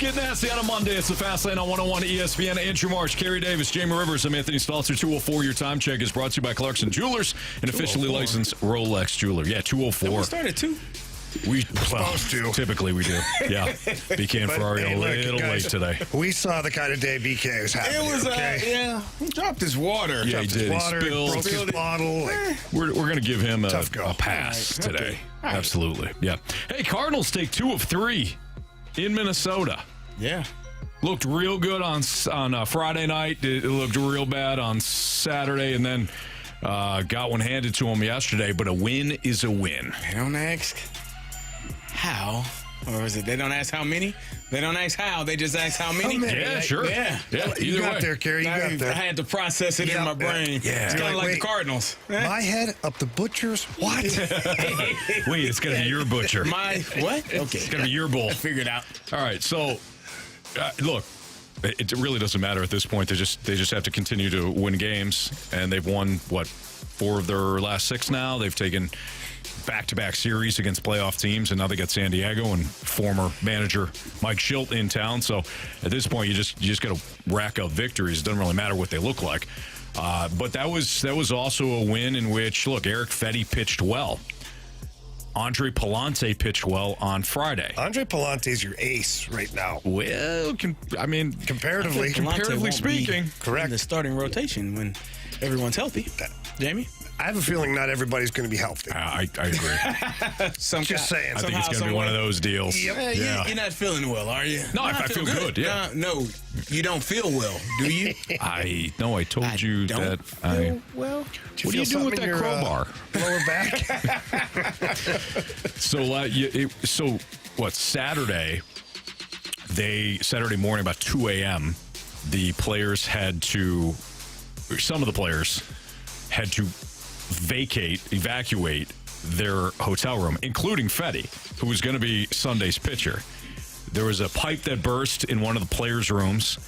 get nasty on a Monday. It's the Fast Lane on 101 ESPN. Andrew Marsh, Carey Davis, Jamie Rivers. I'm Anthony Stalter. 204. Your time check is brought to you by Clarkson Jewelers, an officially licensed Rolex jeweler. Yeah, 204. We started 2. We supposed to. Typically we do. Yeah. BK and Ferrari a little late today. We saw the kind of day BK was having. It was, okay? he dropped his water. Yeah, he did. Water, he broke his bottle. We're going to give him a go. pass All right. today. Okay. All right. Absolutely. Yeah. Hey, Cardinals take 2 of 3 in Minnesota. Yeah. Looked real good on Friday night. It looked real bad on Saturday, and then got one handed to him yesterday. But a win is a win. They don't ask how, or is it they don't ask how many? They don't ask how, they just ask how many. Yeah, sure. Yeah. You got way. there, Carey. You got there. I had to process it in my brain. Yeah. It's kind of like Wait. the Cardinals. My head up the butcher's. What? Wait, it's going to be your butcher. My what? Okay. It's going to be your bowl. Figured out. All right, so look, it really doesn't matter at this point. They just have to continue to win games, and they've won 4 of their last 6 now. They've taken back-to-back series against playoff teams, and now they got San Diego and former manager Mike Shildt in town. So at this point, you just got to rack up victories. It doesn't really matter what they look like. But that was also a win in which, look, Eric Fetty pitched well. Andre Palante pitched well on Friday. Andre Palante's your ace right now. Well, comparatively speaking, correct. In the starting rotation when everyone's healthy. Jamie? I have a feeling not everybody's going to be healthy. I agree. Just saying. I think it's going to be one of those deals. Yep. Yeah. You're not feeling well, are you? No, I feel good. Yeah. No, you don't feel well, do you? I told you that. Well, What are you doing with that crowbar? Lower back. Saturday morning about 2 a.m., some of the players had to evacuate their hotel room, including Fetty, who was going to be Sunday's pitcher. There was a pipe that burst in one of the players' rooms,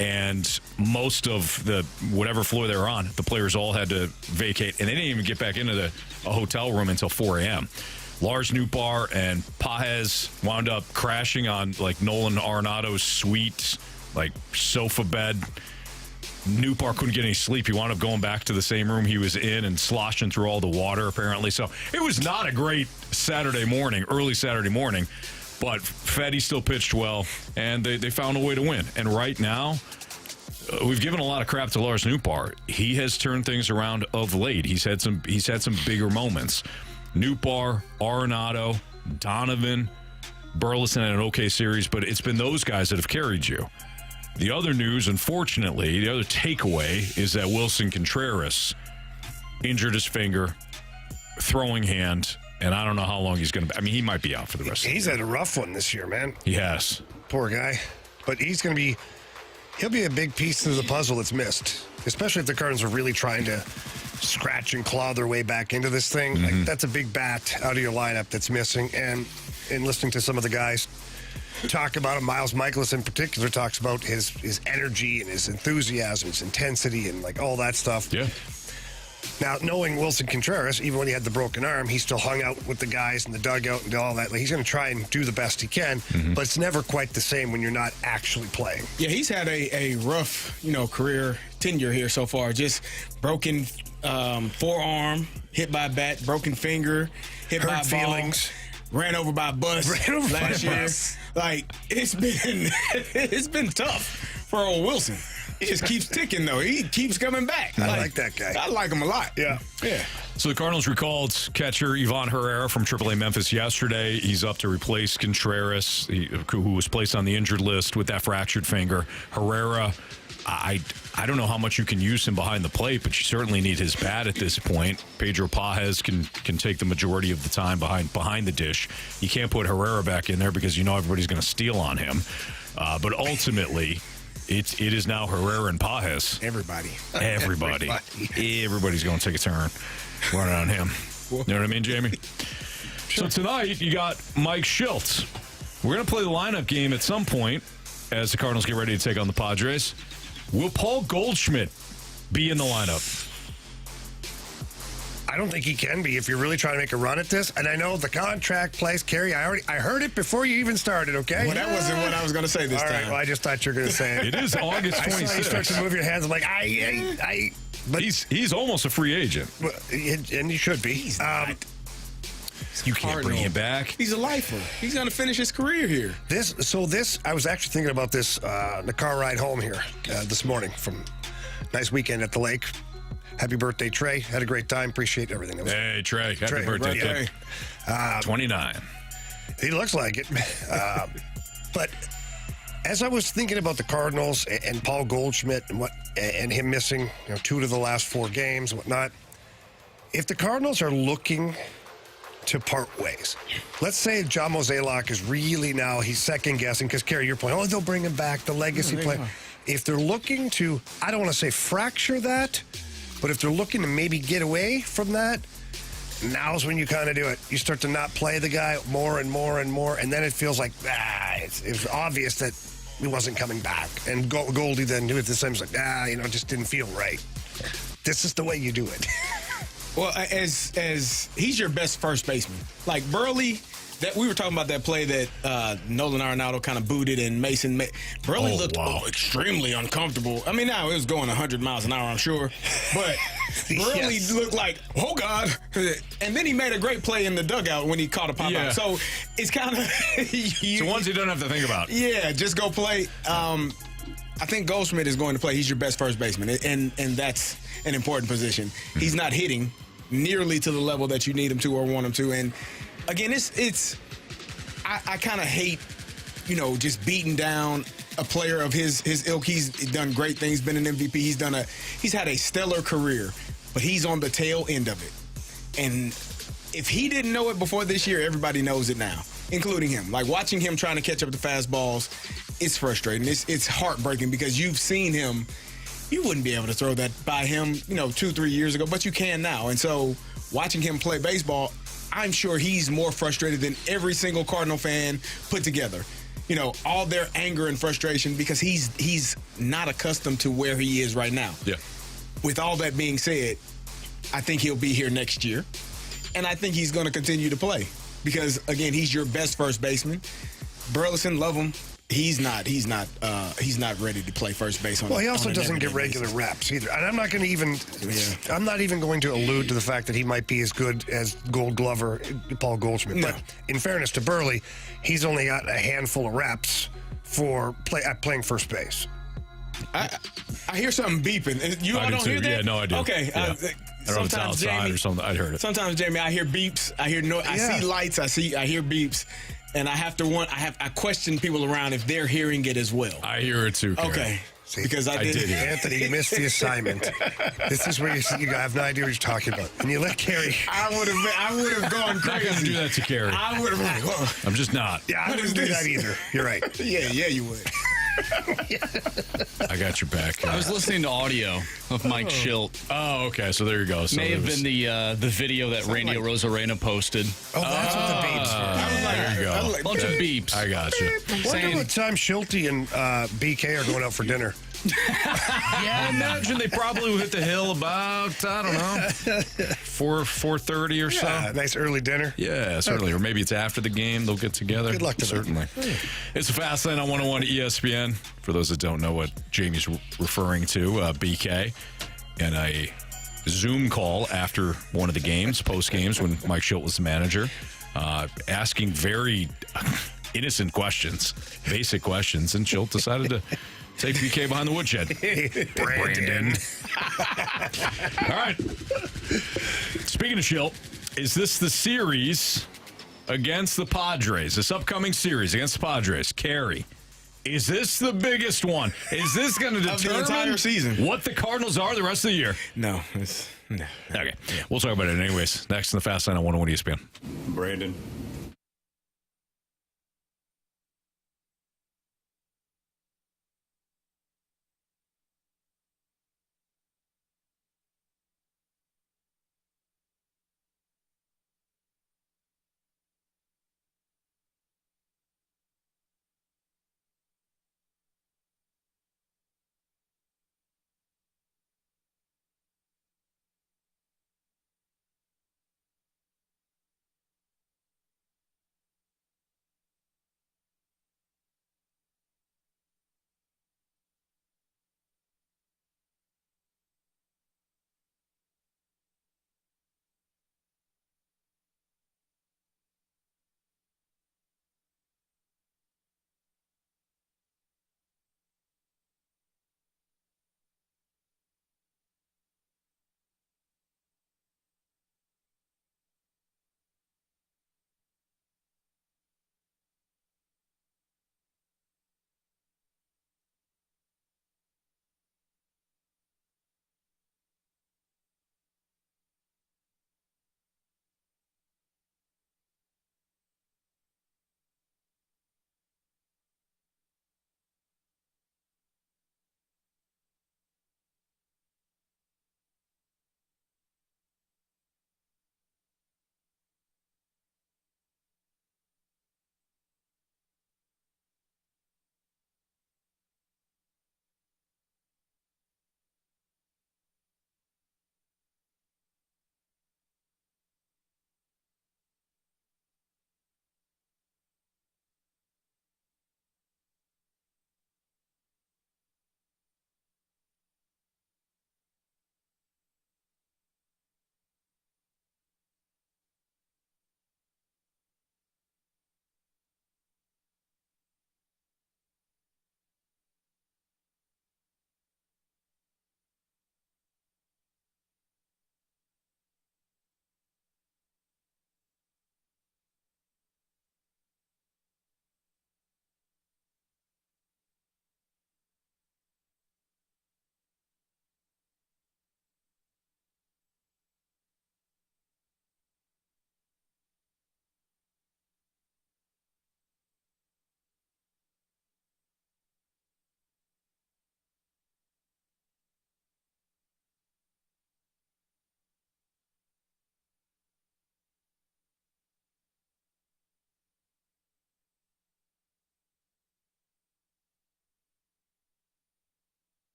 and most of the whatever floor they were on, the players all had to vacate, and they didn't even get back into a hotel room until 4 a.m. Lars Nootbaar and Pages wound up crashing on Nolan Arenado's suite, sofa bed. Nootbaar couldn't get any sleep. He wound up going back to the same room he was in and sloshing through all the water, apparently. So it was not a great early Saturday morning, but Fetty still pitched well, and they found a way to win. And right now, we've given a lot of crap to Lars Nootbaar. He has turned things around of late. He's had some bigger moments. Nootbaar, Arenado, Donovan, Burleson had an okay series, but it's been those guys that have carried you. The other news, unfortunately, the other takeaway is that Wilson Contreras injured his finger, throwing hand, and I don't know how long he's going to be. I mean, he might be out for the rest of the year. He's had a rough one this year, man. He has. Poor guy. But he'll be a big piece of the puzzle that's missed, especially if the Cardinals are really trying to scratch and claw their way back into this thing. Mm-hmm. That's a big bat out of your lineup that's missing. And in listening to some of the guys talk about it, Miles Michaelis in particular talks about his energy and his enthusiasm, his intensity, and all that stuff. Yeah. Now, knowing Wilson Contreras, even when he had the broken arm, he still hung out with the guys in the dugout and all that. He's going to try and do the best he can, but it's never quite the same when you're not actually playing. Yeah, he's had a rough, career tenure here so far. Just broken forearm, hit by a bat, broken finger, hit by a ball. Feelings. Ran over by a bus last year. It's been tough for old Wilson. He just keeps ticking, though. He keeps coming back. I like that guy. I like him a lot. Yeah. So the Cardinals recalled catcher Ivan Herrera from AAA Memphis yesterday. He's up to replace Contreras, who was placed on the injured list with that fractured finger. Herrera, I don't know how much you can use him behind the plate, but you certainly need his bat at this point. Pedro Pages can take the majority of the time behind the dish. You can't put Herrera back in there because everybody's going to steal on him. But ultimately, it is now Herrera and Pages. Everybody's going to take a turn running on him. You know what I mean, Jamie? So tonight, you got Mike Shildt. We're going to play the lineup game at some point as the Cardinals get ready to take on the Padres. Will Paul Goldschmidt be in the lineup? I don't think he can be if you're really trying to make a run at this. And I know the contract plays, Carey. I heard it before you even started, okay? Well, that wasn't what I was going to say this All time. right, well, I just thought you were going to say it. It is August 26th. I saw you start to move your hands. I'm like, but he's almost a free agent. And he should be. He's not. You can't bring him back. He's a lifer. He's going to finish his career here. I was actually thinking about this the car ride home here this morning from nice weekend at the lake. Happy birthday, Trey. Had a great time. Appreciate everything. Hey, Trey. Happy birthday, kid. 29. He looks like it. But as I was thinking about the Cardinals and Paul Goldschmidt and him missing 2 to the last 4 games and whatnot, if the Cardinals are looking to part ways, let's say John Mozeliak is really now, he's second guessing because, Carey, you're playing, they'll bring him back, the legacy play. If they're looking to, I don't want to say fracture that, but if they're looking to maybe get away from that, now's when you kind of do it. You start to not play the guy more and more and more, and then it feels like, it's obvious that he wasn't coming back. And Goldie then knew at the same time, like, just didn't feel right. This is the way you do it. Well, as he's your best first baseman. Like Burley, that we were talking about that play that Nolan Arenado kind of booted and Mason. Burley looked extremely uncomfortable. I mean, now it was going 100 miles an hour, I'm sure, but Burley looked like, oh God! And then he made a great play in the dugout when he caught a pop out. So it's kind of so ones you don't have to think about. Yeah, just go play. I think Goldschmidt is going to play. He's your best first baseman, and that's an important position. He's not hitting nearly to the level that you need him to or want him to. And again, I kind of hate, just beating down a player of his ilk. He's done great things, been an MVP. He's had a stellar career, but he's on the tail end of it. And if he didn't know it before this year, everybody knows it now, including him. Like watching him trying to catch up to fastballs, it's frustrating. It's heartbreaking because you've seen him. You wouldn't be able to throw that by him, 2-3 years ago, but you can now. And so watching him play baseball, I'm sure he's more frustrated than every single Cardinal fan put together. All their anger and frustration because he's not accustomed to where he is right now. Yeah. With all that being said, I think he'll be here next year. And I think he's going to continue to play because, again, he's your best first baseman. Burleson, love him. He's not ready to play first base on. Well, he also doesn't get regular reps either, and I'm not going to even. Yeah. I'm not even going to allude to the fact that he might be as good as Gold Glover Paul Goldschmidt. No. But in fairness to Burley, he's only got a handful of reps for playing first base. I hear something beeping. You all don't hear that? Yeah, no, I do. Okay. Yeah. I don't know if it's outside Jamie, or something. I heard it. Sometimes, Jamie, I hear beeps. I hear I see lights. I hear beeps. And I question people around if they're hearing it as well. I hear it too, Carey. Okay. See, because I did. Anthony, you missed the assignment. This is where you have no idea what you're talking about. And you let Carey. I would have gone crazy. I'm not going to do that to Carey. I would have. I'm just not. Yeah, I wouldn't do that either. You're right. Yeah, you would. I got your back. I was listening to audio of Mike Shildt. Oh, okay. So there you go. So May have been the video that Randy Rosarena posted. Oh, that's what the beeps were. There you go. Bunch of beeps. I got you. Wonder what time Shilty and BK are going out for dinner. Yeah, I imagine they probably will hit the hill about, I don't know, 4:30 or so. Nice early dinner. Yeah, certainly. Or maybe it's after the game. They'll get together. Good luck to them. Certainly. It's a Fast Lane on 101 ESPN. For those that don't know what Jamie's referring to, BK, and a Zoom call after one of the games, post games, when Mike Shildt was the manager, asking very innocent questions, basic questions, and Shildt decided to take BK behind the woodshed. Brandon. All right. Speaking of Shildt, is this the series against the Padres? This upcoming series against the Padres, Carey. Is this the biggest one? Is this going to determine the entire season what the Cardinals are the rest of the year? No. No. Okay. We'll talk about it anyways. Next in the Fast Lane on 101 ESPN. Brandon.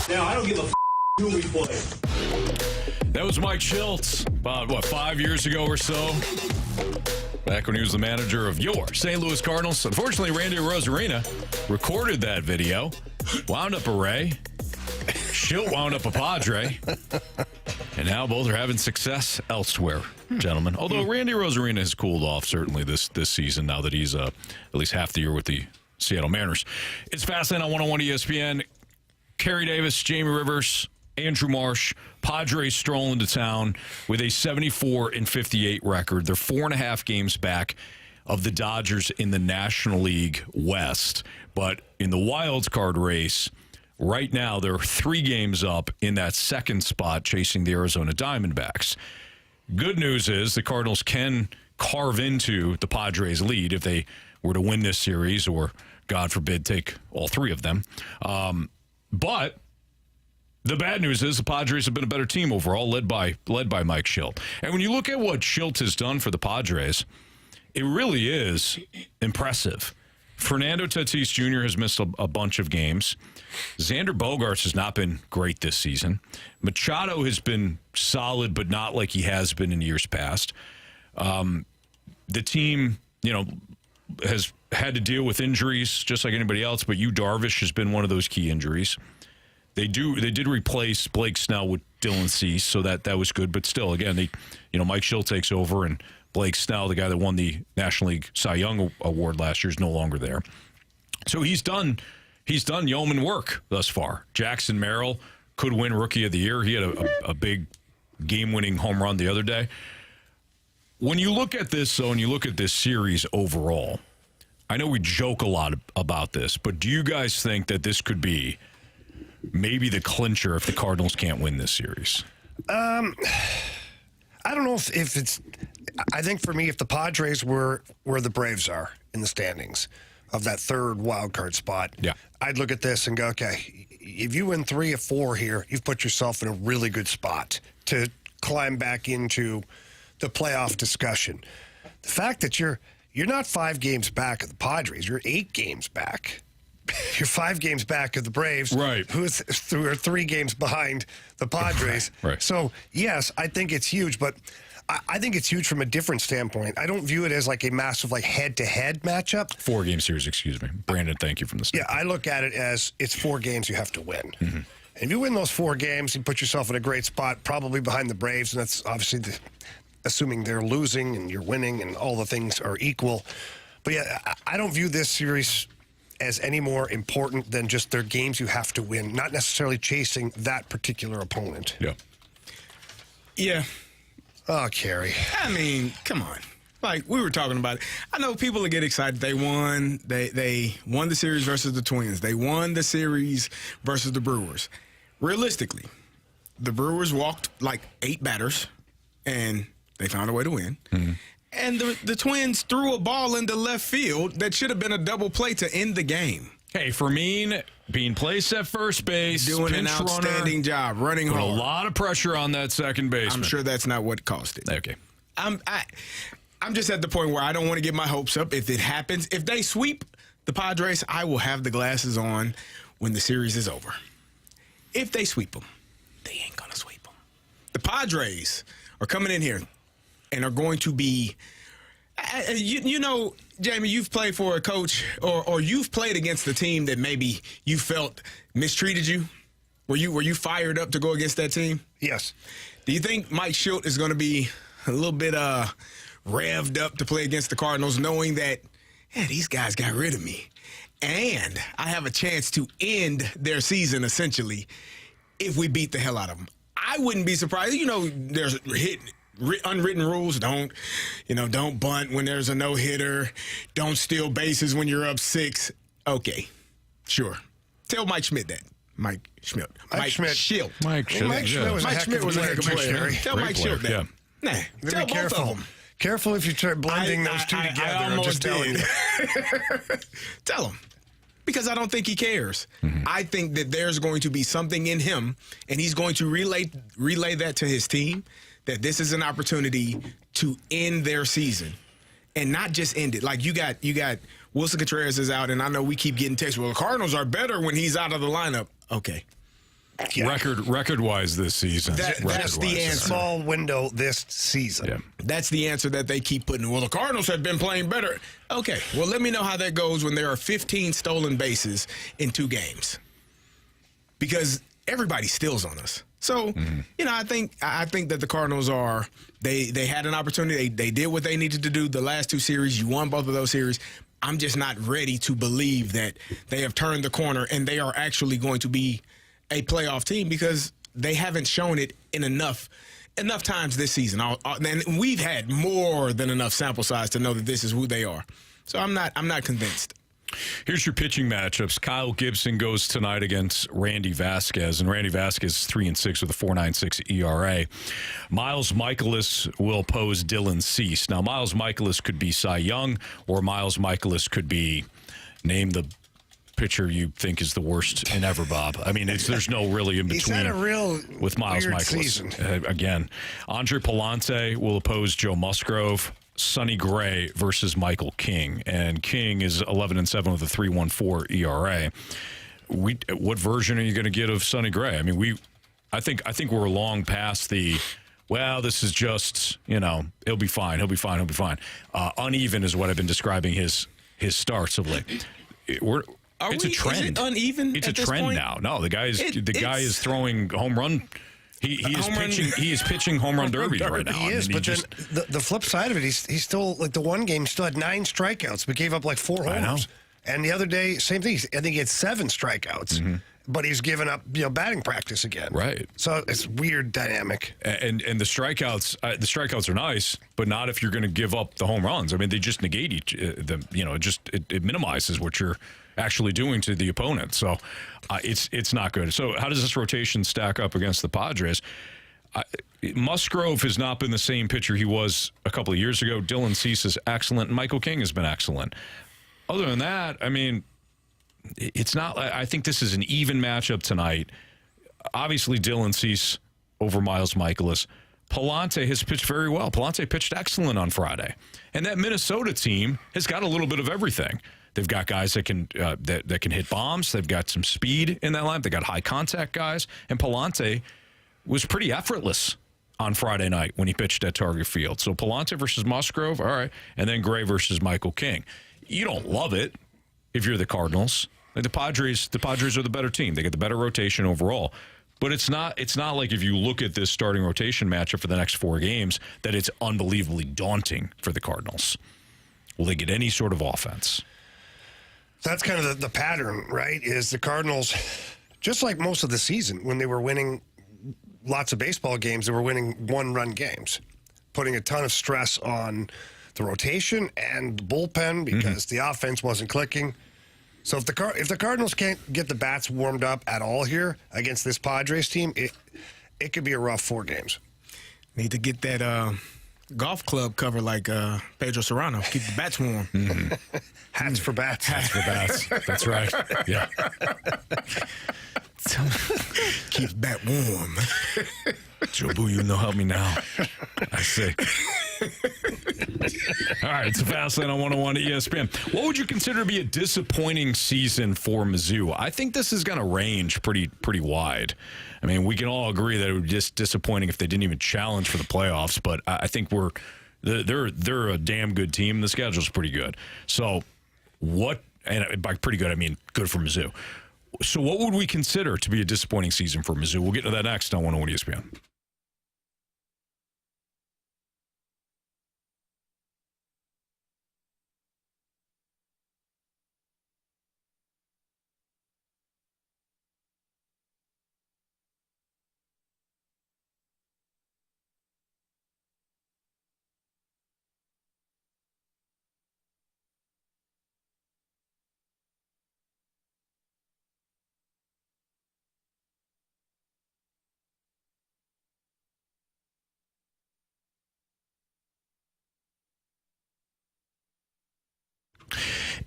Now, I don't give a who we play. That was Mike Shildt about, 5 years ago or so? Back when he was the manager of your St. Louis Cardinals. Unfortunately, Randy Rosarina recorded that video, wound up a Ray. Shildt wound up a Padre. And now both are having success elsewhere, gentlemen. Although Randy Rosarina has cooled off, certainly, this season, now that he's at least half the year with the Seattle Mariners. It's Fastlane on 101 ESPN. Carey Davis, Jamie Rivers, Andrew Marsh, Padres stroll into town with a 74-58 record. They're 4.5 games back of the Dodgers in the National League West. But in the wild card race, right now they're 3 games up in that second spot, chasing the Arizona Diamondbacks. Good news is the Cardinals can carve into the Padres' lead if they were to win this series or, God forbid, take all 3 of them. But the bad news is the Padres have been a better team overall, led by Mike Shildt. And when you look at what Shildt has done for the Padres, it really is impressive. Fernando Tatis Jr. has missed a bunch of games. Xander Bogaerts has not been great this season. Machado has been solid, but not like he has been in years past. The team, has had to deal with injuries just like anybody else, but Yu Darvish has been one of those key injuries. They did replace Blake Snell with Dylan Cease, so that was good. But still, again, Mike Shildt takes over, and Blake Snell, the guy that won the National League Cy Young Award last year, is no longer there. So he's done yeoman work thus far. Jackson Merrill could win Rookie of the Year. He had a big game-winning home run the other day. When you look at this, though, and you look at this series overall, I know we joke a lot about this, but do you guys think that this could be maybe the clincher if the Cardinals can't win this series? I don't know if it's... I think for me, if the Padres were where the Braves are in the standings of that third wild card spot, I'd look at this and go, okay, if you win 3 of 4 here, you've put yourself in a really good spot to climb back into the playoff discussion. The fact that you're not 5 games back of the Padres, you're 8 games back. You're 5 games back of the Braves, right? Who are 3 games behind the Padres. Right. So yes, I think it's huge, but I think it's huge from a different standpoint. I don't view it as like a massive head-to-head matchup. 4-game series, excuse me. Brandon, thank you from the start. Yeah, I look at it as it's 4 games you have to win. Mm-hmm. And if you win those 4 games, you put yourself in a great spot, probably behind the Braves, and that's obviously assuming they're losing and you're winning and all the things are equal. But yeah, I don't view this series as any more important than just their games you have to win, not necessarily chasing that particular opponent. Yeah. Yeah. Oh, Carey. I mean, come on. Like, we were talking about it. I know people will get excited. They won. They won the series versus the Twins. They won the series versus the Brewers. Realistically, the Brewers walked like 8 batters, and they found a way to win. Mm-hmm. And the Twins threw a ball into left field that should have been a double play to end the game. Hey, Fermin being placed at first base, doing an outstanding job, running hard. A lot of pressure on that second baseman. I'm sure that's not what caused it. Okay. I'm just at the point where I don't want to get my hopes up. If it happens, if they sweep the Padres, I will have the glasses on when the series is over. If they sweep them, they ain't going to sweep them. The Padres are coming in here and are going to be, Jamie, you've played for a coach or you've played against a team that maybe you felt mistreated you. Were you fired up to go against that team? Yes. Do you think Mike Shildt is going to be a little bit revved up to play against the Cardinals, knowing that, these guys got rid of me, and I have a chance to end their season essentially if we beat the hell out of them? I wouldn't be surprised. There's unwritten rules. Don't bunt when there's a no-hitter. Don't steal bases when you're up 6. Okay, sure. Tell Mike Schmidt that. Mike Shildt. Mike Shildt was Mike Schmidt was a heck of a player. Tell Mike Shildt that. Yeah. Nah, tell both of them. Careful if you start blending those two together. I'm just telling you. Tell him. Because I don't think he cares. Mm-hmm. I think that there's going to be something in him, and he's going to relay that to his team, that this is an opportunity to end their season. And not just end it. Like, you got Wilson Contreras is out, and I know we keep getting texts, well, the Cardinals are better when he's out of the lineup. Okay. Yeah. Record-wise this season. That's the answer. Small window this season. Yeah. That's the answer that they keep putting. Well, the Cardinals have been playing better. Okay, well, let me know how that goes when there are 15 stolen bases in 2 games. Because everybody steals on us. So, I think that the Cardinals they had an opportunity. They did what they needed to do the last 2 series. You won both of those series. I'm just not ready to believe that they have turned the corner and they are actually going to be a playoff team because they haven't shown it in enough times this season. And we've had more than enough sample size to know that this is who they are. So I'm not convinced. Here's your pitching matchups. Kyle Gibson goes tonight against Randy Vasquez, and Randy Vasquez is 3-6 with a 4.96 ERA. Miles Michaelis will pose Dylan Cease. Now, Miles Michaelis could be Cy Young, or Miles Michaelis could be name the pitcher you think is the worst in ever, Bob. I mean, there's no really in between. He's had a real with Miles weird Michaelis. Season. Again, Andre Palante will oppose Joe Musgrove. Sonny Gray versus Michael King, and King is 11-7 with a 3.14 ERA. What version are you going to get of Sonny Gray? I mean, I think we're long past the. Well, this is just he'll be fine. He'll be fine. He'll be fine. Uneven is what I've been describing his starts of late. It's a trend. Is it uneven? It's at a this trend point? now. No, the guy is throwing home run. He is pitching home run derby right now. He is, but then the flip side of it, he's still like the one game still had 9 strikeouts, but gave up like 4 homers. I know. And the other day, same thing. I think he had 7 strikeouts, but he's given up batting practice again. Right. So it's weird dynamic. And the strikeouts are nice, but not if you're going to give up the home runs. I mean, they just negate each. It minimizes what you're actually doing to the opponent. So it's not good. So how does this rotation stack up against the Padres? Musgrove has not been the same pitcher he was a couple of years ago. Dylan Cease is excellent. Michael King has been excellent. Other than that, I mean, it's not. I think this is an even matchup tonight. Obviously, Dylan Cease over Miles Michaelis. Palante has pitched very well. Palante pitched excellent on Friday. And that Minnesota team has got a little bit of everything. They've got guys that can that can hit bombs. They've got some speed in that line. They got high contact guys. And Palante was pretty effortless on Friday night when he pitched at Target Field. So Palante versus Musgrove, all right, and then Gray versus Michael King. You don't love it if you're the Cardinals. Like the Padres are the better team. They get the better rotation overall. But it's not like if you look at this starting rotation matchup for the next 4 games that it's unbelievably daunting for the Cardinals. Will they get any sort of offense? That's kind of the pattern, right? Is the Cardinals, just like most of the season, when they were winning lots of baseball games, they were winning 1-run games, putting a ton of stress on the rotation and the bullpen because the offense wasn't clicking. So if the Cardinals can't get the bats warmed up at all here against this Padres team, it could be a rough 4 games. Need to get that golf club cover like Pedro Serrano. Keep the bats warm. Hats for bats. Hats for bats. That's right. Yeah. Keep the bat warm. Jobu, you know, help me now. I say. All right, it's a fast lane on 101 to ESPN. What would you consider to be a disappointing season for Mizzou? I think this is going to range pretty wide. I mean, we can all agree that it would be just disappointing if they didn't even challenge for the playoffs, but I think they're a damn good team. The schedule's pretty good. So what, and by pretty good, I mean good for Mizzou. So what would we consider to be a disappointing season for Mizzou? We'll get to that next on 101 ESPN.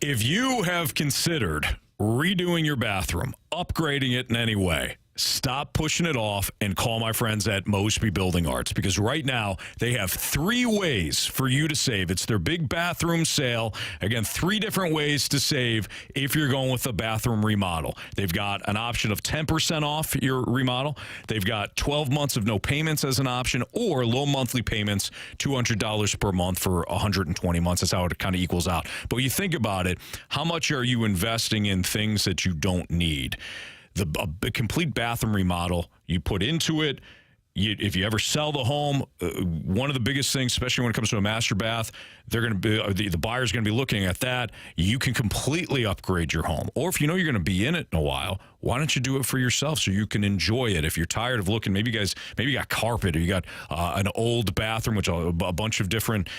If you have considered redoing your bathroom, upgrading it in any way, Stop pushing it off and call my friends at Mosby Building Arts, because right now they have 3 ways for you to save. It's their big bathroom sale. Again, 3 different ways to save if you're going with a bathroom remodel. They've got an option of 10% off your remodel. They've got 12 months of no payments as an option, or low monthly payments, $200 per month for 120 months. That's how it kind of equals out. But when you think about it, how much are you investing in things that you don't need? A complete bathroom remodel, you put into it. If you ever sell the home, one of the biggest things, especially when it comes to a master bath, they're going to be the buyer's going to be looking at that. You can completely upgrade your home, or if you know you're going to be in it in a while, why don't you do it for yourself so you can enjoy it? If you're tired of looking, maybe you got carpet, or you got an old bathroom, which a bunch of different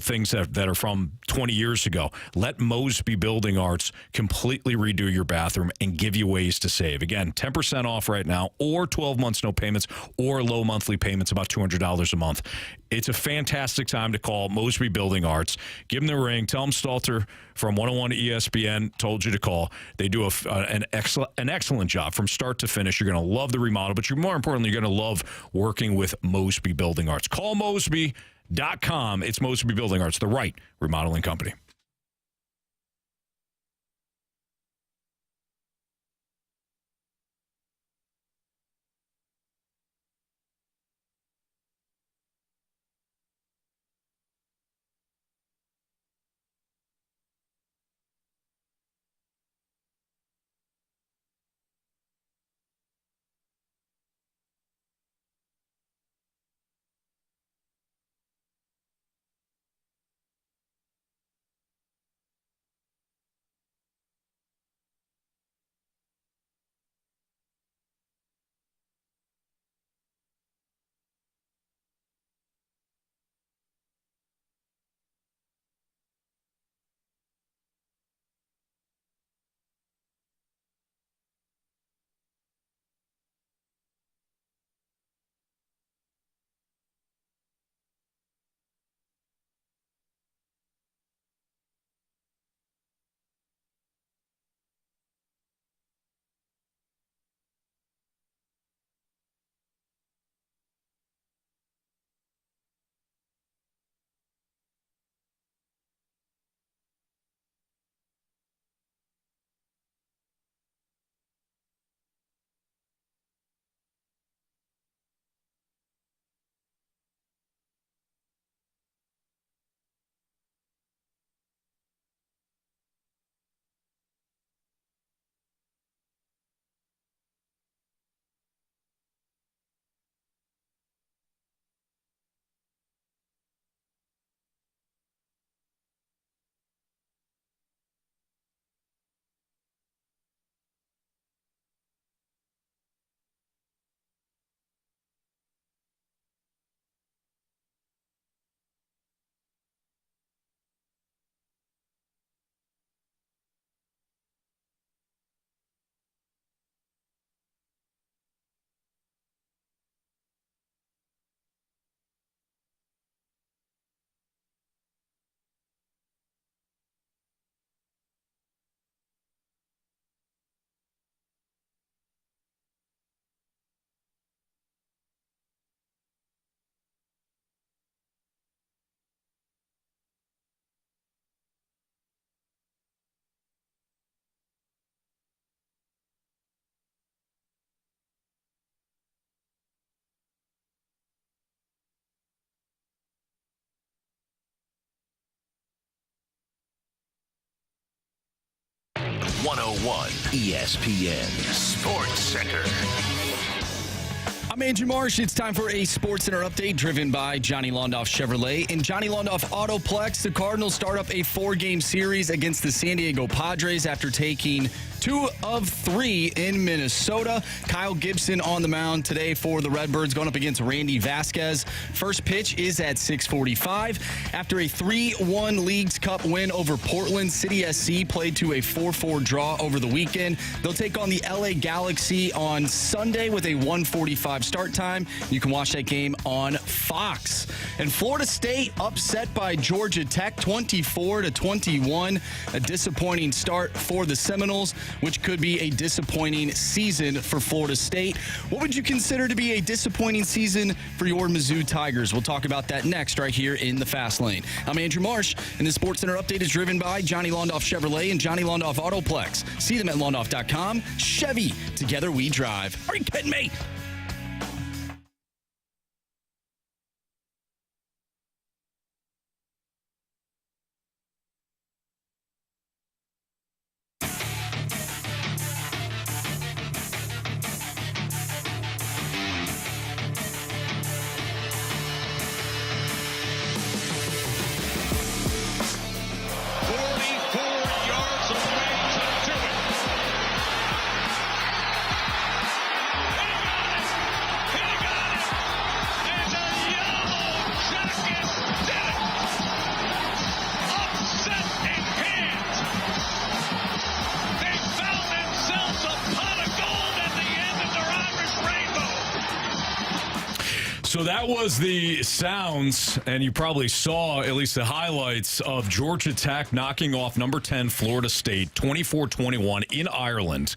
things that are from 20 years ago. Let Mosby Building Arts completely redo your bathroom and give you ways to save. Again, 10% off right now, or 12 months no payments, or low monthly payments, about $200 a month. It's a fantastic time to call Mosby Building Arts. Give them the ring. Tell them Stalter from 101 ESPN told you to call. They do an excellent job from start to finish. You're going to love the remodel, but more importantly, you're going to love working with Mosby Building Arts. Call Mosby.com. It's Mosby Building Arts, the right remodeling company. ESPN Sports Center. I'm Andrew Marsh. It's time for a Sports Center update driven by Johnny Londoff Chevrolet. In Johnny Londoff Autoplex, the Cardinals start up a 4-game series against the San Diego Padres after taking 2 of 3 in Minnesota. Kyle Gibson on the mound today for the Redbirds, going up against Randy Vasquez. First pitch is at 6:45. After a 3-1 Leagues Cup win over Portland, City SC played to a 4-4 draw over the weekend. They'll take on the LA Galaxy on Sunday with a 1:45 start time. You can watch that game on Fox. And Florida State upset by Georgia Tech 24-21. A disappointing start for the Seminoles. which could be a disappointing season for Florida State. What would you consider to be a disappointing season for your Mizzou Tigers? We'll talk about that next right here in the Fast Lane. I'm Andrew Marsh, and the Sports Center update is driven by Johnny Londoff Chevrolet and Johnny Londoff Autoplex. See them at londoff.com. Chevy, together we drive. Are you kidding me? So that was the sounds, and you probably saw at least the highlights of Georgia Tech knocking off number 10 Florida State 24-21 in Ireland.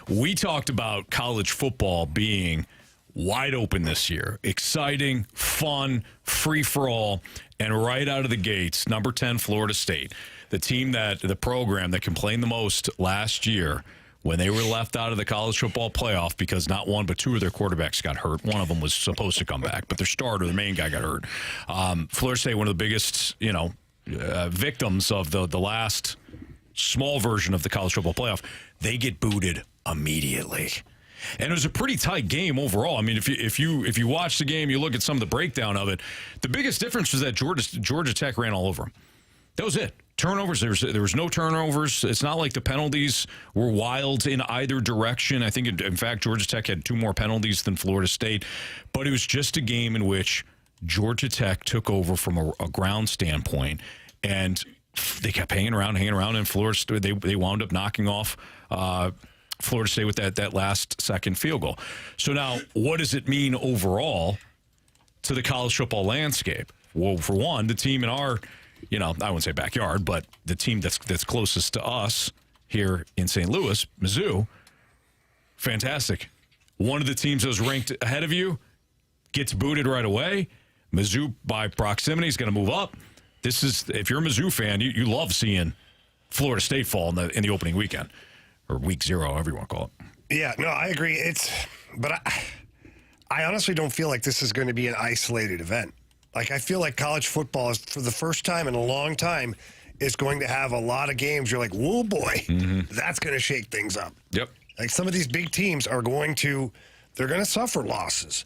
We talked about college football being wide open this year. Exciting, fun, free-for-all, and right out of the gates, number 10 Florida State, the program that complained the most last year when they were left out of the college football playoff because not one but two of their quarterbacks got hurt. One of them was supposed to come back, but their starter, the main guy, got hurt. Florida State, one of the biggest, victims of the last small version of the college football playoff. They get booted immediately. And it was a pretty tight game overall. I mean, if you watch the game, you look at some of the breakdown of it, the biggest difference was that Georgia Tech ran all over them. That was it. Turnovers, there was no turnovers. It's not like the penalties were wild in either direction. I think, in fact, Georgia Tech had 2 more penalties than Florida State. But it was just a game in which Georgia Tech took over from a ground standpoint, and they kept hanging around, and Florida State, they wound up knocking off Florida State with that last second field goal. So now, what does it mean overall to the college football landscape? Well, for one, the team in our, I wouldn't say backyard, but the team that's closest to us here in St. Louis, Mizzou, fantastic. One of the teams that was ranked ahead of you gets booted right away. Mizzou, by proximity, is going to move up. This is, if you're a Mizzou fan, you love seeing Florida State fall in the opening weekend, or week 0, however you want to call it. Yeah, no, I agree. But I honestly don't feel like this is going to be an isolated event. Like, I feel like college football is, for the first time in a long time, is going to have a lot of games. You're like, whoa, boy, that's going to shake things up. Yep. Like, some of these big teams they're going to suffer losses.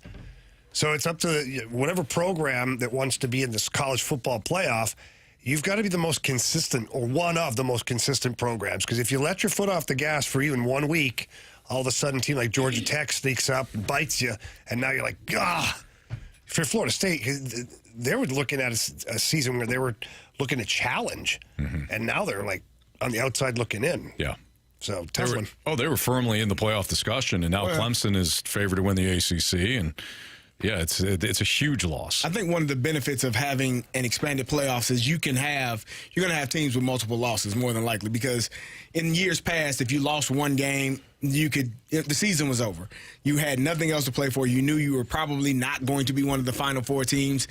So it's up to whatever program that wants to be in this college football playoff. You've got to be the most consistent, or one of the most consistent programs. Because if you let your foot off the gas for even 1 week, all of a sudden a team like Georgia Tech sneaks up and bites you, and now you're like, ah. For Florida State, they were looking at a season where they were looking to challenge, and now they're like on the outside looking in. Yeah. So, tough one. Oh, they were firmly in the playoff discussion, and now Clemson is favored to win the ACC, and yeah, it's a huge loss. I think one of the benefits of having an expanded playoffs is you're going to have teams with multiple losses more than likely, because in years past, if you lost one game, the season was over. You had nothing else to play for. You knew you were probably not going to be one of the final 4 teams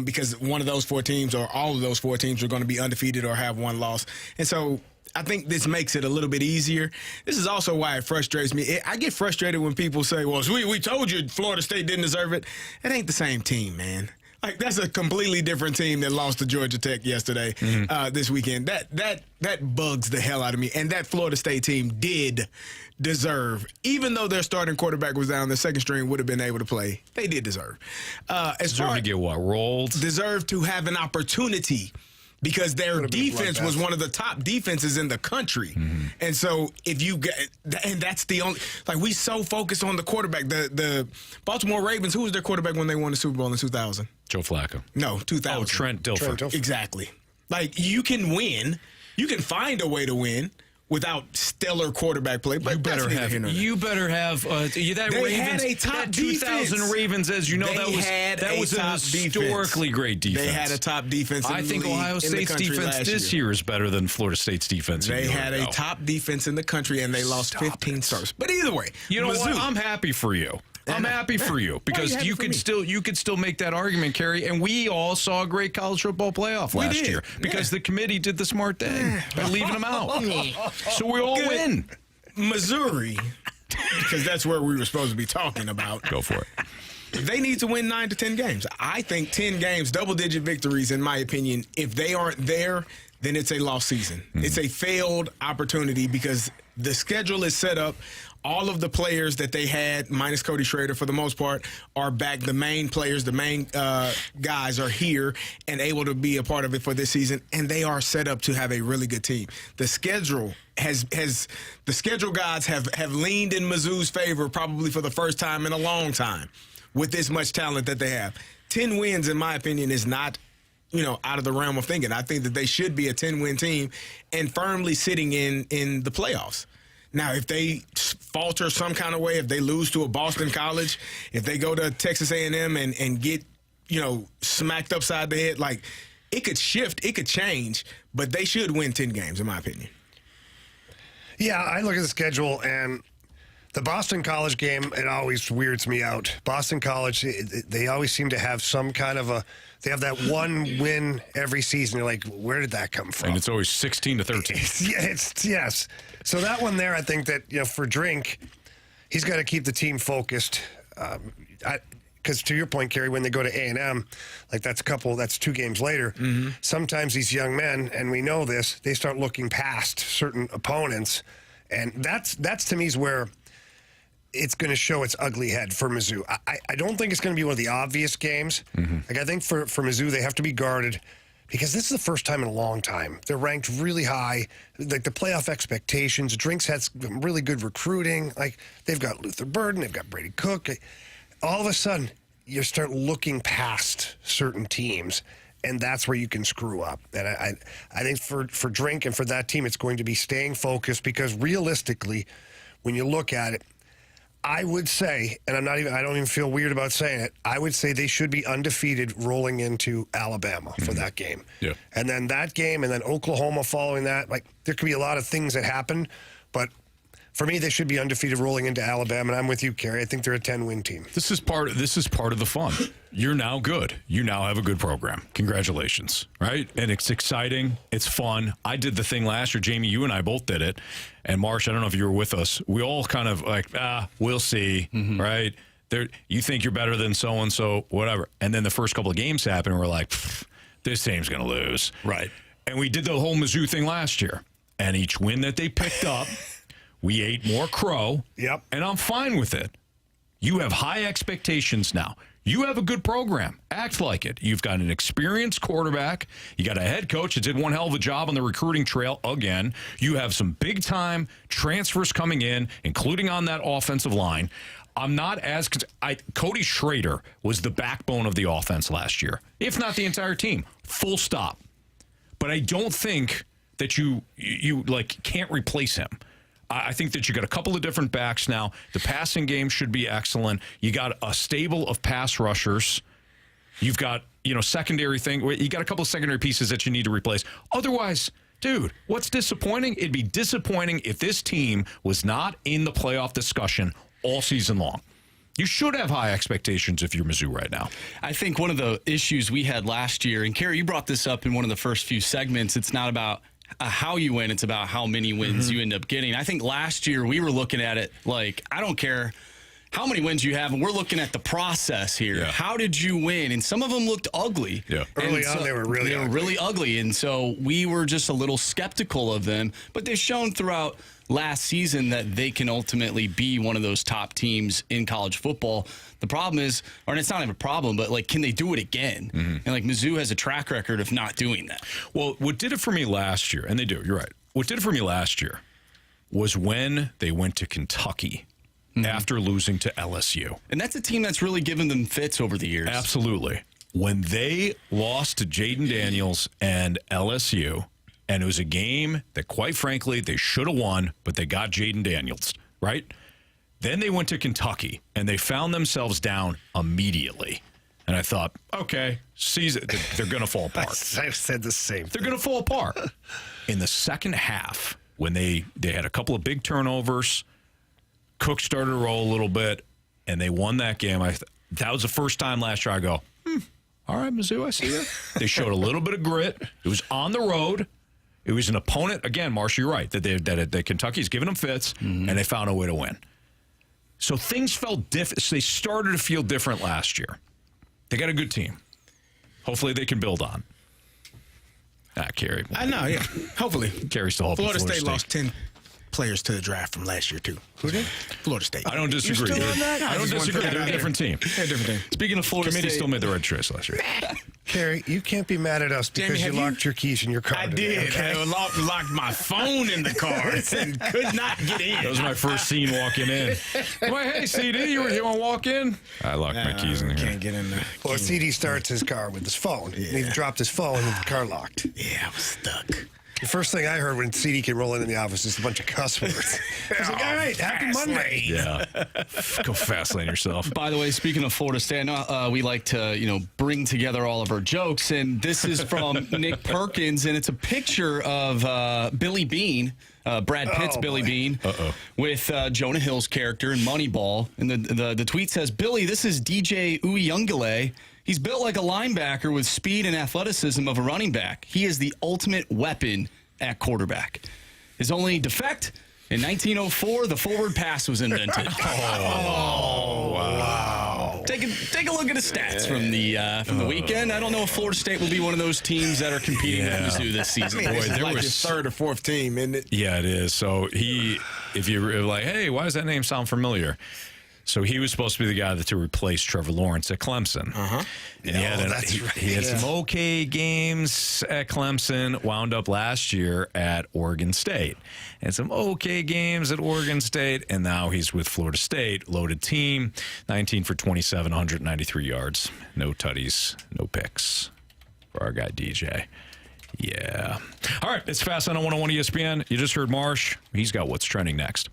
because one of those 4 teams, or all of those 4 teams, are going to be undefeated or have one loss. And so I think this makes it a little bit easier. This is also why it frustrates me. I get frustrated when people say, well, we told you Florida State didn't deserve it. It ain't the same team, man. Like, that's a completely different team that lost to Georgia Tech yesterday, this weekend. That bugs the hell out of me. And that Florida State team did deserve, even though their starting quarterback was down, the second string would have been able to play. They did deserve. Deserve to get what? Rolled? Deserve to have an opportunity, because their defense was one of the top defenses in the country. And so if you get, and that's the only, like, we so focused on the quarterback. The Baltimore Ravens, who was their quarterback when they won the Super Bowl in 2000? Joe Flacco. No, 2000. Oh, Trent Dilfer. Exactly. Like, you can win. You can find a way to win without stellar quarterback play. But You better have that Ravens. had a top that 2000 defense. Ravens, as you know, that was a historically great defense. They had a top defense. I think Ohio State's defense this year is better than Florida State's defense. They had a top defense in the country, and they lost 15 stars. But either way, you know Mizzou, what? I'm happy for you. I'm happy for you because you could still make that argument, Carey. And we all saw a great college football playoff last year because the committee did the smart thing by leaving them out. So we all win. Missouri, because that's where we were supposed to be talking about. Go for it. They need to win 9 to 10 games. I think 10 games, double-digit victories, in my opinion. If they aren't there, then it's a lost season. It's a failed opportunity because the schedule is set up. All of the players that they had, minus Cody Schrader for the most part, are back. The main players, the main guys are here and able to be a part of it for this season, and they are set up to have a really good team. The schedule the schedule gods have leaned in Mizzou's favor probably for the first time in a long time with this much talent that they have. 10 wins, in my opinion, is not out of the realm of thinking. I think that they should be a 10-win team and firmly sitting in the playoffs. Now, if they falter some kind of way, if they lose to a Boston College, if they go to Texas A&M and get, smacked upside the head, like, it could shift, it could change, but they should win 10 games, in my opinion. Yeah, I look at the schedule, and the Boston College game, it always weirds me out. Boston College, they always seem to have some kind of they have that one win every season. You're like, where did that come from? And it's always 16-13. Yes. So that one there, I think that, for Drink, he's got to keep the team focused. Because to your point, Carey, when they go to A&M, like that's 2 games later, sometimes these young men, and we know this, they start looking past certain opponents. And that's to me is where it's going to show its ugly head for Mizzou. I don't think it's going to be one of the obvious games. Like I think for Mizzou, they have to be guarded because this is the first time in a long time. They're ranked really high. Like the playoff expectations, Drink's had some really good recruiting. Like they've got Luther Burden, they've got Brady Cook. All of a sudden, you start looking past certain teams, and that's where you can screw up. And I think for Drink and for that team, it's going to be staying focused because realistically, when you look at it, I would say, and I don't even feel weird about saying it, I would say they should be undefeated rolling into Alabama for that game. Yeah. And then that game, and then Oklahoma following that. Like, there could be a lot of things that happen, but for me, they should be undefeated rolling into Alabama, and I'm with you, Carey. I think they're a 10-win team. This is part of the fun. You're now good. You now have a good program. Congratulations, right? And it's exciting. It's fun. I did the thing last year. Jamie, you and I both did it. And Marsh, I don't know if you were with us. We all kind of like, we'll see, right? You think you're better than so-and-so, whatever. And then the first couple of games happen, and we're like, this team's going to lose. Right. And we did the whole Mizzou thing last year. And each win that they picked up, we ate more crow. Yep. And I'm fine with it. You have high expectations now. You have a good program. Act like it. You've got an experienced quarterback. You got a head coach that did one hell of a job on the recruiting trail again. You have some big-time transfers coming in, including on that offensive line. I'm not as Cody Schrader was the backbone of the offense last year, if not the entire team. Full stop. But I don't think that you can't replace him. I think that you got a couple of different backs now. The passing game should be excellent. You got a stable of pass rushers. You've got, secondary thing. You got a couple of secondary pieces that you need to replace. Otherwise, dude, what's disappointing? It'd be disappointing if this team was not in the playoff discussion all season long. You should have high expectations if you're Mizzou right now. I think one of the issues we had last year, and Carey, you brought this up in one of the first few segments, it's not about how you win, it's about how many wins you end up getting. I think last year we were looking at it like, I don't care how many wins you have, and we're looking at the process here. Yeah. How did you win? And some of them looked ugly. Yeah. Early on, they were really ugly, and so we were just a little skeptical of them. But they've shown throughout last season that they can ultimately be one of those top teams in college football. The problem is, or it's not even a problem, but can they do it again? And Mizzou has a track record of not doing that. Well, what did it for me last year, and they do, you're right. What did it for me last year was when they went to Kentucky after losing to LSU. And that's a team that's really given them fits over the years. Absolutely. When they lost to Jaden Daniels and LSU, And it was a game that, quite frankly, they should have won, but they got Jaden Daniels, right? Then they went to Kentucky, and they found themselves down immediately. And I thought, okay, they're going to fall apart. I've said the same They're going to fall apart. In the second half, when they had a couple of big turnovers, Cook started to roll a little bit, and they won that game. That was the first time last year I go, all right, Mizzou, I see you. They showed a little bit of grit. It was on the road. It was an opponent. Again, Marsh, you're right, that Kentucky's giving them fits, and they found a way to win. So things felt different. So they started to feel different last year. They got a good team. Hopefully they can build on. Carey. I know, yeah. Hopefully. Carey's still hoping. Florida State lost 10 players to the draft from last year, too. Who did? Florida State. I don't disagree. You're still on that? I don't disagree. They're a different team. They're a different team. Speaking of Florida Committee State, still made the right choice last year. Carey, you can't be mad at us because Jamie, you have locked your keys in your car. I today, did. okay? I locked my phone in the car and could not get in. That was my first scene walking in. I'm like, hey, CD, you want to walk in? I locked my keys in the car. Can't get in there. Well, CD starts his car with his phone. And he dropped his phone and the car locked. Yeah, I was stuck. The first thing I heard when CD came rolling in the office is a bunch of cuss words. I was like, all right, happy Monday. Yeah. Go fast lane yourself. by the way, speaking of Florida State, I know we like to, bring together all of our jokes, and this is from Nick Perkins, and it's a picture of Billy Bean, Brad Pitt's Billy Bean, with Jonah Hill's character in Moneyball. And the tweet says, Billy, this is DJ Uyunglele. He's built like a linebacker with speed and athleticism of a running back. He is the ultimate weapon at quarterback. His only defect, in 1904, the forward pass was invented. Wow. Take a look at the stats from the weekend. I don't know if Florida State will be one of those teams that are competing with Mizzou this season. I mean, Boy, this is there like was- his third or fourth team, isn't it? Yeah, it is. So if you're like, hey, why does that name sound familiar? So he was supposed to be the guy to replace Trevor Lawrence at Clemson. And he had some okay games at Clemson, wound up last year at Oregon State. And some okay games at Oregon State, and now he's with Florida State. Loaded team, 19 for 27, 193 yards. No tutties, no picks for our guy DJ. Yeah. All right, it's Fast on 101 ESPN. You just heard Marsh. He's got what's trending next.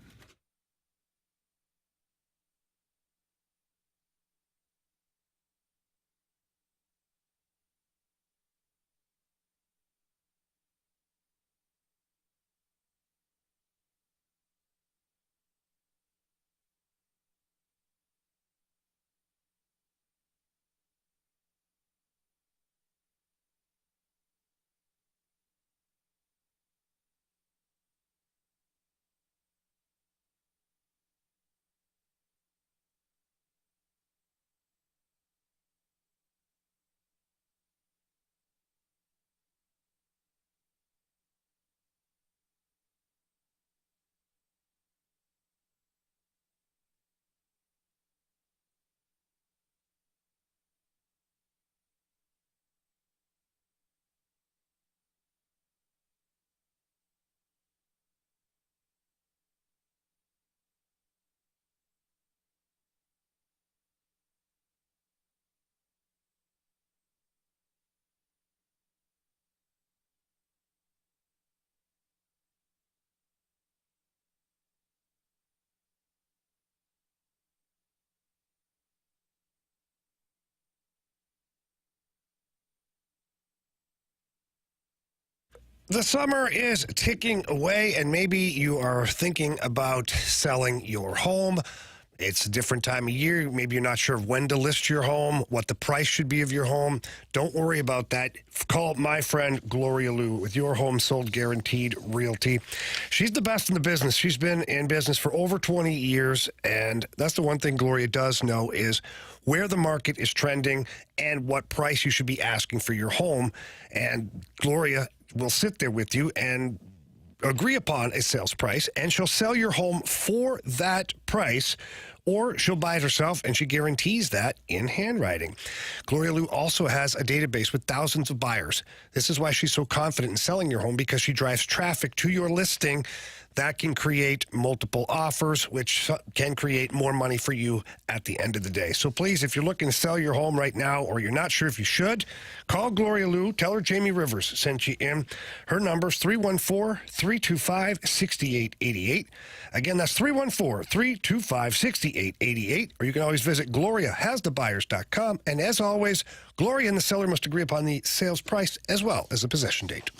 The summer is ticking away, and maybe you are thinking about selling your home. It's a different time of year. Maybe you're not sure of when to list your home, what the price should be of your home. Don't worry about that. Call my friend Gloria Liu with Your Home Sold Guaranteed Realty. She's the best in the business. She's been in business for over 20 years, and that's the one thing Gloria does know is where the market is trending and what price you should be asking for your home. And Gloria will sit there with you and agree upon a sales price, and she'll sell your home for that price, or she'll buy it herself, and she guarantees that in handwriting. Gloria Liu also has a database with thousands of buyers. This is why she's so confident in selling your home, because she drives traffic to your listing that can create multiple offers, which can create more money for you at the end of the day. So please, if you're looking to sell your home right now or you're not sure if you should, call Gloria Lou. Tell her Jamie Rivers sent you in. Her number's 314-325-6888. Again, that's 314-325-6888. Or you can always visit GloriaHasTheBuyers.com. And as always, Gloria and the seller must agree upon the sales price as well as the possession date.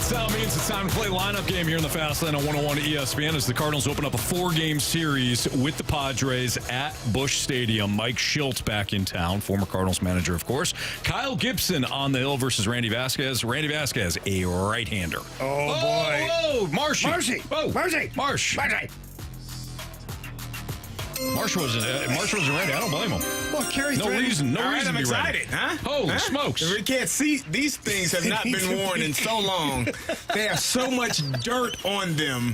That means it's time to play lineup game here in the Fast Lane on 101 ESPN as the Cardinals open up a 4-game series with the Padres at Busch Stadium. Mike Shildt back in town, former Cardinals manager, of course. Kyle Gibson on the hill versus Randy Vasquez. Randy Vasquez, a right-hander. Oh, boy. Oh, Marshy. Oh, Marsh. Marsh wasn't ready. I don't blame him. Well, Carey, No reason to be ready. I'm excited, huh? Holy smokes. If we can't see, these things have not been worn in so long. They have so much dirt on them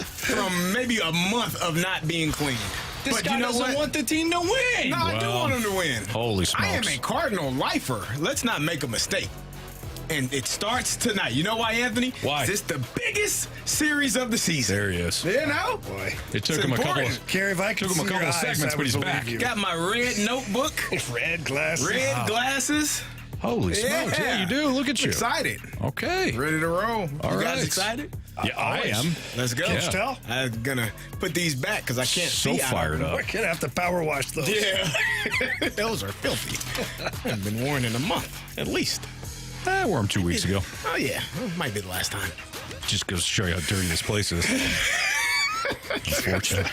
from maybe a month of not being cleaned. This but guy you know doesn't what? want the team to win. No, I do want them to win. Holy smokes. I am a Cardinal lifer. Let's not make a mistake. And it starts tonight. You know why, Anthony? Why? It's the biggest series of the season. There he is. You know? Boy. It took It's him a couple important. of Carey, if I could Took him a see couple your of eyes, segments, I but would he's believe back. you. Got my red notebook, Red glasses. red glasses. Holy smokes. Yeah, you do. Look at I'm you. excited. Okay. Ready to roll. All You right. guys excited? Yeah, I am. Let's go. Yeah. Tell? I'm going to put these back because I can't So see out of fired them. up. We're going to have to power wash those. Yeah. Those are filthy. Haven't been worn in a month, at least. I wore him 2 weeks ago. Oh, yeah. Might be the last time. Just goes to show you how dirty this place is. Unfortunate.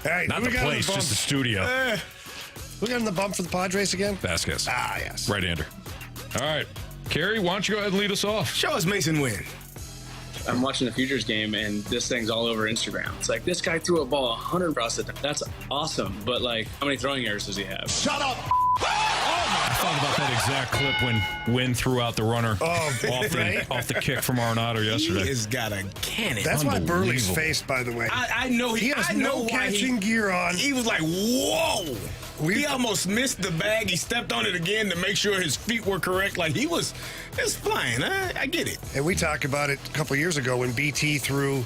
All right, Not who the we got in place, bump? just the studio. We got in the bump for the Padres again? Vasquez. Ah, yes. Right-hander. All right. Carey, why don't you go ahead and lead us off? Show us Mason Wynn. I'm watching the Futures game and this thing's all over Instagram. It's like, this guy threw a ball 100 across the. That's awesome. But like, how many throwing errors does he have? Shut up! I thought about that exact clip when Wynn threw out the runner off the kick from Arenado He yesterday. has got a cannon. That's why Burley's Unbelievable. face, by the way. I know he has I know no why catching gear on. He was like, whoa. He almost missed the bag. He stepped on it again to make sure his feet were correct. Like he was flying. I get it. And we talked about it a couple of years ago when BT threw,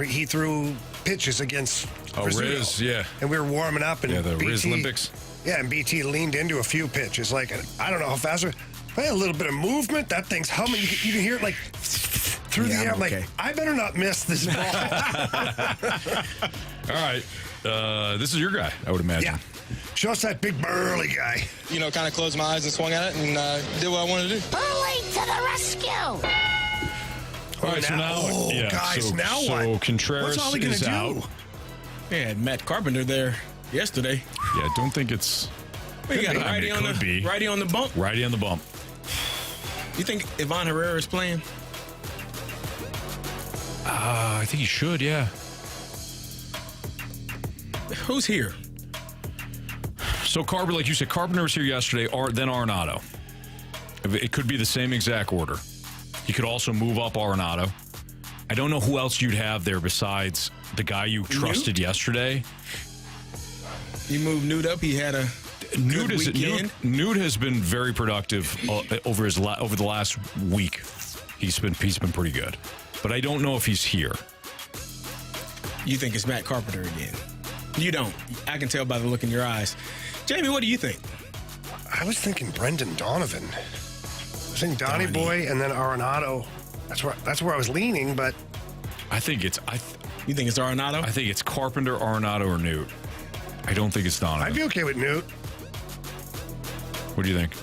he threw pitches against Riz, yeah. And we were warming up. And the BT, Riz Olympics. Yeah, and BT leaned into a few pitches. Like, I don't know how fast. A little bit of movement. That thing's humming. You can hear it like through the air. I'm okay. like, I better not miss this ball. All right. This is your guy, I would imagine. Yeah. Show us that big burly guy. You know, kind of closed my eyes and swung at it and did what I wanted to do. Bully to the rescue! All right, so now, guys, now what? So Contreras What's Ollie gonna is do? out. They had Matt Carpenter there yesterday. Yeah, I don't think it's. We got I mean, righty on the bump. Righty on the bump. You think Ivan Herrera is playing? I think he should, yeah. Who's here? So Carpenter, like you said, Carpenter was here yesterday, then Arenado. It could be the same exact order. You could also move up Arenado. I don't know who else you'd have there besides the guy you trusted yesterday. You moved Newt up. He had a Newt weekend. Newt has been very productive over the last week. He's been pretty good, but I don't know if he's here. You think it's Matt Carpenter again? You don't. I can tell by the look in your eyes. Jamie, what do you think? I was thinking Brendan Donovan. I was thinking Donnie Boy and then Arenado. That's where I was leaning, but I think it's You think it's Arenado? I think it's Carpenter, Arenado, or Newt. I don't think it's Donovan. I'd be okay with Newt. What do you think?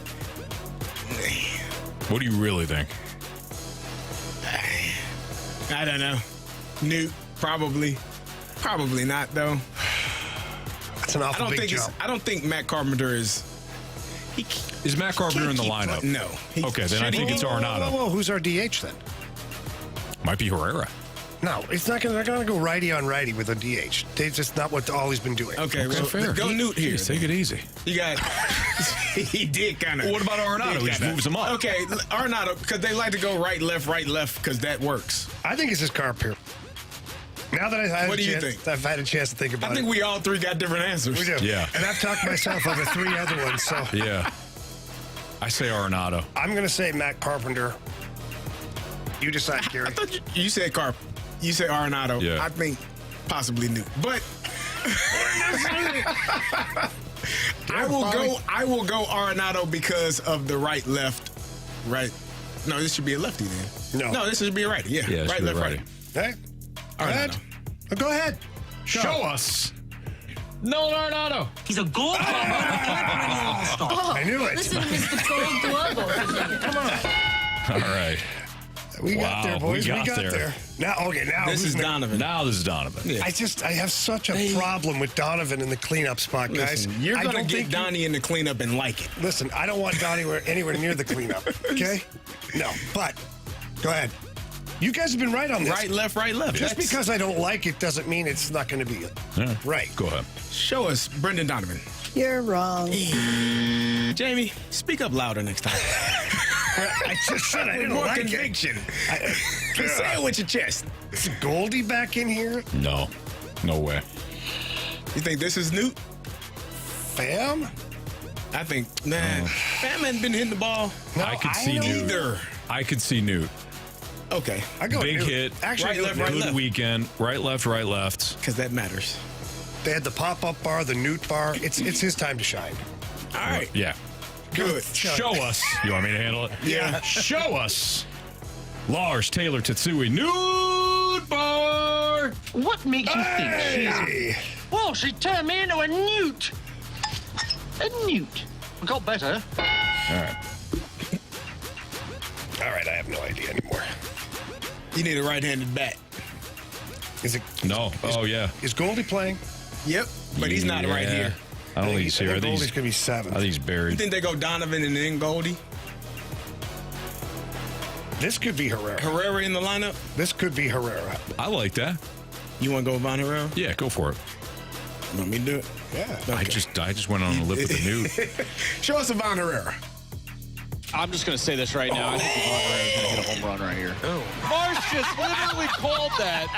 What do you really think? I don't know. Newt, probably. Probably not, though. That's an awful big jump. I don't think Matt Carpenter is. Is Matt Carpenter in the lineup? No. Okay, then I think it's Arenado. Whoa, who's our DH then? Might be Herrera. No, it's not going to go righty on righty with a DH. It's just not what Ollie's been doing. Okay, well, fair. go Newt here. Jeez, take it easy. You got. He did kind of. What about Arenado? He just moves him up. Okay, Arenado, because they like to go right, left, because that works. I think it's his Carp here. Now that I've had a chance to think about it. I think we all three got different answers. We do. Yeah. And I've talked myself over 3 other ones, so. Yeah. I say Arenado. I'm going to say Matt Carpenter. You decide, Carey. I thought you said Carp. You said Arenado. Yeah. I think possibly Newt. But I will go Arenado because of the right. No, this should be a lefty then. No, this should be a righty. Yeah, right, left, righty. Hey, go ahead. Go ahead. Show us. No, Arenado. He's a gold glove. I knew it. Listen to Mr. Gold Glove. Come on. All right. We got there, boys. We got there. Now This is Donovan. Now this is Donovan. Yeah. I have such a problem with Donovan in the cleanup spot, guys. Listen, you're going to get think Donnie in the cleanup and like it. Listen, I don't want Donnie anywhere near the cleanup, okay? No, but go ahead. You guys have been right on this. Right, left. Just because I don't like it doesn't mean it's not going to be right. Go ahead. Show us Brendan Donovan. You're wrong. Jamie, speak up louder next time. I just said I didn't More like conviction. Just say it with your chest. Is Goldie back in here? No way. You think this is Newt? Fam? I think, Fam hadn't been hitting the ball. No, I could see don't Newt. Either. I could see Newt. Okay. I go Big Newt. hit. Actually, Right, left, Good left. weekend. Right, left. Because that matters. They had the pop-up bar, the Newt bar. It's his time to shine. All right. Yeah. Good. Show us. You want me to handle it? Yeah. Show us. Lars Taylor Tatsui. Nude bar. What makes you think Hey. Well, she turned me into a newt. A newt. I got better. All right, I have no idea anymore. You need a right-handed bat. Is it? No. Oh, yeah. Is Goldie playing? Yep. But he's not right Yeah. here. I don't think he's here. I think Goldie's he's, going to be 7. I think he's You buried. think they go Donovan and then Goldie? This could be Herrera. Herrera in the lineup? This could be Herrera. I like that. You want to go Von Herrera? Yeah, go for it. You want me to do it? Yeah. Okay. I just went on a lip with the nude. Show us a Von Herrera. I'm just going to say this right now. I think Von Herrera's going to hit a home run right here. Marsh just literally called that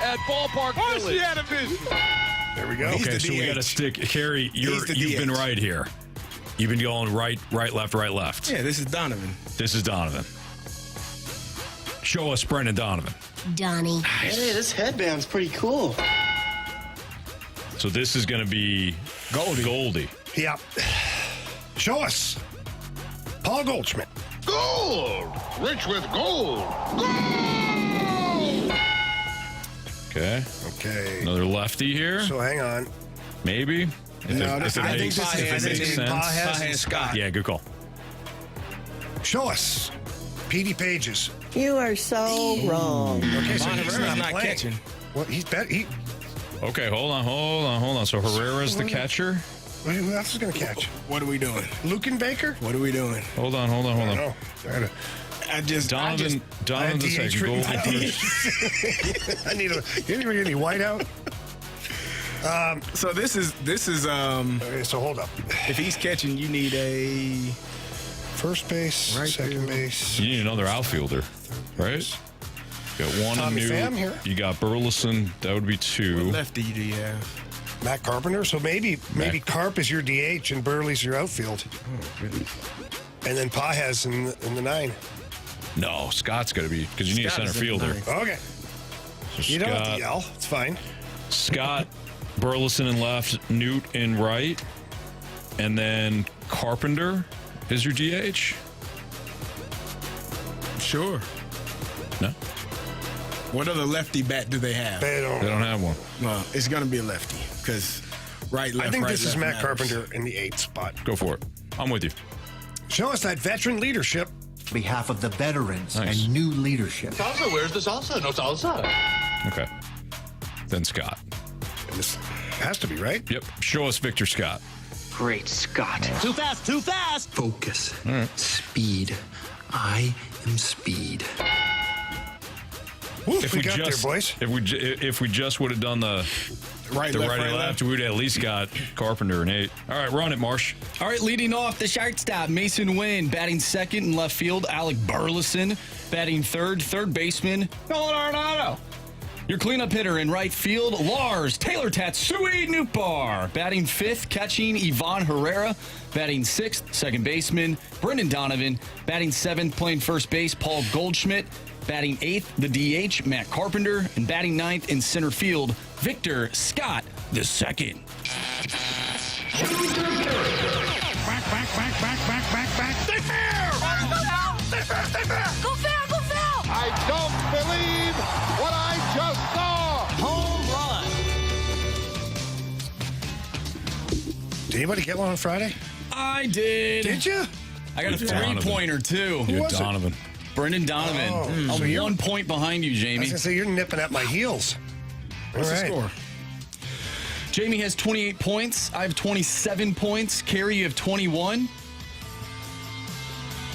at Ballpark Village. had a vision. There we go. Okay, so we got to stick. Carey, you've been right here. You've been going right, left, right, left. Yeah, this is Donovan. This is Donovan. Show us Brendan Donovan. Donnie. Hey, this headband's pretty cool. So this is going to be Goldie. Yeah. Show us Paul Goldschmidt. Gold! Rich with gold! Gold! Okay. Another lefty here. So hang on. Maybe. I think makes sense. Pages and Scott. Yeah, good call. Show us Petey Pages. You are so wrong. Okay, so Von he's Herrera's not playing. catching. Well, he's bet. Okay, hold on. So Herrera's the catcher. Who else is going to catch? What are we doing? Luken Baker? What are we doing? Hold on. No. Donovan the second. Goldie first. I need any whiteout. So this is Okay, so hold up. if he's catching, you need a First base, Right second field. base. You need another outfielder, right? You got one Tommy new. Pham here. You got Burleson. That would be two. lefty. Do you have? Matt Carpenter. So maybe Carp is your DH and Burley's your outfield. And then Pages in the 9. No, Scott's got to be because you need a Scott center is in the fielder. ninth. Okay. So You don't have to Scott, yell. It's fine. Scott, Burleson in left, Newt in right, and then Carpenter is your DH. Sure. No, What other lefty bat do they have? They they don't have one. Well, it's going to be a lefty because right, left, I think right, this is left Matt matters. Carpenter in the 8th spot. Go for it. I'm with you. Show us that veteran leadership. Behalf of the veterans Nice. and new leadership. Salsa, where's the salsa? No salsa. Okay. Then Scott. And this has to be, right? Yep. Show us Victor Scott. Great Scott. Too fast, too fast! Focus. Speed. I am speed. Woo, If we we got just, there, boys. if we just would have done the Right, the left, righty right, left, we would have at least got Carpenter and 8. All right, run it, Marsh. All right, leading off the shortstop, Mason Wynn. Batting second in left field, Alec Burleson. Batting third baseman, Nolan Arenado. Your cleanup hitter in right field, Lars Taylor Tatsui Newbar. Batting fifth, catching Ivan Herrera. Batting sixth, second baseman, Brendan Donovan. Batting seventh, playing first base, Paul Goldschmidt. Batting eighth, the DH, Matt Carpenter. And batting ninth in center field, Victor Scott II. Go foul! I don't believe what I just saw! Home run! Did anybody get one on Friday? I did. Did you? I got a Donovan. three-pointer, too. You was it? Donovan. Brendan Donovan. Oh, so I'm you're- 1 point behind you, I Jamie. was going to say, you're nipping at my heels. What's All the right. score? Jamie has 28 points. I have 27 points. Carey, you have 21.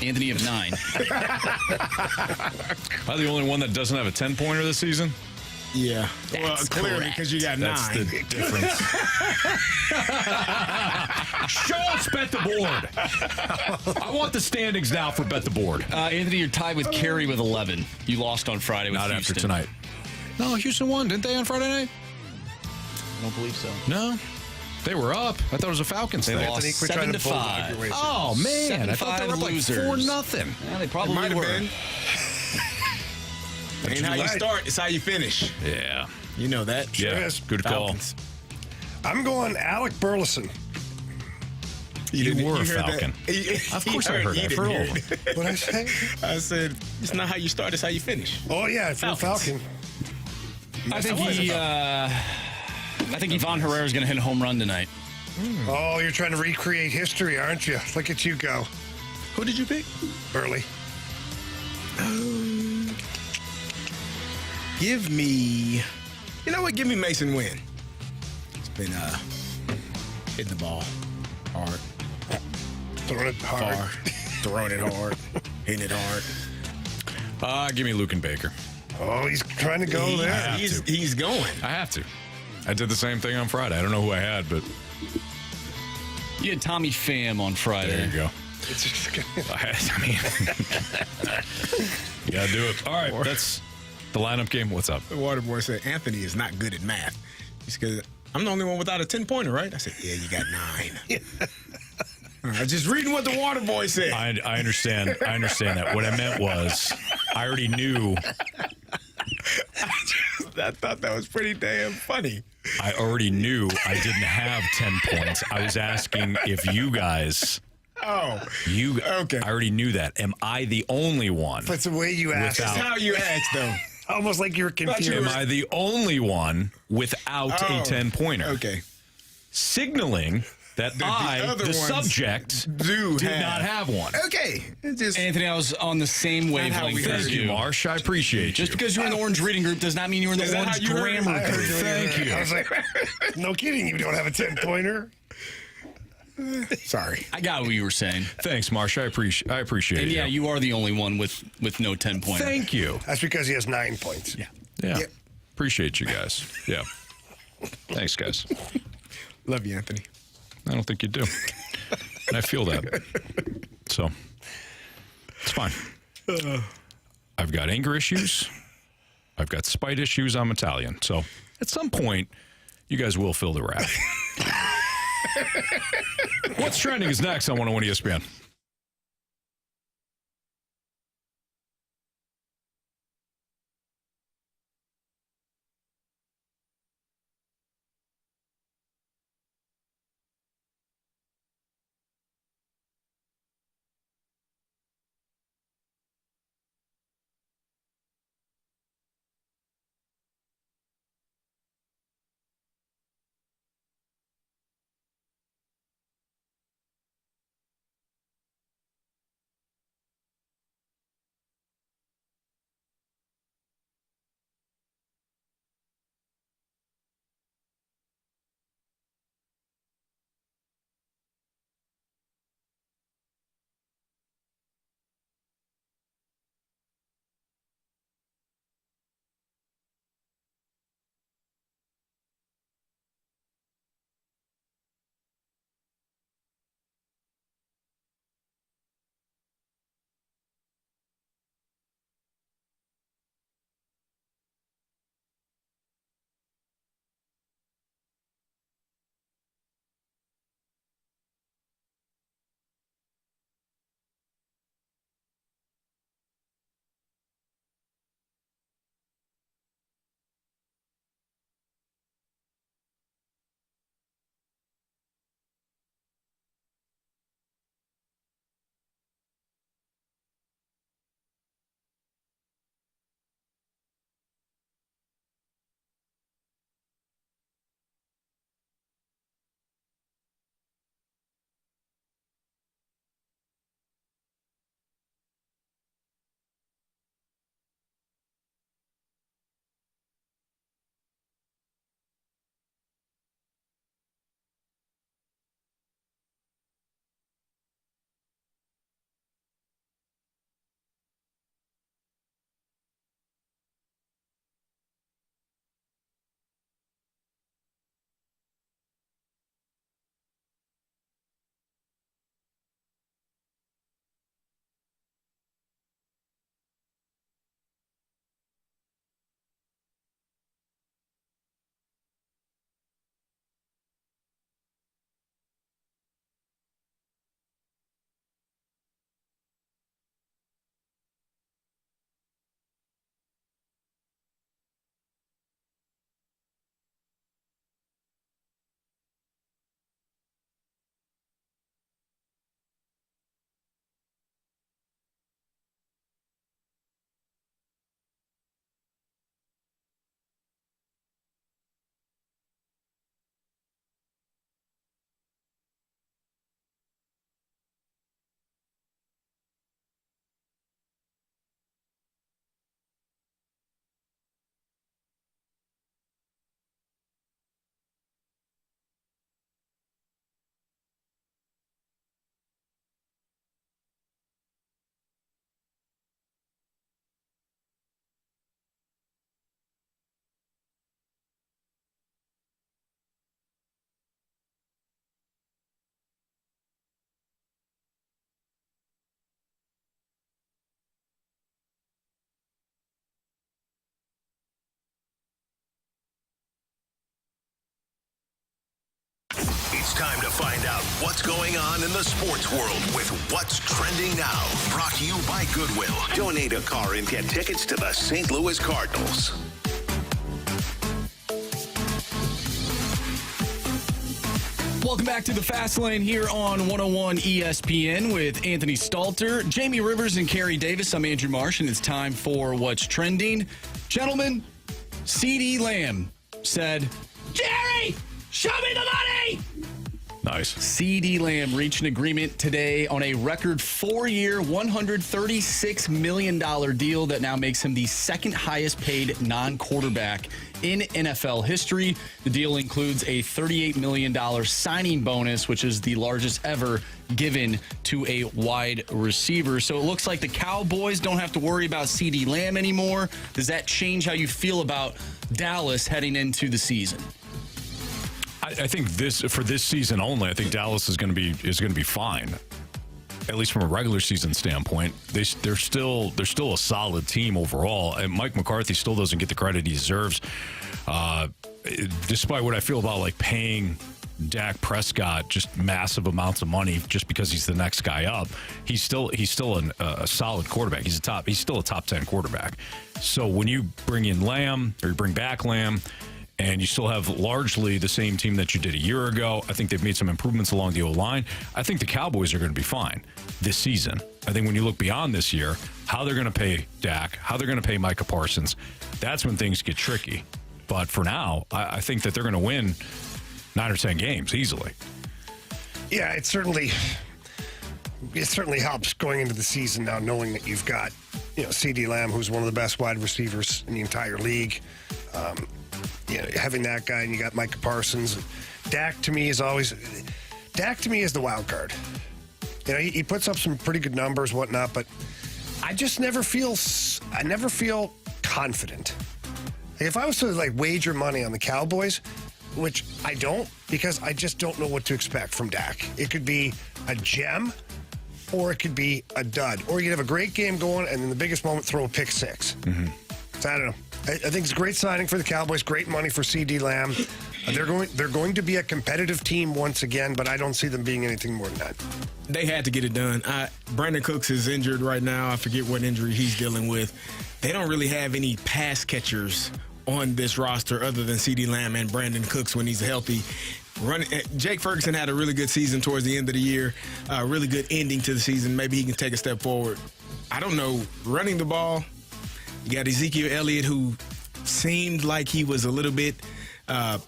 Anthony, you have 9. Am I the only one that doesn't have a 10-pointer this season? Yeah. Well, That's clearly correct. because you got That's 9. the difference. Show us Bet the Board. I want the standings now for Bet the Board. Anthony, you're tied with Carey with 11. You lost on Friday with Not Houston. after tonight. No, Houston won, didn't they, on Friday night? I don't believe so. No. They were up. I thought it was a Falcons They thing. lost Anthony, quit trying 7 to bulldog 5. your way through. Oh, man. I thought they were up like losers. 4-0. Yeah, they It probably might have were. been. Ain't how you start, it's how you finish. Yeah. You know that. Yeah. is. Good call. Falcons. I'm going Alec Burleson. You were a heard Falcon. that? Of course I heard that. You For all didn't of hear them. it. What'd I say? I said, it's not how you start, it's how you finish. Oh, yeah, if you're a Falcon. I think Ivan Herrera is going to hit a home run tonight. Oh, you're trying to recreate history, aren't you? Look at you go. Who did you pick? Burley. Give me, you know what? Give me Mason Wynn. It's been hitting the ball hard, Throwing it hard. far, throwing it hard, hitting it hard. Give me Luken Baker. Oh, he's trying to go there. have He's going. I have to. I did the same thing on Friday. I don't know who I had, but You had Tommy Pham on Friday. there you go. It's just gonna- I mean, you gotta do it. All right, that's the lineup game. What's up? The water boy said Anthony is not good at math. He's because I'm the only one without a 10-pointer, right? I said, yeah, you got 9. Just reading what the water boy said. I understand. I understand that. What I meant was, I already knew. I thought that was pretty damn funny. I already knew I didn't have 10 points. I was asking if you guys. Okay. I already knew that. Am I the only one? That's the way you asked. That's how you asked, though. Almost like you're confused. Am I the only one without a 10-pointer? Okay. Signaling that the subject, did not have one. Okay. Anthony, I was on the same wavelength as Thank you, Marsh. I appreciate you. Just because you're in the orange reading group does not mean you're in the orange grammar group. Thank you. I was like, no kidding, you don't have a 10-pointer. Sorry. I got what you were saying. Thanks, Marsh. I appreciate it. And yeah, you are the only one with no 10-pointer. Thank you. That's because he has 9 points. Yeah. Yep. Appreciate you guys. Yeah. Thanks, guys. Love you, Anthony. I don't think you do. And I feel that. So, it's fine. I've got anger issues. I've got spite issues. I'm Italian. So, at some point, you guys will feel the wrath. What's trending is next on 101 ESPN. It's time to find out what's going on in the sports world with What's Trending Now. Brought to you by Goodwill. Donate a car and get tickets to the St. Louis Cardinals. Welcome back to the Fast Lane here on 101 ESPN with Anthony Stalter, Jamie Rivers, and Carey Davis. I'm Andrew Marsh, and it's time for What's Trending. Gentlemen, C.D. Lamb said, "Jerry, show me the money!" Nice. C.D. Lamb reached an agreement today on a record 4-year, $136 million deal that now makes him the second highest paid non-quarterback in NFL history. The deal includes a $38 million signing bonus, which is the largest ever given to a wide receiver. So it looks like the Cowboys don't have to worry about C.D. Lamb anymore. Does that change how you feel about Dallas heading into the season? I think for this season only, I think Dallas is going to be fine. At least from a regular season standpoint, they're still a solid team overall, and Mike McCarthy still doesn't get the credit he deserves. Despite what I feel about like paying Dak Prescott just massive amounts of money just because he's the next guy up, he's still a solid quarterback. He's still a top 10 quarterback. So when you bring in Lamb or you bring back Lamb, and you still have largely the same team that you did a year ago, I think they've made some improvements along the O-line. I think the Cowboys are going to be fine this season. I think when you look beyond this year, how they're going to pay Dak, how they're going to pay Micah Parsons, that's when things get tricky. But for now, I think that they're going to win 9 or 10 games easily. Yeah, it certainly helps going into the season now, knowing that you've got C.D. Lamb, who's one of the best wide receivers in the entire league. Having that guy, and you got Micah Parsons. Dak to me is the wild card. He puts up some pretty good numbers, whatnot, but I just never feel confident. Like if I was to wager money on the Cowboys, which I don't, because I just don't know what to expect from Dak. It could be a gem, or it could be a dud, or you could have a great game going, and in the biggest moment throw a pick six. Mm-hmm. So I don't know. I think it's a great signing for the Cowboys. Great money for C.D. Lamb. They're going to be a competitive team once again, but I don't see them being anything more than that. They had to get it done. Brandon Cooks is injured right now. I forget what injury he's dealing with. They don't really have any pass catchers on this roster other than C.D. Lamb and Brandon Cooks when he's healthy. Jake Ferguson had a really good season towards the end of the year, really good ending to the season. Maybe he can take a step forward. I don't know. Running the ball, you got Ezekiel Elliott, who seemed like he was a little bit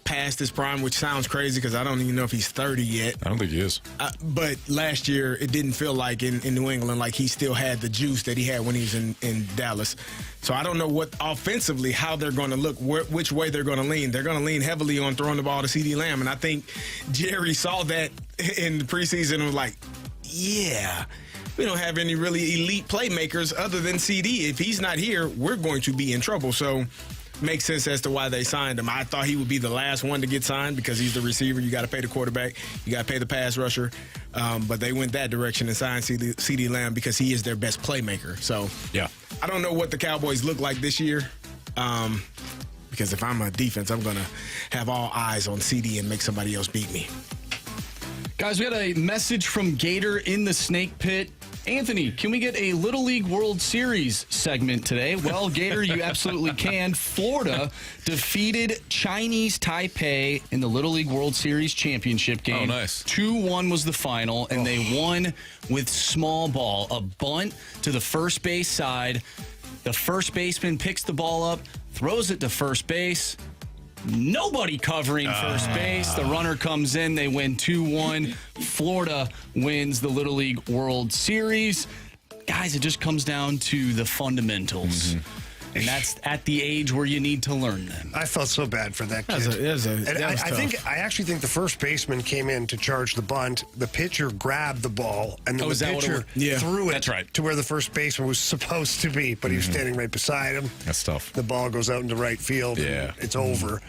past his prime, which sounds crazy because I don't even know if he's 30 yet. I don't think he is. But last year, it didn't feel like in New England, like he still had the juice that he had when he was in Dallas. So I don't know what offensively, how they're going to look, which way they're going to lean. They're going to lean heavily on throwing the ball to C.D. Lamb. And I think Jerry saw that in the preseason and was like, yeah, we don't have any really elite playmakers other than CD. If he's not here, we're going to be in trouble. So makes sense as to why they signed him. I thought he would be the last one to get signed because he's the receiver. You got to pay the quarterback. You got to pay the pass rusher. But they went that direction and signed CD Lamb because he is their best playmaker. So yeah, I don't know what the Cowboys look like this year. Because if I'm a defense, I'm going to have all eyes on CD and make somebody else beat me. Guys, we got a message from Gator in the Snake Pit. Anthony, can we get a Little League World Series segment today? Well, Gator, you absolutely can. Florida defeated Chinese Taipei in the Little League World Series championship game. Oh, nice. 2-1 was the final, and they won with small ball. A bunt to the first base side. The first baseman picks the ball up, throws it to first base. Nobody covering first base. The runner comes in. They win 2-1. Florida wins the Little League World Series. Guys, it just comes down to the fundamentals. Mm-hmm. And that's at the age where you need to learn them. I felt so bad for that kid. I actually think the first baseman came in to charge the bunt. The pitcher grabbed the ball, and then the pitcher threw it to where the first baseman was supposed to be, but he was standing right beside him. That's tough. The ball goes out into right field. Yeah. And it's over.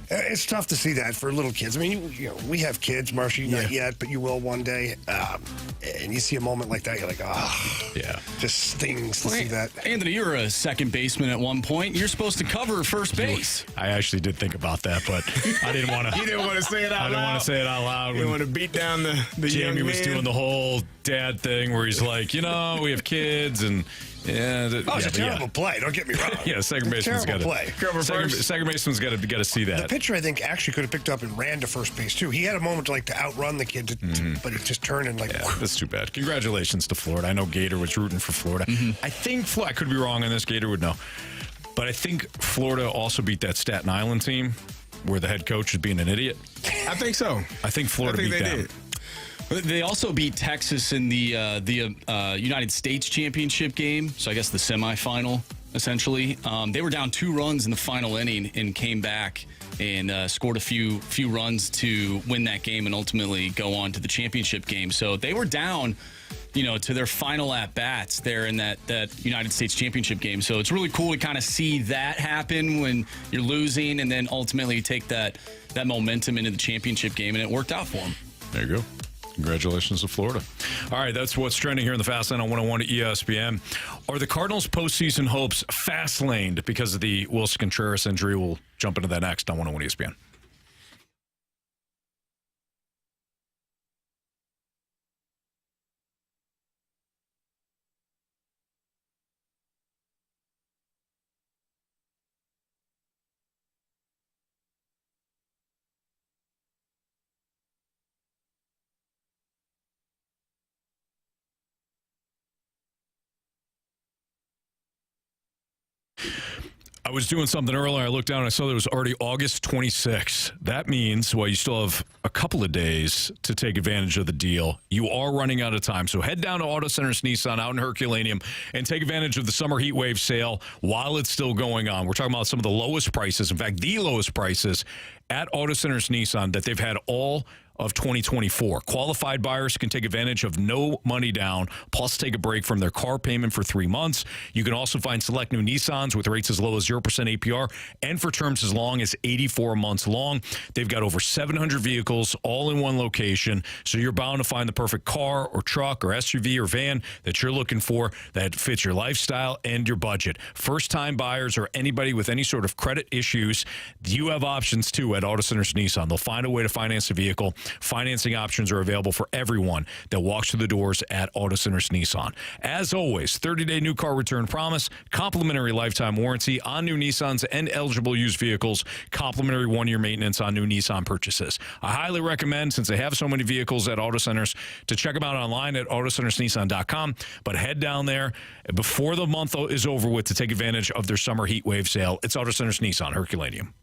It's tough to see that for little kids. I mean, we have kids, Marshy, not yet, but you will one day. And you see a moment like that, you're like, yeah, just stings to see that. Anthony, you're a second baseman at one point. You're supposed to cover first base. I actually did think about that, but I didn't want to. You didn't want to say it out loud. I didn't want to say it out loud. You didn't want to beat down the Jamie young was man. doing the whole dad thing where he's like, we have kids and. Yeah, it's a terrible play. Don't get me wrong. Yeah, second baseman's got to second baseman's got to see that. The pitcher, I think, actually could have picked up and ran to first base too. He had a moment to outrun the kid, but he just turned and that's too bad. Congratulations to Florida. I know Gator was rooting for Florida. I think I could be wrong on this. Gator would know, but I think Florida also beat that Staten Island team where the head coach was being an idiot. I think so. I think Florida beat them. Did. They also beat Texas in the United States championship game, so I guess the semifinal, essentially. They were down 2 runs in the final inning and came back and scored a few runs to win that game and ultimately go on to the championship game. So they were down, to their final at-bats there in that United States championship game. So it's really cool to kind of see that happen when you're losing and then ultimately take that momentum into the championship game, and it worked out for them. There you go. Congratulations to Florida. All right, that's what's trending here in the Fast Lane on 101 to ESPN. Are the Cardinals' postseason hopes fast-laned because of the Wilson Contreras injury? We'll jump into that next on 101 ESPN. I was doing something earlier. I looked down and I saw that it was already August 26th. That means, you still have a couple of days to take advantage of the deal. You are running out of time. So head down to Auto Centers Nissan out in Herculaneum and take advantage of the summer heat wave sale while it's still going on. We're talking about some of the lowest prices, in fact, the lowest prices at Auto Centers Nissan that they've had all of 2024. Qualified buyers can take advantage of no money down, plus take a break from their car payment for 3 months. You can also find select new Nissans with rates as low as 0% APR and for terms as long as 84 months long. They've got over 700 vehicles all in one location, so you're bound to find the perfect car or truck or SUV or van that you're looking for that fits your lifestyle and your budget. First-time buyers or anybody with any sort of credit issues, you have options too at Auto Centers Nissan. They'll find a way to finance a vehicle. Financing options are available for everyone that walks through the doors at Auto Centers Nissan. As always, 30-day new car return promise, complimentary lifetime warranty on new Nissans and eligible used vehicles, complimentary 1-year maintenance on new Nissan purchases. I highly recommend, since they have so many vehicles at Auto Centers, to check them out online at autocentersnissan.com. But head down there before the month is over with to take advantage of their summer heat wave sale. It's Auto Centers Nissan, Herculaneum.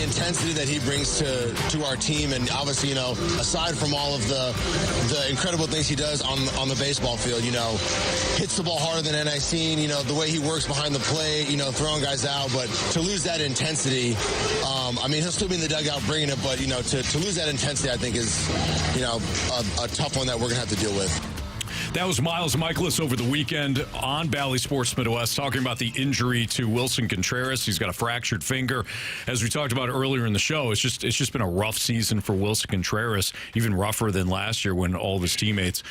intensity that he brings to our team, and obviously, aside from all of the incredible things he does on the baseball field, hits the ball harder than I've seen, the way he works behind the plate, throwing guys out, but to lose that intensity, he'll still be in the dugout bringing it, but, to lose that intensity, I think is, a tough one that we're going to have to deal with. That was Miles Michaelis over the weekend on Bally Sports Midwest talking about the injury to Wilson Contreras. He's got a fractured finger. As we talked about earlier in the show, it's just been a rough season for Wilson Contreras, even rougher than last year when all of his teammates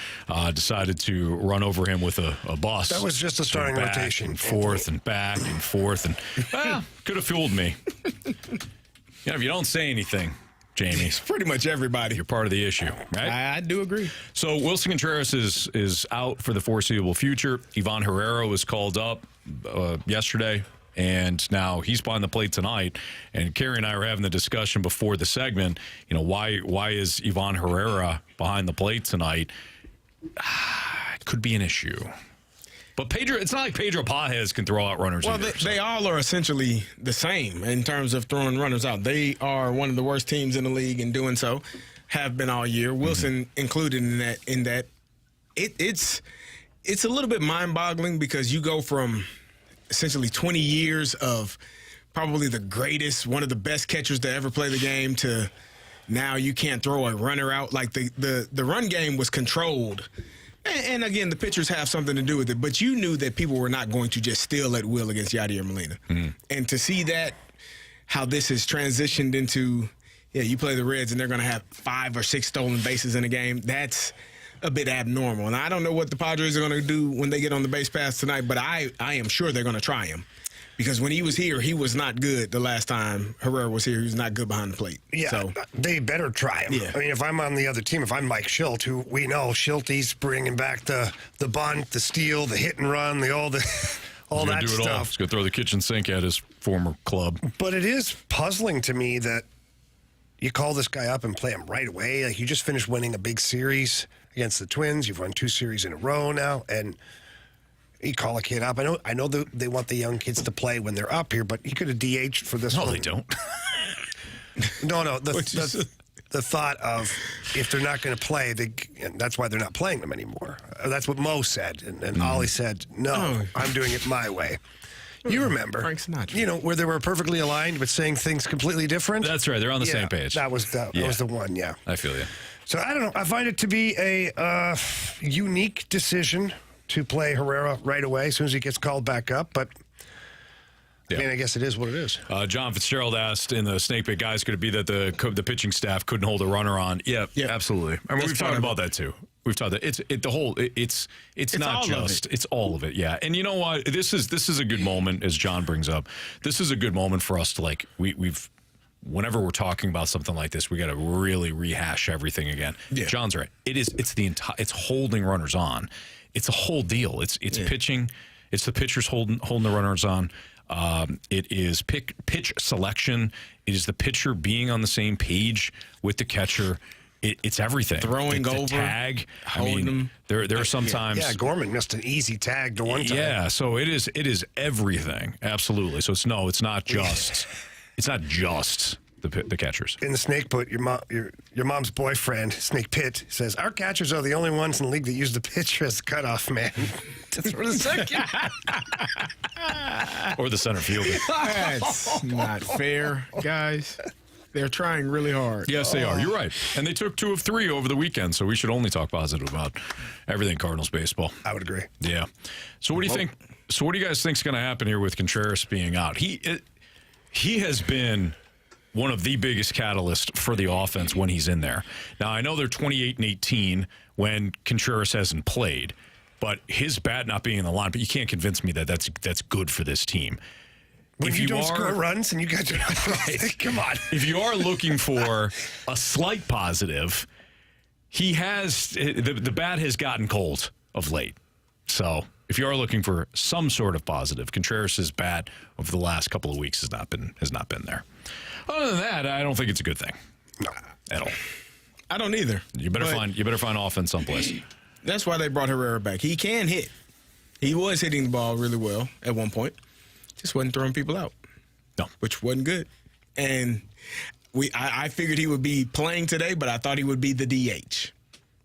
decided to run over him with a bus. That was just a starting rotation. And forth and back and forth. And could have fooled me. If you don't say anything, Jamie, it's pretty much everybody. You're part of the issue, right? I do agree. So Wilson Contreras is out for the foreseeable future. Ivan Herrera was called up yesterday, and now he's behind the plate tonight. And Carey and I were having the discussion before the segment. Why is Ivan Herrera behind the plate tonight? It could be an issue. But it's not like Pedro Pajes can throw out runners. Well, either, they all are essentially the same in terms of throwing runners out. They are one of the worst teams in the league in doing so, have been all year. Wilson included in that. It's a little bit mind-boggling because you go from essentially 20 years of probably the greatest, one of the best catchers to ever play the game to now you can't throw a runner out. Like the run game was controlled. And again, the pitchers have something to do with it, but you knew that people were not going to just steal at will against Yadier Molina. Mm-hmm. And to see that, how this has transitioned into, you play the Reds and they're going to have 5 or 6 stolen bases in a game, that's a bit abnormal. And I don't know what the Padres are going to do when they get on the base paths tonight, but I am sure they're going to try him. Because when he was here, he was not good the last time Herrera was here. He was not good behind the plate. Yeah, so they better try him. Yeah. If I'm on the other team, if I'm Mike Shildt, who we know Shilty's bringing back the bunt, the steal, the hit and run, all that stuff. He's going to throw the kitchen sink at his former club. But it is puzzling to me that you call this guy up and play him right away. Like, you just finished winning a big series against the Twins. You've won 2 series in a row now, and you call a kid up. I know they want the young kids to play when they're up here, but he could have DH'd for this one. No, they don't. No. The thought of if they're not going to play, that's why they're not playing them anymore. That's what Mo said. And Ollie said, no, I'm doing it my way. You remember, Frank Sinatra. Where they were perfectly aligned but saying things completely different? That's right. They're on the same page. That was the one, yeah. I feel you. So I don't know. I find it to be a unique decision to play Herrera right away as soon as he gets called back up. But, I guess it is what it is. John Fitzgerald asked in the Snake Pit, guys, could it be that the pitching staff couldn't hold a runner on? Yeah, absolutely. We've talked about that, too. We've talked that it's not just it's all of it. Yeah. And you know what? This is a good moment, as John brings up. This is a good moment for us to we've whenever we're talking about something like this, we got to really rehash everything again. Yeah. John's right. It's holding runners on. It's a whole deal. It's pitching. It's the pitchers holding the runners on. It is pitch selection. It is the pitcher being on the same page with the catcher. It's everything. Throwing the over, tag. holding them. There are sometimes. Yeah, Gorman missed an easy tag to one time. Yeah, so it is everything. Absolutely. So it's not just the catchers. In the Snake Pit, your mom's boyfriend, Snake Pit, says, our catchers are the only ones in the league that use the pitcher as the cutoff man. That's for the second. Or the center fielder. That's not fair, guys. They're trying really hard. Yes, they are. You're right. And they took 2 of 3 over the weekend, so we should only talk positive about everything Cardinals baseball. I would agree. Yeah. So what do you think? So what do you guys think is going to happen here with Contreras being out? He has been one of the biggest catalysts for the offense when he's in there. Now, I know they're 28-18 when Contreras hasn't played, but his bat not being in the line, but you can't convince me that that's good for this team. When you don't score runs and you got your right. Come on. If you are looking for a slight positive, he has the bat has gotten cold of late. So if you are looking for some sort of positive, Contreras' bat over the last couple of weeks has not been there. Other than that, I don't think it's a good thing. No, at all. I don't either. You better find offense someplace. That's why they brought Herrera back. He can hit. He was hitting the ball really well at one point. Just wasn't throwing people out. No. Which wasn't good. And I figured he would be playing today, but I thought he would be the DH.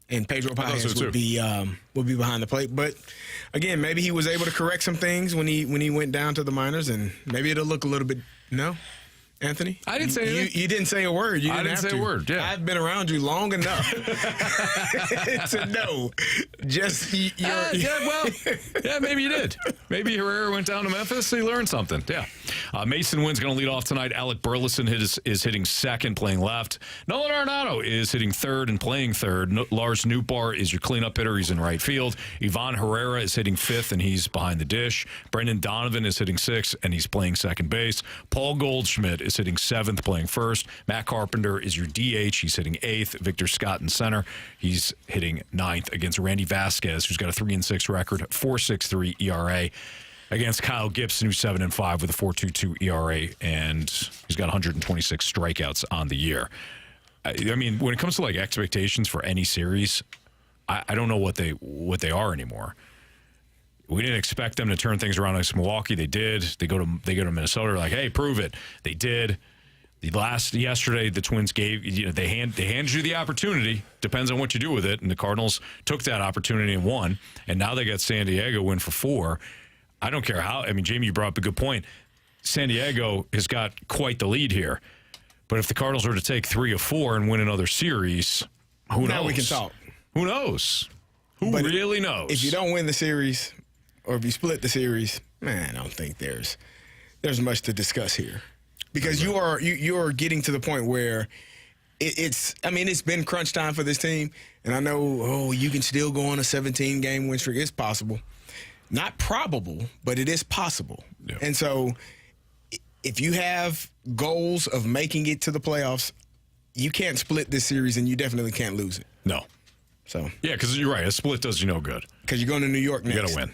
And Pedro Paez would be behind the plate. But again, maybe he was able to correct some things when he went down to the minors, and maybe it'll look a little bit. No, Anthony, I didn't say anything. You didn't say a word. I didn't say a word. Yeah, I've been around you long enough to know. Maybe you did. Maybe Herrera went down to Memphis. He learned something. Yeah. Mason Wynn's going to lead off tonight. Alec Burleson is hitting second, playing left. Nolan Arenado is hitting third and playing third. Lars Nootbaar is your cleanup hitter. He's in right field. Ivan Herrera is hitting fifth, and he's behind the dish. Brendan Donovan is hitting sixth, and he's playing second base. Paul Goldschmidt is hitting seventh, playing first. Matt Carpenter is your DH. He's hitting eighth. Victor Scott in center. He's hitting ninth against Randy Vasquez, who's got a 3-6 record, 4.63 ERA. Against Kyle Gibson, who's 7-5 with a 4.22 ERA, and he's got 126 strikeouts on the year. I mean, when it comes to like expectations for any series, I don't know what they are anymore. We didn't expect them to turn things around against Milwaukee. They did. They go to Minnesota. Like, hey, prove it. They did. Yesterday, the Twins they hand you the opportunity. Depends on what you do with it. And the Cardinals took that opportunity and won. And now they got San Diego win for 4. I don't care how. I mean, Jamie, you brought up a good point. San Diego has got quite the lead here. But if the Cardinals are to take 3 of 4 and win another series, who knows? Now we can talk. Who knows? Who really knows? If you don't win the series, or if you split the series, man, I don't think there's much to discuss here, because you are getting to the point where it's been crunch time for this team, and I know you can still go on a 17-game win streak. It's possible. Not probable, but it is possible. Yeah. And so if you have goals of making it to the playoffs, you can't split this series, and you definitely can't lose it. No. So yeah, because you're right. A split does you no good. Because you're going to New York next. You got to win.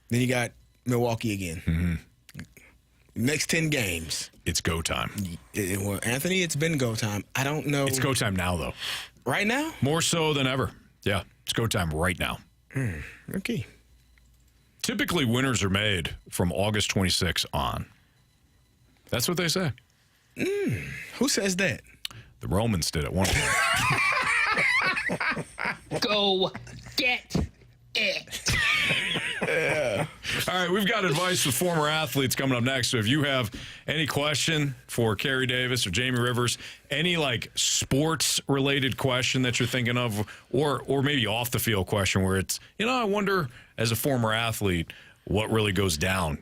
Then you got Milwaukee again. Mm-hmm. Next 10 games. It's go time. Well, Anthony, it's been go time. I don't know. It's go time now, though. Right now? More so than ever. Yeah, it's go time right now. Okay. Typically, winners are made from August 26 on. That's what they say. Who says that? The Romans did at one point. Go get it. Yeah. All right, we've got advice with former athletes coming up next. So if you have any question for Carey Davis or Jamie Rivers, any like sports related question that you're thinking of, or maybe off the field question where it's, I wonder as a former athlete what really goes down.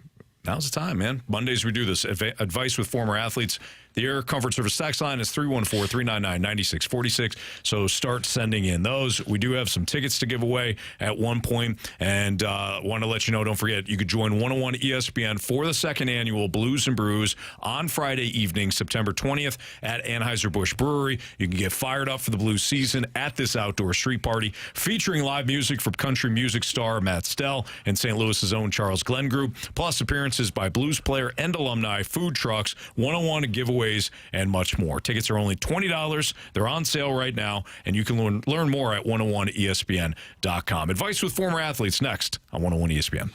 Now's the time, man. Mondays we do this. Advice with former athletes. The Air Comfort Service tax line is 314-399-9646. So start sending in those. We do have some tickets to give away at one point. And want to let you know, don't forget, you could join 101 ESPN for the second annual Blues and Brews on Friday evening, September 20th at Anheuser-Busch Brewery. You can get fired up for the Blues season at this outdoor street party featuring live music from country music star Matt Stell and St. Louis's own Charles Glenn Group, plus appearances by Blues player and alumni, food trucks, 101 giveaways, and much more. Tickets are only $20. They're on sale right now, and you can learn more at 101ESPN.com. Advice with former athletes next on 101 ESPN.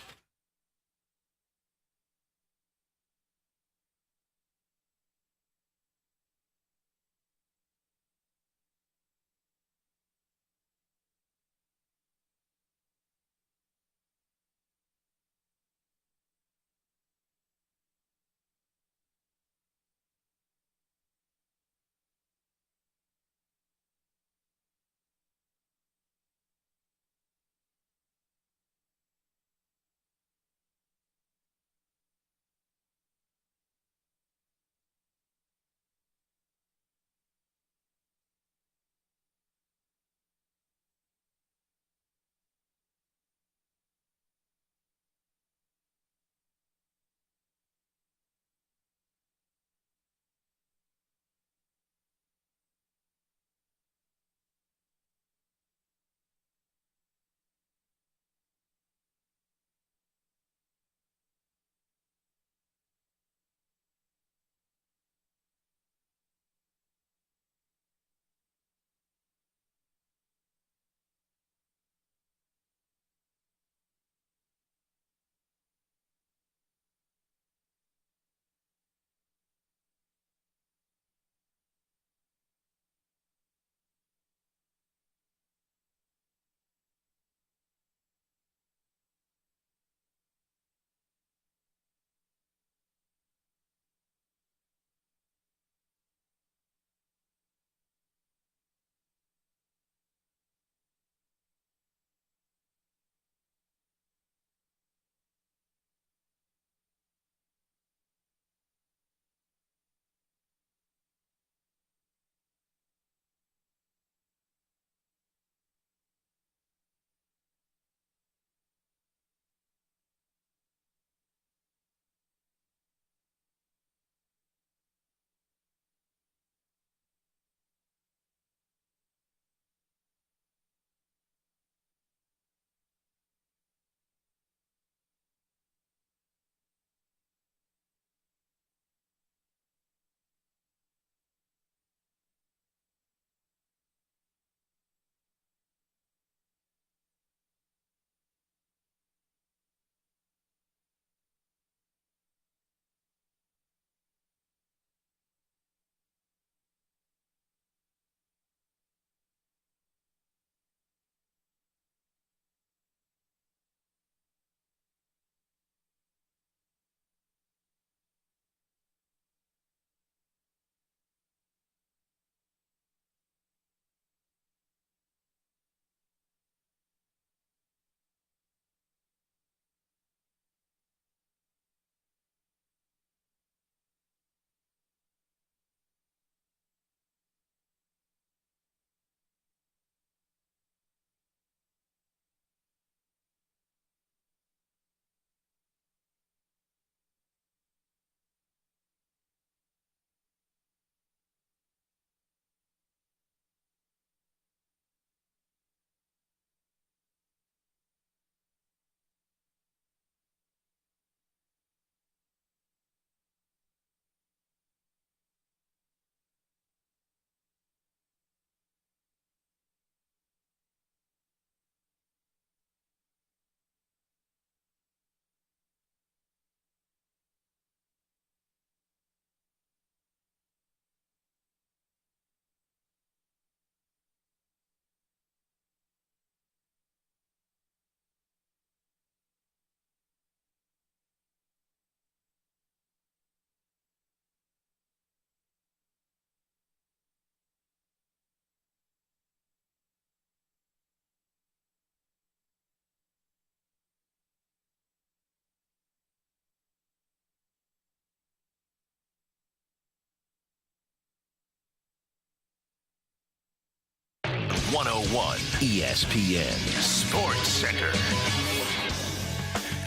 101 ESPN Sports Center.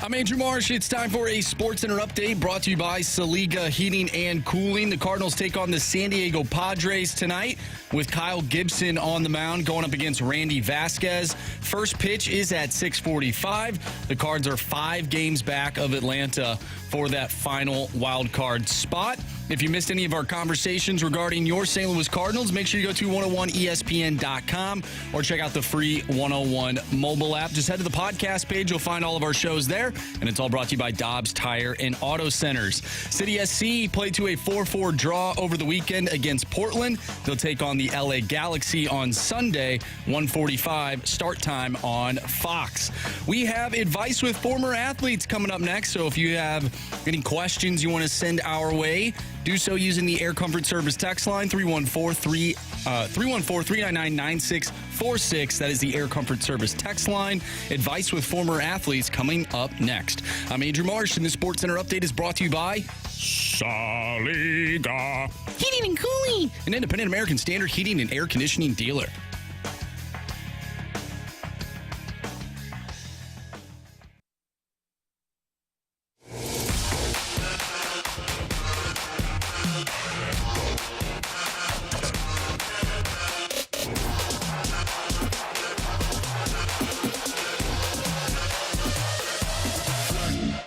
I'm Andrew Marsh. It's time for a Sports Center update brought to you by Saliga Heating and Cooling. The Cardinals take on the San Diego Padres tonight with Kyle Gibson on the mound going up against Randy Vasquez. First pitch is at 6:45. The Cards are 5 games back of Atlanta for that final wild card spot. If you missed any of our conversations regarding your St. Louis Cardinals, make sure you go to 101ESPN.com or check out the free 101 mobile app. Just head to the podcast page. You'll find all of our shows there, and it's all brought to you by Dobbs Tire and Auto Centers. City SC played to a 4-4 draw over the weekend against Portland. They'll take on the LA Galaxy on Sunday, 1:45 start time on Fox. We have advice with former athletes coming up next, so if you have any questions you want to send our way, do so using the Air Comfort Service text line, 314-399-9646. That is the Air Comfort Service text line. Advice with former athletes coming up next. I'm Andrew Marsh, and the Sports Center update is brought to you by Saliga Heating and Cooling, an independent American Standard heating and air conditioning dealer.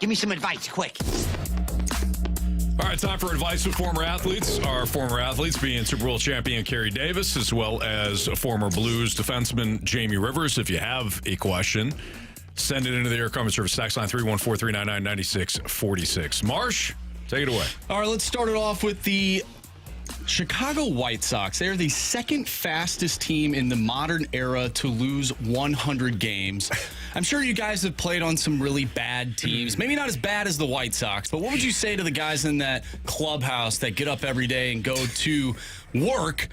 Give me some advice, quick. All right, time for advice with former athletes. Our former athletes being Super Bowl champion Carey Davis, as well as former Blues defenseman Jamie Rivers. If you have a question, send it into the Air Comfort Service text line, 314-399-9646. Marsh, take it away. All right, let's start it off with the Chicago White Sox. They're the second fastest team in the modern era to lose 100 games. I'm sure you guys have played on some really bad teams. Maybe not as bad as the White Sox, but what would you say to the guys in that clubhouse that get up every day and go to work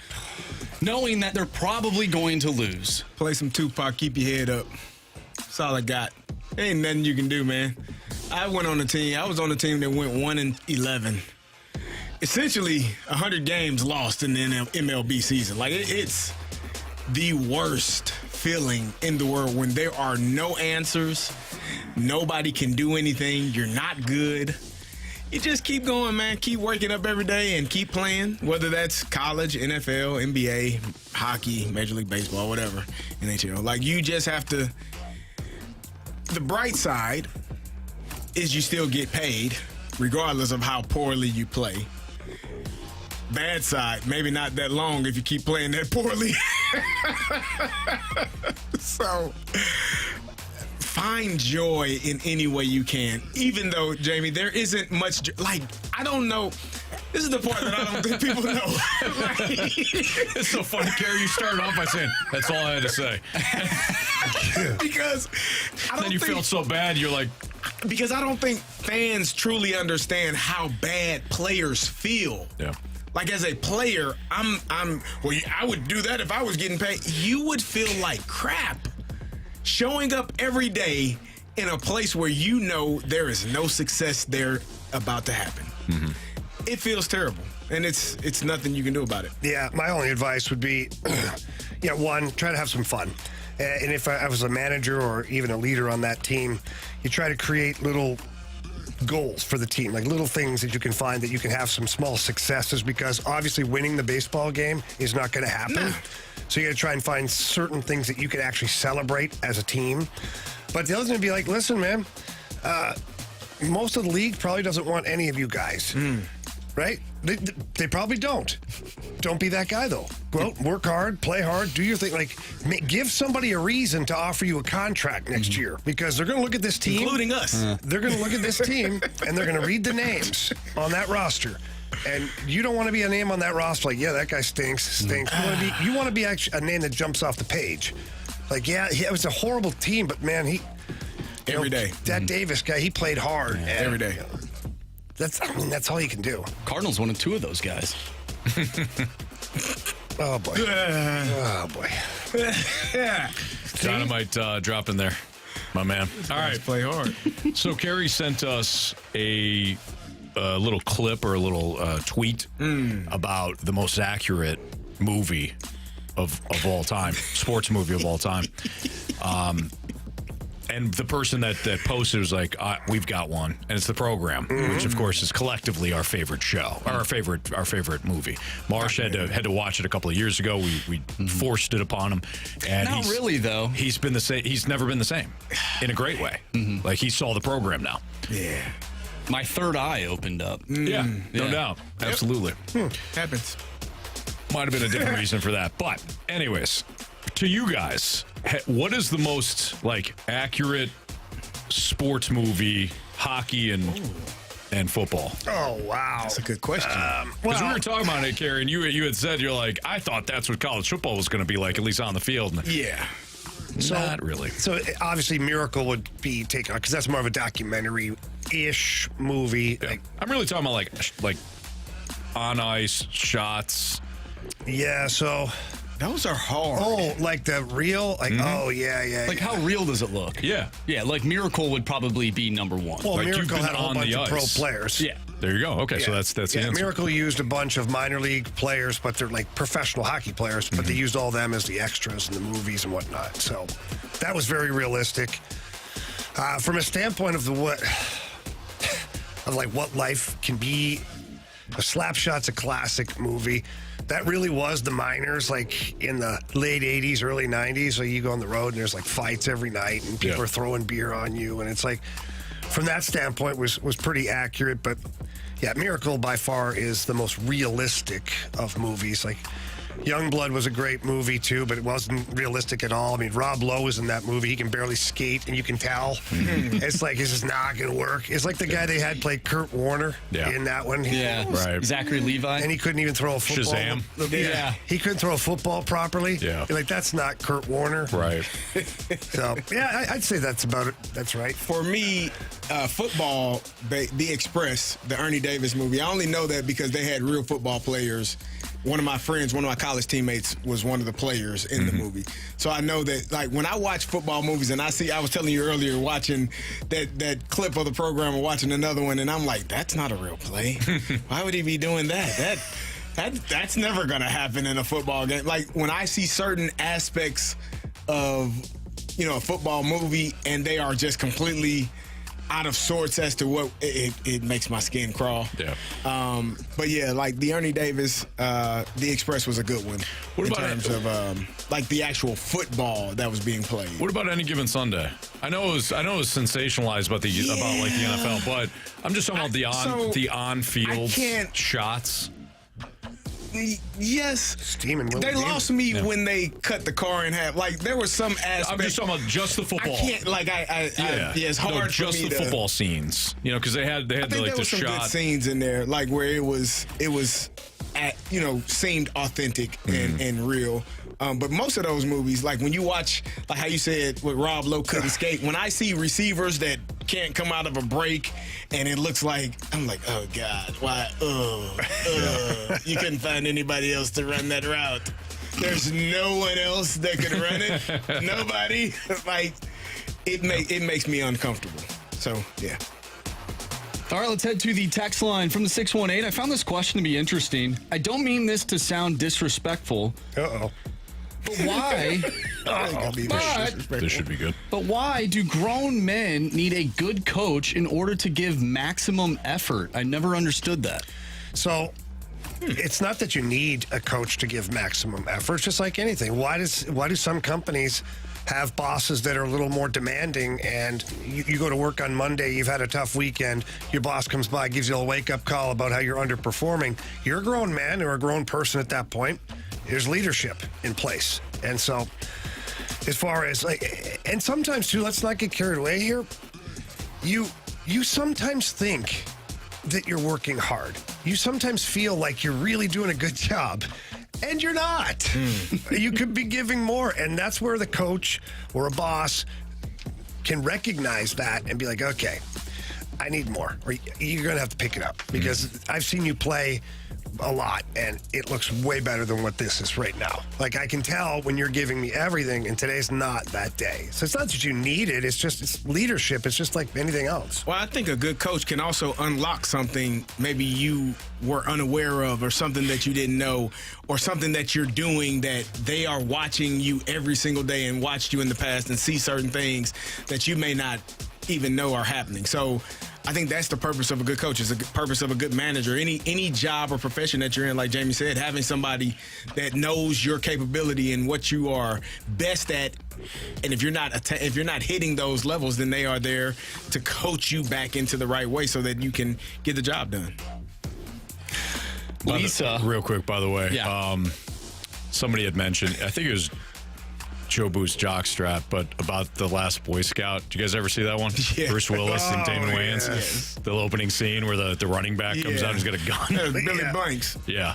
knowing that they're probably going to lose? Play some Tupac, keep your head up. That's all I got. Ain't nothing you can do, man. I was on a team that went 1-11. Essentially, 100 games lost in the MLB season. Like, it's the worst feeling in the world when there are no answers. Nobody can do anything. You're not good. You just keep going, man. Keep waking up every day and keep playing, whether that's college, NFL, NBA, hockey, Major League Baseball, whatever, NHL. Like, you just have to. The bright side is you still get paid, regardless of how poorly you play. Bad side, maybe not that long if you keep playing that poorly. So, find joy in any way you can. Even though, Jamie, there isn't much, I don't know. This is the part that I don't think people know. It's so funny, Carey. You started off by saying, that's all I had to say. Because then you felt so bad, you're like. Because I don't think fans truly understand how bad players feel. Yeah. Like, as a player, I would do that if I was getting paid. You would feel like crap showing up every day in a place where you know there is no success there about to happen. Mm-hmm. It feels terrible, and it's nothing you can do about it. Yeah, my only advice would be, one, try to have some fun. And if I was a manager or even a leader on that team, you try to create little goals for the team, like little things that you can find that you can have some small successes, because obviously winning the baseball game is not going to happen. No. So you got to try and find certain things that you can actually celebrate as a team. But the other thing would be like, listen, man, most of the league probably doesn't want any of you guys. Right? They probably don't. Don't be that guy, though. Go out, work hard, play hard, do your thing. Like, give somebody a reason to offer you a contract next year, because they're going to look at this team. Including us. They're going to look at this team, and they're going to read the names on that roster. And you don't want to be a name on that roster like, yeah, that guy stinks. You want to be actually a name that jumps off the page. Like, yeah, it was a horrible team, but, man, every day. That Davis guy, he played hard. Every day. That's all you can do. Cardinals wanted 2 of those guys. Oh, boy. Oh, boy. Dynamite drop in there, my man. All right. Play hard. So Carey sent us a little clip or a little tweet about the most accurate movie of all time, sports movie of all time. And the person that posted was like, "We've got one," and it's The Program, which of course is collectively our favorite show, or our favorite movie. Marsh had to watch it a couple of years ago. We forced it upon him, and Not really though. He's been the same. He's never been the same, in a great way. Like he saw The Program now. Yeah. My third eye opened up. Yeah, no doubt, absolutely. Happens. Might have been a different reason for that, but anyways, to you guys, what is the most accurate sports movie, hockey and football? Oh, wow. That's a good question. Because we were talking about it, Carey, and you had said, you're like, I thought that's what college football was going to be like, at least on the field. Yeah. Not really. So obviously Miracle would be taken on, because that's more of a documentary-ish movie. Yeah. I'm really talking about like on ice shots. Yeah, so... Those are hard. Oh, like the real? Oh, yeah. Like, how real does it look? Yeah. Yeah, like Miracle would probably be number one. Well, Like, you've Miracle been had a whole on bunch the of pro ice. players. Yeah. There you go. Okay, so that's the answer. Miracle used a bunch of minor league players, but they're like professional hockey players, but they used all them as the extras in the movies and whatnot. So that was very realistic. From a standpoint of what life can be, Slapshot's a classic movie. That really was the minors, like in the late 80s, early 90s. So you go on the road and there's like fights every night and people are throwing beer on you. And it's like, from that standpoint, was pretty accurate. But yeah, Miracle by far is the most realistic of movies. Like, Youngblood was a great movie too, but it wasn't realistic at all. I mean, Rob Lowe is in that movie. He can barely skate, and you can tell. It's like, this is not going to work. It's like the guy they had play Kurt Warner in that one. Yeah, right. Zachary Levi. And he couldn't even throw a football. Shazam. Yeah. He couldn't throw a football properly. Yeah. You're like, that's not Kurt Warner. Right. So, yeah, I'd say that's about it. That's right. For me, football, The Express, the Ernie Davis movie, I only know that because they had real football players. One of my friends, one of my college teammates was one of the players in the movie. So I know that, like, when I watch football movies and I was telling you earlier, watching that clip of The Program and watching another one, and I'm like, that's not a real play. Why would he be doing that? That's never going to happen in a football game. Like, when I see certain aspects of, a football movie and they are just completely out of sorts as to what it makes my skin crawl. Yeah. But yeah, like the Ernie Davis, The Express was a good one. What in about terms of like the actual football that was being played? What about Any Given Sunday? I know it was sensationalized about the NFL, but I'm just talking about the on-field shots. Yes. Steaming. They lost me when they cut the car in half. Like, there was some aspect. I'm just talking about just the football. I can't, like, it's hard for just me the to, football scenes. Because they had I think like there the was some shot. good scenes in there, like where it was seemed authentic and real. But most of those movies, like when you watch, like how you said with Rob Lowe couldn't skate, when I see receivers that can't come out of a break and it looks like, I'm like, oh God, why? You couldn't find anybody else to run that route. There's no one else that can run it. Nobody. Like, it makes me uncomfortable. So, yeah. All right, let's head to the text line from the 618. I found this question to be interesting. I don't mean this to sound disrespectful. But why? This should be good. But why do grown men need a good coach in order to give maximum effort? I never understood that. So it's not that you need a coach to give maximum effort. It's just like anything. Why do some companies have bosses that are a little more demanding, and you go to work on Monday, you've had a tough weekend, your boss comes by, gives you a wake-up call about how you're underperforming. You're a grown man or a grown person at that point. There's leadership in place. And so as far as, like, and sometimes too, let's not get carried away here. You sometimes think that you're working hard. You sometimes feel like you're really doing a good job, and you're not. You could be giving more, and that's where the coach or a boss can recognize that and be like, okay, I need more. Or you're going to have to pick it up because I've seen you play a lot, and it looks way better than what this is right now. Like, I can tell when you're giving me everything, and today's not that day. So it's not that you need it. It's leadership. It's just like anything else. Well, I think a good coach can also unlock something maybe you were unaware of, or something that you didn't know, or something that you're doing that they are watching you every single day and watched you in the past and see certain things that you may not even know are happening. So I think that's the purpose of a good coach. It's the purpose of a good manager. Any job or profession that you're in, like Jamie said, having somebody that knows your capability and what you are best at. And if you're not hitting those levels, then they are there to coach you back into the right way so that you can get the job done. Lisa. Real quick, by the way. Yeah. Somebody had mentioned, I think it was Joe Booth's jockstrap, but about the last Boy Scout. Did you guys ever see that one? Yeah. Bruce Willis and Damon Wayans. Yes. The opening scene where the running back comes out and he's got a gun. Billy Banks. Yeah.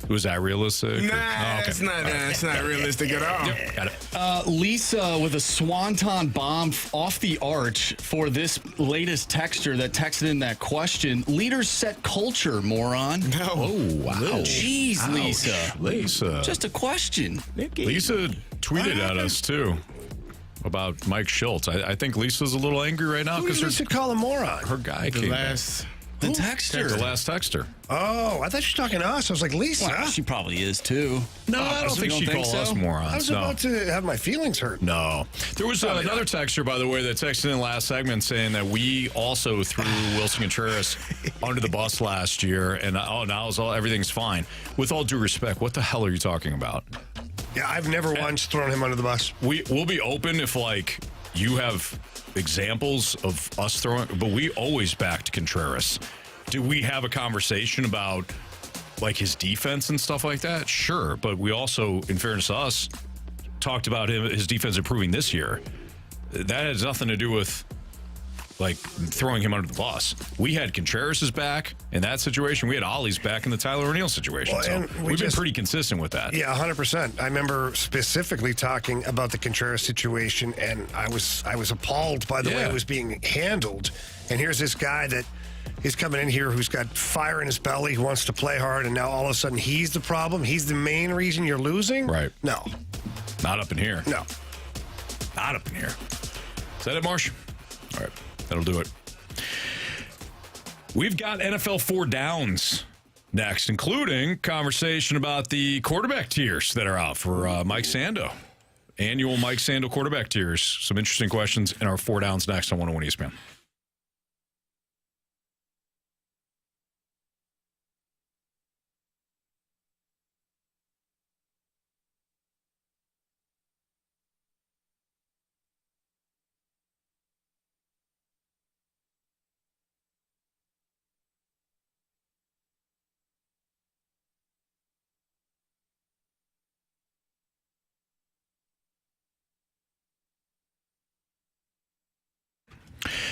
Was that realistic? Nah, it's not realistic at all. Yep, got it. Lisa with a swanton bomb off the arch for this latest texter that texted in that question. Leaders set culture, moron. No. Oh, wow. Jeez, Ouch. Lisa. Just a question. Lisa tweeted at us, too, about Mike Shildt. I think Lisa's a little angry right now Who because did Lisa call a moron? her guy The came last. The texter. back. The last texter. Oh, I thought she was talking to us. I was like, Lisa. Well, she probably is, too. No, I don't think she'd call us morons. I was no. about to have my feelings hurt. No. There was another texter, by the way, that texted in last segment saying that we also threw Wilson Contreras under the bus last year, and now everything's fine. With all due respect, what the hell are you talking about? Yeah, I've never once thrown him under the bus. We'll be open if, like, you have examples of us throwing, but we always backed Contreras. Do we have a conversation about, like, his defense and stuff like that? Sure, but we also, in fairness to us, talked about his defense improving this year. That has nothing to do with, like, throwing him under the bus. We had Contreras' back in that situation. We had Ollie's back in the Tyler O'Neill situation. Well, so we've been pretty consistent with that. Yeah, 100%. I remember specifically talking about the Contreras situation, and I was appalled by the way it was being handled. And here's this guy that is coming in here who's got fire in his belly, who wants to play hard, and now all of a sudden he's the problem. He's the main reason you're losing? Right. No. Not up in here. No. Not up in here. Is that it, Marsh? All right. That'll do it. We've got NFL 4 downs next, including conversation about the quarterback tiers that are out for Mike Sando. Annual Mike Sando quarterback tiers. Some interesting questions in our 4 downs next on 101 ESPN.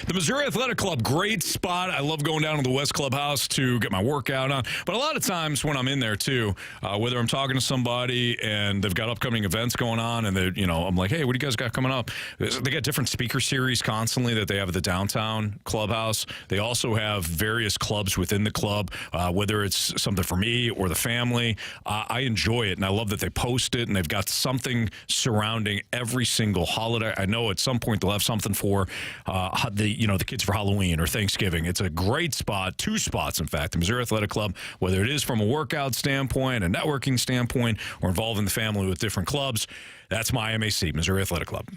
The Missouri Athletic Club, great spot. I love going down to the West Clubhouse to get my workout on. But a lot of times when I'm in there, too, whether I'm talking to somebody and they've got upcoming events going on and I'm like, hey, what do you guys got coming up? They got different speaker series constantly that they have at the downtown clubhouse. They also have various clubs within the club, whether it's something for me or the family. I enjoy it, and I love that they post it, and they've got something surrounding every single holiday. I know at some point they'll have something for the kids for Halloween or Thanksgiving. It's a great spot, 2 spots, in fact, the Missouri Athletic Club, whether it is from a workout standpoint, a networking standpoint, or involving the family with different clubs. That's my MAC, Missouri Athletic Club.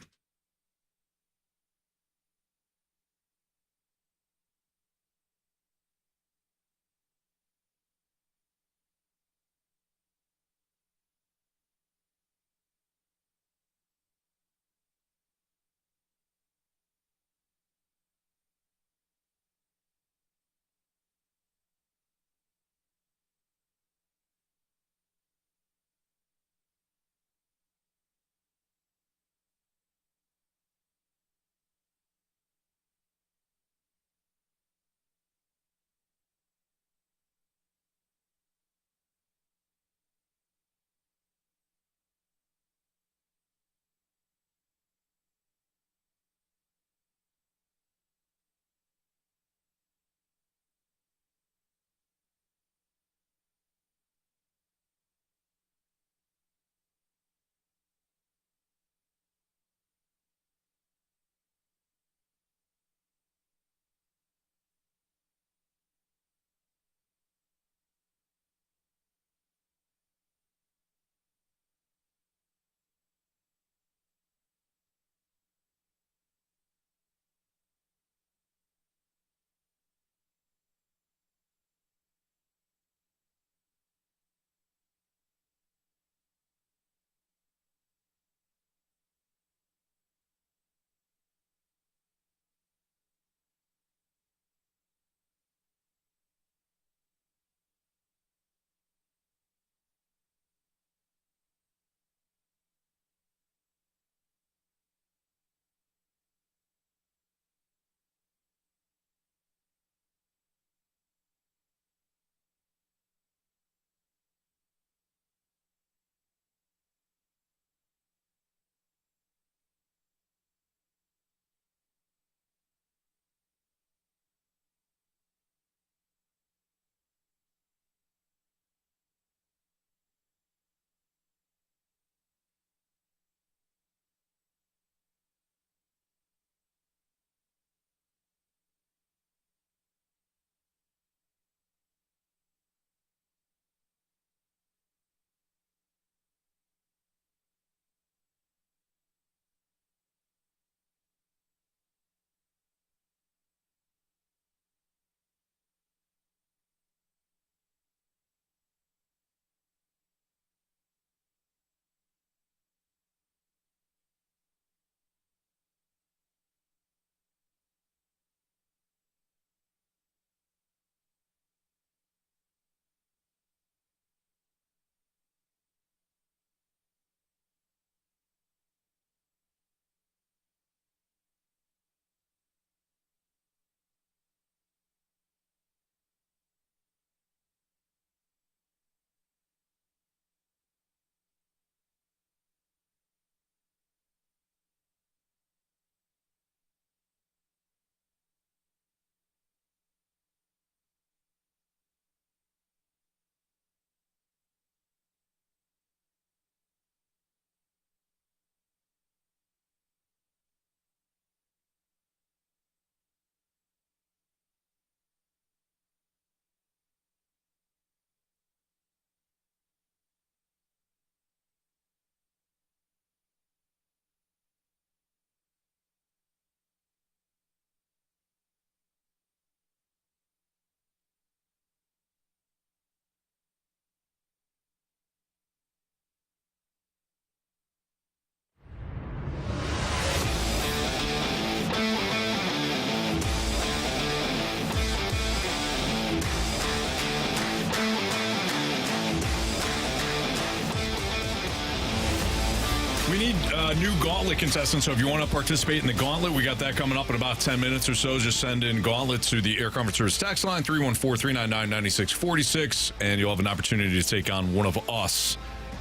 need new Gauntlet contestants, so if you want to participate in the Gauntlet, we got that coming up in about 10 minutes or so. Just send in Gauntlet to the Air Comfort Service text line, 314-399-9646, and you'll have an opportunity to take on one of us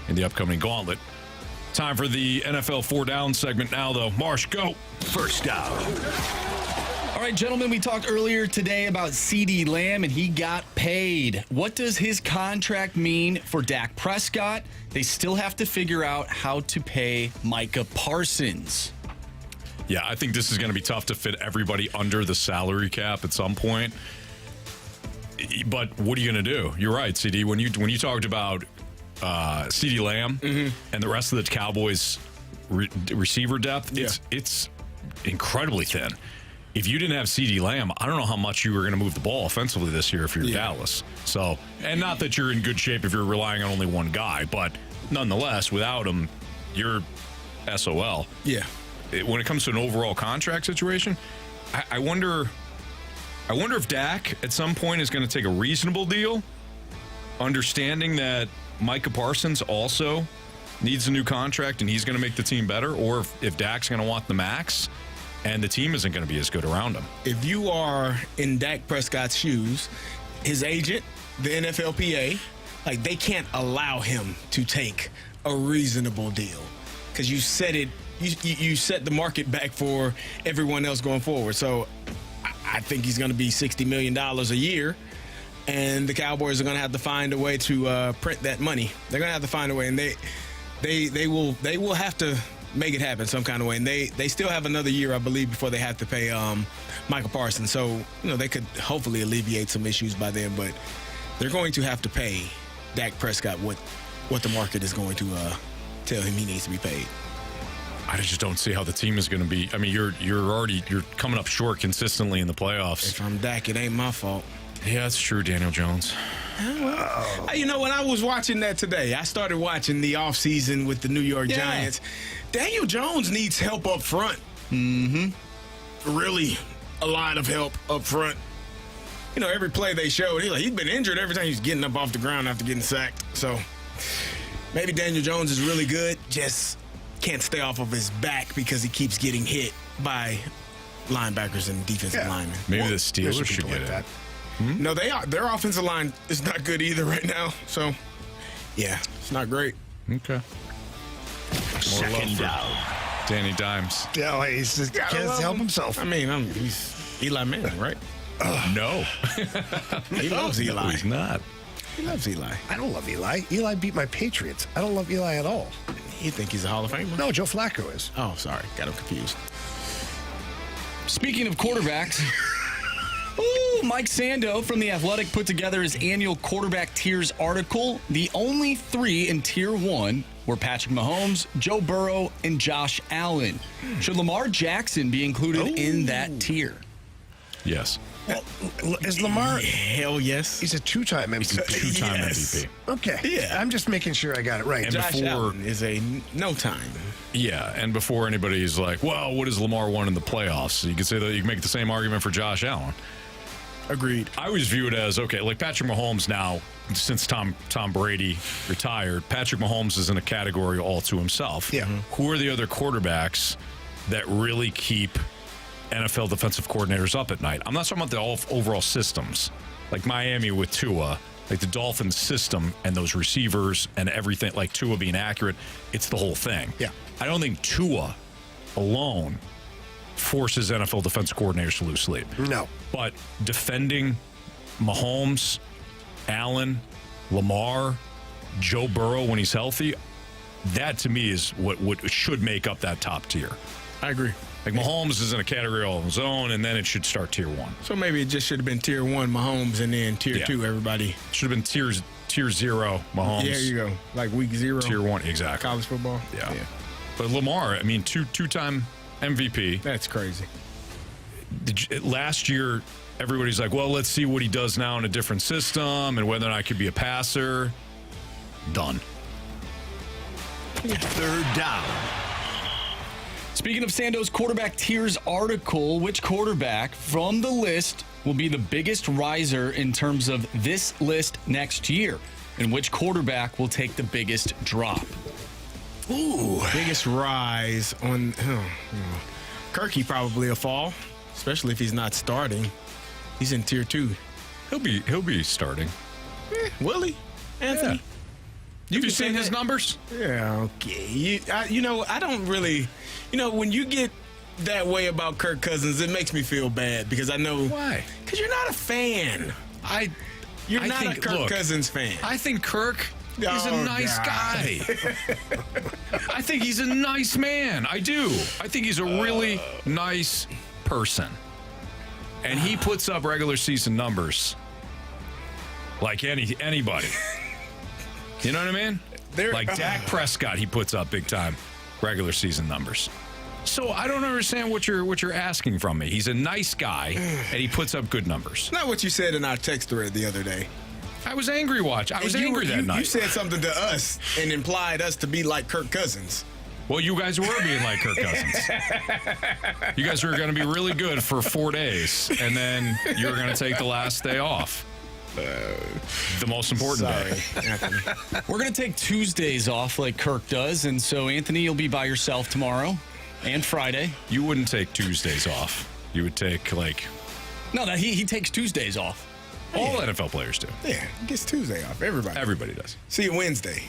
in the upcoming Gauntlet. Time for the NFL 4 Down segment now, though. Marsh, go. First down. All right, gentlemen, we talked earlier today about CeeDee Lamb, and he got paid. What does his contract mean for Dak Prescott? They still have to figure out how to pay Micah Parsons. Yeah, I think this is going to be tough to fit everybody under the salary cap at some point. But what are you going to do? You're right, CD. When you talked about CeeDee Lamb and the rest of the Cowboys receiver depth, it's incredibly thin. If you didn't have CeeDee Lamb, I don't know how much you were going to move the ball offensively this year if you're Dallas. So, and not that you're in good shape if you're relying on only one guy, but nonetheless, without him, you're SOL. Yeah. When it comes to an overall contract situation, I wonder if Dak at some point is going to take a reasonable deal, understanding that Micah Parsons also needs a new contract and he's going to make the team better, or if Dak's going to want the max and the team isn't going to be as good around him. If you are in Dak Prescott's shoes, his agent, the NFLPA, like they can't allow him to take a reasonable deal because you set it. You set the market back for everyone else going forward. So I think he's going to be $60 million a year, and the Cowboys are going to have to find a way to print that money. They're going to have to find a way, and they will have to make it happen some kind of way. And they still have another year, I believe, before they have to pay Michael Parsons. So they could hopefully alleviate some issues by then, but they're going to have to pay Dak Prescott what the market is going to tell him he needs to be paid. I just don't see how the team is going to be. I mean, you're coming up short consistently in the playoffs. If I'm Dak, it ain't my fault. Yeah, that's true, Daniel Jones. When I was watching that today, I started watching the offseason with the New York Giants. Daniel Jones needs help up front. Really, a lot of help up front. Every play they showed, he's been injured every time he's getting up off the ground after getting sacked. So maybe Daniel Jones is really good, just can't stay off of his back because he keeps getting hit by linebackers and defensive linemen. Maybe the Steelers should get that. No, their offensive line is not good either right now. So, yeah, it's not great. Okay. Second down. Danny Dimes. Yeah, he can't help himself. I mean, he's Eli Manning, right? No. He loves Eli. No, he's not. He loves Eli. I don't love Eli. Eli beat my Patriots. I don't love Eli at all. You think he's a Hall of Famer? No, Joe Flacco is. Oh, sorry. Got him confused. Speaking of quarterbacks, Mike Sando from The Athletic put together his annual quarterback tiers article. The only 3 in Tier 1 were Patrick Mahomes, Joe Burrow, and Josh Allen. Should Lamar Jackson be included in that tier? Yes. Well, is Lamar? Hell yes. He's a 2-time MVP. He's a 2-time MVP. Okay. Yeah. I'm just making sure I got it right. And Josh Allen is a no time. Yeah, and before anybody's like, well, what has Lamar won in the playoffs? You could say that you can make the same argument for Josh Allen. Agreed. I always view it as, okay, like Patrick Mahomes now, since Tom Brady retired, Patrick Mahomes is in a category all to himself. Yeah. Who are the other quarterbacks that really keep NFL defensive coordinators up at night? I'm not talking about the overall systems, like Miami with Tua, like the Dolphins system and those receivers and everything, like Tua being accurate. It's the whole thing. Yeah. I don't think Tua alone forces NFL defensive coordinators to lose sleep. No. But defending Mahomes, Allen, Lamar, Joe Burrow when he's healthy, that to me is what should make up that top tier. I agree. Like Mahomes is in a category all of his own, and then it should start Tier 1. So maybe it just should have been Tier 1 Mahomes, and then Tier 2 everybody. Should have been Tier 0 Mahomes. Yeah, there you go. Like week 0. Tier 1, exactly. College football. Yeah. But Lamar, I mean, two-time MVP. That's crazy. Last year, everybody's like, well, let's see what he does now in a different system and whether or not he could be a passer. Done. Third down. Speaking of Sando's quarterback tiers article, which quarterback from the list will be the biggest riser in terms of this list next year? And which quarterback will take the biggest drop? Ooh. Biggest rise on Kirky probably a fall, especially if he's not starting. He's in tier 2. He'll be starting. Will he, Anthony? Yeah. Have you seen his numbers? Yeah, okay. I don't really, when you get that way about Kirk Cousins, it makes me feel bad because I know. Why? Because you're not a fan. You're not a Kirk Cousins fan. I think Kirk is a nice guy. I think he's a nice man. I do. I think he's a really nice person. And he puts up regular season numbers like anybody. You know what I mean? Like Dak Prescott, he puts up big time regular season numbers. So I don't understand what you're asking from me. He's a nice guy, and he puts up good numbers. Not what you said in our text thread the other day. I was angry. I was angry that night. You said something to us and implied us to be like Kirk Cousins. Well, you guys were being like Kirk Cousins. You guys were going to be really good for 4 days, and then you were going to take the last day off. The most important day. Anthony. We're going to take Tuesdays off like Kirk does, and so, Anthony, you'll be by yourself tomorrow and Friday. You wouldn't take Tuesdays off. You would take, No, he takes Tuesdays off. All NFL players do. Yeah, he gets Tuesday off. Everybody does. See you Wednesday.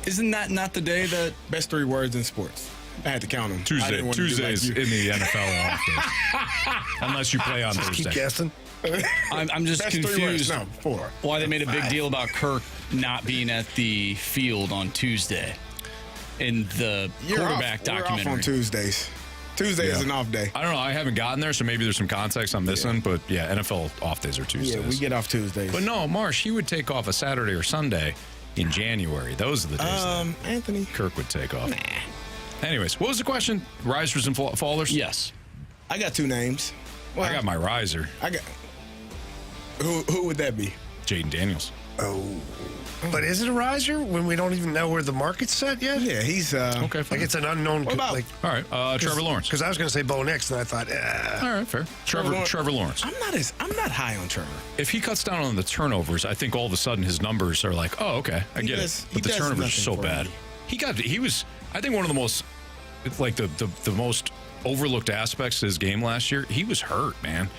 Isn't that not the day that... Best 3 words in sports. I had to count them. Tuesdays in the NFL are off days. Unless you play on Thursday. Keep guessing. I'm just Best 3 words. confused No, 4. why they made a big deal about Kirk not being at the field on Tuesday in the quarterback documentary. We're off on Tuesdays. Tuesday is an off day. I don't know. I haven't gotten there, so maybe there's some context I'm missing. But yeah, NFL off days are Tuesdays. Yeah, we get off Tuesdays. But no, Marsh, he would take off a Saturday or Sunday in January. Those are the days that Anthony Kirk would take off. Anyways, what was the question? Risers and fallers? Yes. I got 2 names. Well, I got my riser. Who would that be? Jaden Daniels. Oh. But is it a riser when we don't even know where the market's set yet? Yeah, he's okay. Fine. Like it's an unknown. What about, all right, Trevor Lawrence. Because I was going to say Bo Nix, and I thought, all right, fair. Trevor Lawrence. I'm not high on Trevor. If he cuts down on the turnovers, I think all of a sudden his numbers are like, oh, okay, I get it. But the turnovers are so bad. He was, I think, one of the most, the most overlooked aspects of his game last year. He was hurt, man.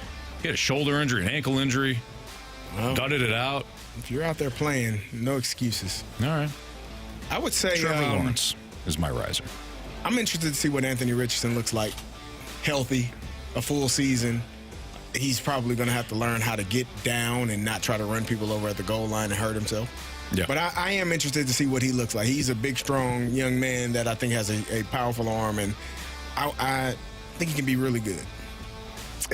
He had a shoulder injury, an ankle injury. Well, gutted it out. If you're out there playing, no excuses. All right. I would say Trevor Lawrence is my riser. I'm interested to see what Anthony Richardson looks like. Healthy, a full season. He's probably going to have to learn how to get down and not try to run people over at the goal line and hurt himself. Yeah. But I am interested to see what he looks like. He's a big, strong young man that I think has a powerful arm, and I think he can be really good.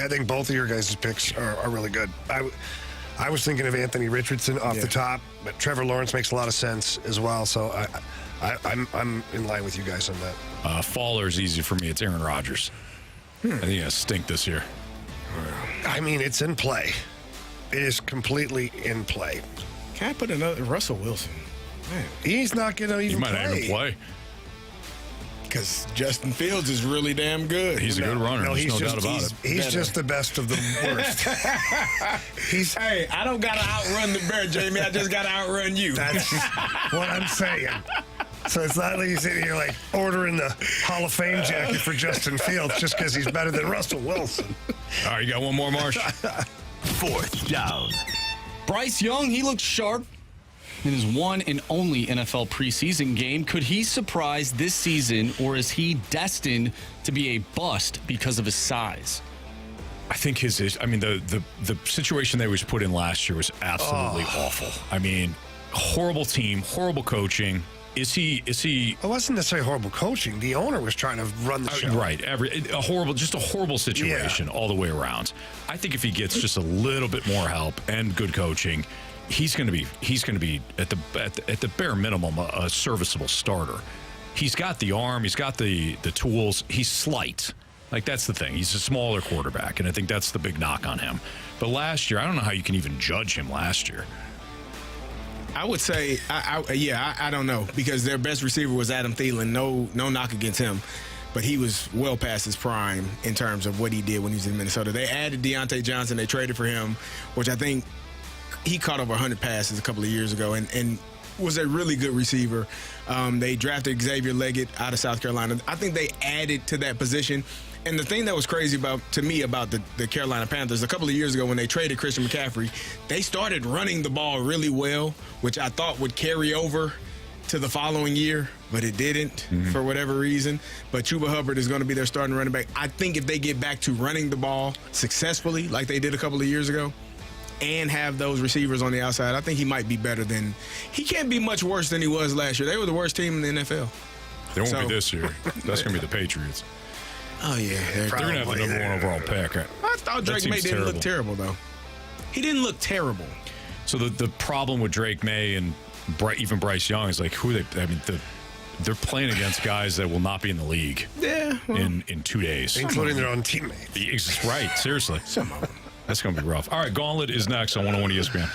I think both of your guys' picks are really good. I was thinking of Anthony Richardson off the top, but Trevor Lawrence makes a lot of sense as well. So I'm in line with you guys on that. Faller's easy for me. It's Aaron Rodgers. I think he has stink this year. I mean, it's in play. It is completely in play. Can I put another Russell Wilson? Man. He's not going to even He might not even play. Because Justin Fields is really damn good. He's a good runner. There's no doubt about it. He's just the best of the worst. Hey, I don't got to outrun the bear, Jamie. I just got to outrun you. That's what I'm saying. So it's not like you're sitting here like ordering the Hall of Fame jacket for Justin Fields just because he's better than Russell Wilson. All right, you got one more, Marsh? 4th down. Bryce Young, he looks sharp in his one and only NFL preseason game. Could he surprise this season, or is he destined to be a bust because of his size? I think the situation they was put in last year was absolutely awful. I mean, horrible team, horrible coaching. Is he? It wasn't necessarily horrible coaching. The owner was trying to run the show. Right. A horrible situation all the way around. I think if he gets just a little bit more help and good coaching, he's going to be at the bare minimum a serviceable starter. He's got the arm, he's got the tools. He's slight. Like, that's the thing. He's a smaller quarterback, and I think that's the big knock on him. But last year, I don't know how you can even judge him last year. I would say, I don't know, because their best receiver was Adam Thielen. No knock against him, but he was well past his prime in terms of what he did when he was in Minnesota. They added Deontay Johnson. They traded for him, which I think he caught over 100 passes a couple of years ago, and was a really good receiver. They drafted Xavier Leggett out of South Carolina. I think they added to that position. And the thing that was crazy to me about the Carolina Panthers, a couple of years ago when they traded Christian McCaffrey, they started running the ball really well, which I thought would carry over to the following year, but it didn't for whatever reason. But Chuba Hubbard is going to be their starting running back. I think if they get back to running the ball successfully like they did a couple of years ago and have those receivers on the outside, I think he might be better than – he can't be much worse than he was last year. They were the worst team in the NFL. They won't be this year. That's going to be the Patriots. Oh, yeah. They're going to have the number one overall pick. I thought Drake May didn't look terrible, though. He didn't look terrible. So the problem with Drake May and even Bryce Young is like they're playing against guys that will not be in the league in 2 days. Including their own teammates. Right, seriously. That's going to be rough. All right, Gauntlet is next on 101 ESPN.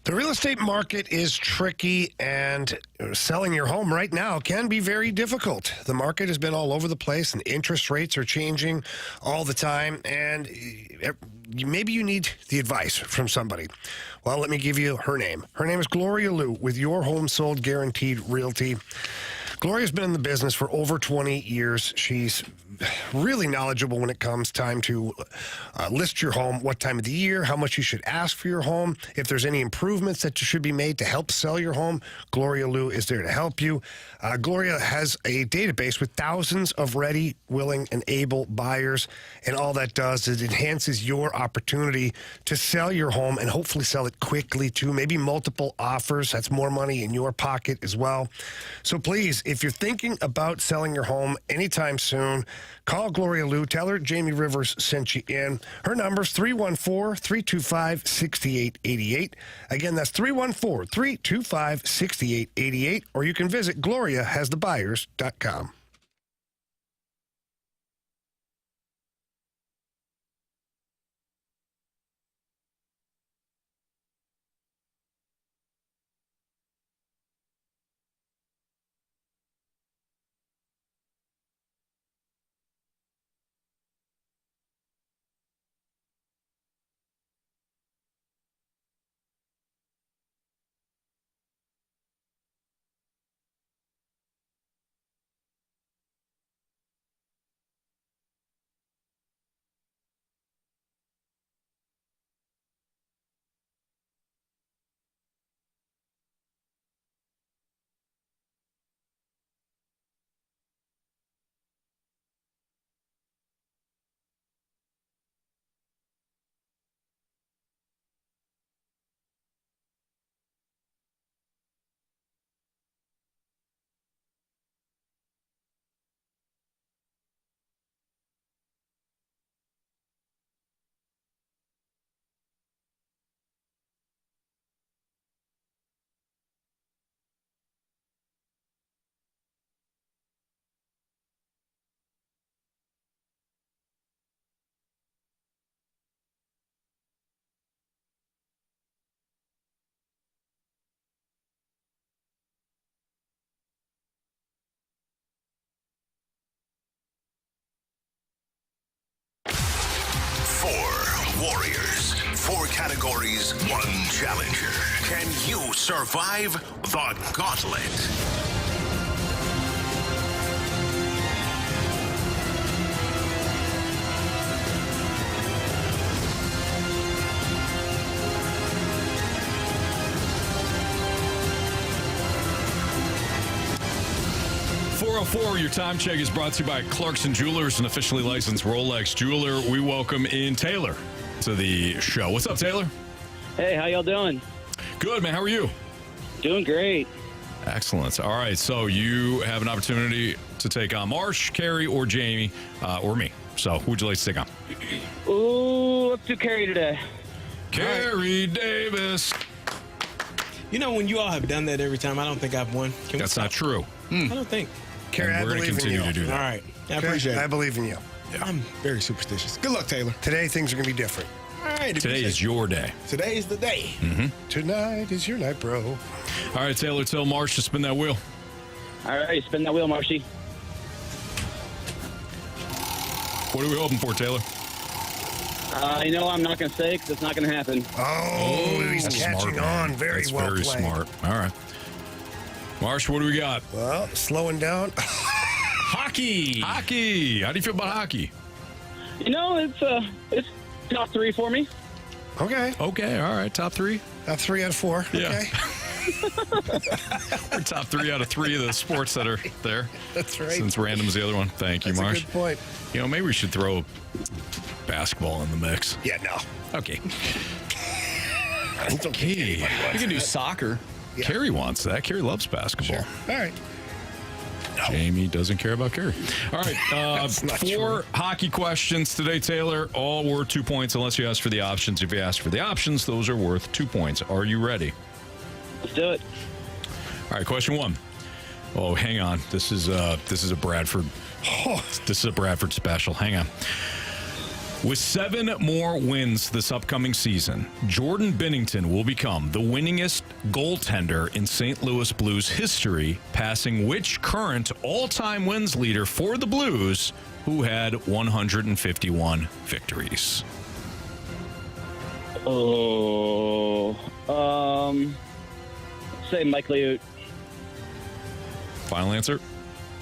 The real estate market is tricky, and selling your home right now can be very difficult. The market has been all over the place, and interest rates are changing all the time, and maybe you need the advice from somebody. Well, let me give you her name. Her name is Gloria Liu with Your Home Sold Guaranteed Realty. Gloria's been in the business for over 20 years. She's really knowledgeable when it comes time to list your home, what time of the year, how much you should ask for your home, if there's any improvements that should be made to help sell your home. Gloria Liu is there to help you. Gloria has a database with thousands of ready, willing, and able buyers, and all that does is it enhances your opportunity to sell your home and hopefully sell it quickly too, maybe multiple offers. That's more money in your pocket as well. So please, if you're thinking about selling your home anytime soon, call Gloria Liu. Tell her Jamie Rivers sent you in. Her number's 314-325-6888. Again, that's 314-325-6888. Or you can visit GloriaHasTheBuyers.com. Warriors. 4 categories, 1 challenger. Can you survive the Gauntlet? Your time check is brought to you by Clarkson Jewelers, an officially licensed Rolex jeweler. We welcome in Taylor to the show. What's up, Taylor? Hey, how y'all doing? Good, man. How are you? Doing great. Excellent. All right, so you have an opportunity to take on Marsh, Carey, or Jamie, or me. So who would you like to take on? Ooh, let's do Carey today. Carey Davis. You know, when you all have done that every time, I don't think I've won. That's not true. I don't think. Carey, I we're going to believe in continue you. to do that. All right. I appreciate it. I believe in you. Yeah. I'm very superstitious. Good luck, Taylor. Today, things are going to be different. All right. Today is your day. Today is the day. Mm-hmm. Tonight is your night, bro. All right, Taylor, tell Marsh to spin that wheel. All right, spin that wheel, Marshy. What are we hoping for, Taylor? I'm not going to say because it's not going to happen. Oh, he's catching on. Very That's well very played. smart. All right. Marsh, what do we got? Well, slowing down. Hockey. Hockey. How do you feel about hockey? It's top 3 for me. Okay. Okay. All right. Top 3. Top 3 out of 4. Yeah. Okay. We're top 3 out of 3 of the sports that are there. That's right. Since random's the other one. Thank you, That's Marsh. a good point. Maybe we should throw basketball in the mix. Yeah, no. Okay. Okay. We can do soccer. Yeah. Carey wants that. Carey loves basketball. Sure. All right. Jamie doesn't care about Carey. All right. That's not 4 true. hockey questions today, Taylor. All worth 2 points unless you ask for the options. If you ask for the options, those are worth 2 points. Are you ready? Let's do it. All right. Question 1. Oh, hang on. This is a Bradford. This is a Bradford special. Hang on. With 7 more wins this upcoming season, Jordan Binnington will become the winningest goaltender in St. Louis Blues history, passing which current all-time wins leader for the Blues, who had 151 victories? Say Mike Liut. Final answer?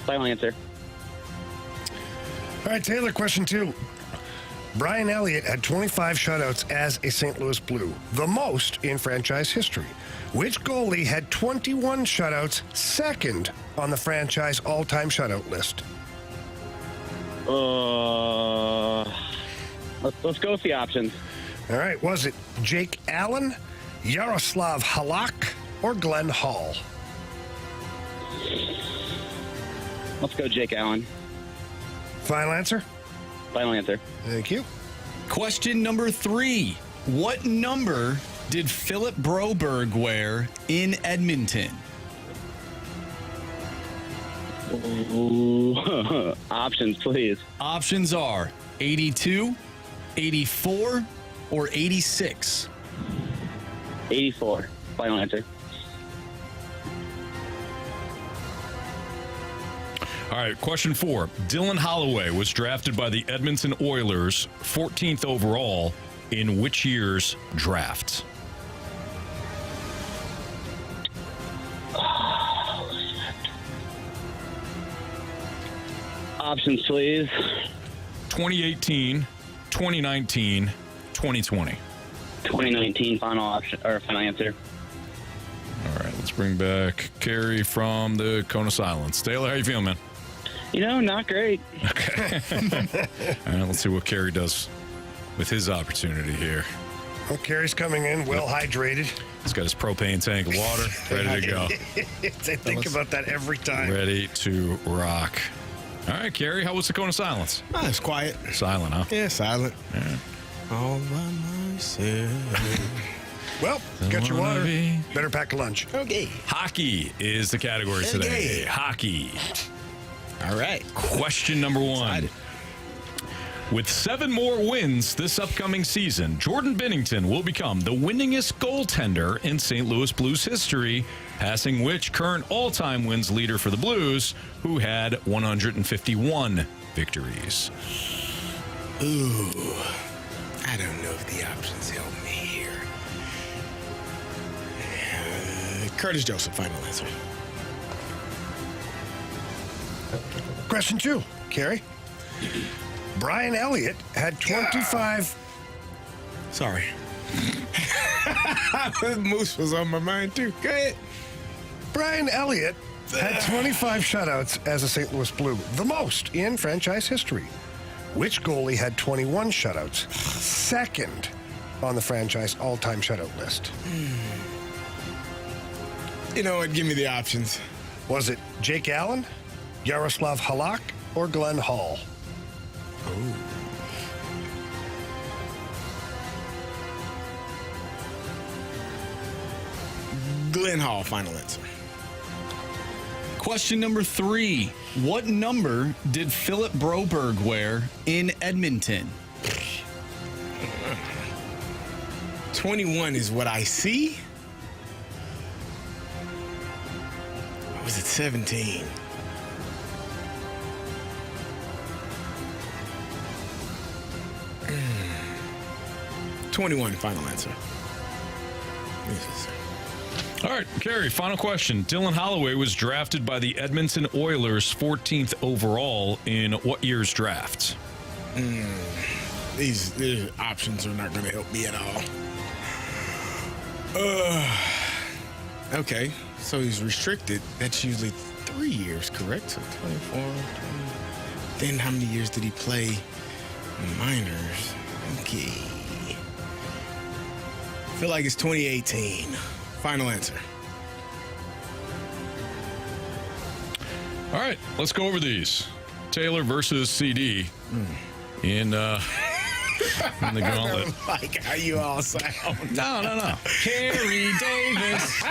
Final answer. All right, Taylor, question 2. Brian Elliott had 25 shutouts as a St. Louis Blue, the most in franchise history. Which goalie had 21 shutouts, second on the franchise all-time shutout list? Let's go with the options. All right, was it Jake Allen, Yaroslav Halak, or Glenn Hall? Let's go Jake Allen. Final answer? Final answer. Thank you. Question number 3. What number did Philip Broberg wear in Edmonton? Ooh. Options, please. Options are 82, 84, or 86. 84. Final answer. All right, question 4. Dylan Holloway was drafted by the Edmonton Oilers 14th overall in which year's draft? Options, please. 2018, 2019, 2020. 2019. Final option or final answer. All right, let's bring back Carey from the Cone Silence. Taylor, how you feeling, man? Not great. Okay. All right, let's see what Carey does with his opportunity here. Well, Carey's coming in well hydrated. He's got his propane tank of water ready to go. I think about that every time. Ready to rock. All right, Carey, how was the Cone of Silence? Oh, it's quiet. Silent, huh? Yeah, silent. Yeah. All by myself. Well, got your water. Better pack a lunch. Okay. Hockey is the category today. Okay. Hockey. All right. Question number 1. Excited. With 7 more wins this upcoming season, Jordan Binnington will become the winningest goaltender in St. Louis Blues history, passing which current all-time wins leader for the Blues, who had 151 victories? Ooh. I don't know if the options help me here. Curtis Joseph, final answer. Question 2, Carey. Brian Elliott had 25. Sorry. Moose was on my mind, too. Go ahead. Brian Elliott had 25 shutouts as a St. Louis Blue, the most in franchise history. Which goalie had 21 shutouts? Second on the franchise all-time shutout list. You know what? Give me the options. Was it Jake Allen, Yaroslav Halak, or Glenn Hall? Oh. Glenn Hall, final answer. Question number 3. What number did Philip Broberg wear in Edmonton? 21 is what I see. Or was it 17? Mm. 21, final answer. All right, Carey, final question. Dylan Holloway was drafted by the Edmonton Oilers 14th overall in what year's draft? These options are not going to help me at all. Okay, so he's restricted. That's usually 3 years, correct? So 24, 20. Then how many years did he play in minors? Okay. I feel like it's 2018. Final answer. All right, let's go over these. Taylor versus CD in the Gauntlet. Like how you all sound. No. Carey Davis.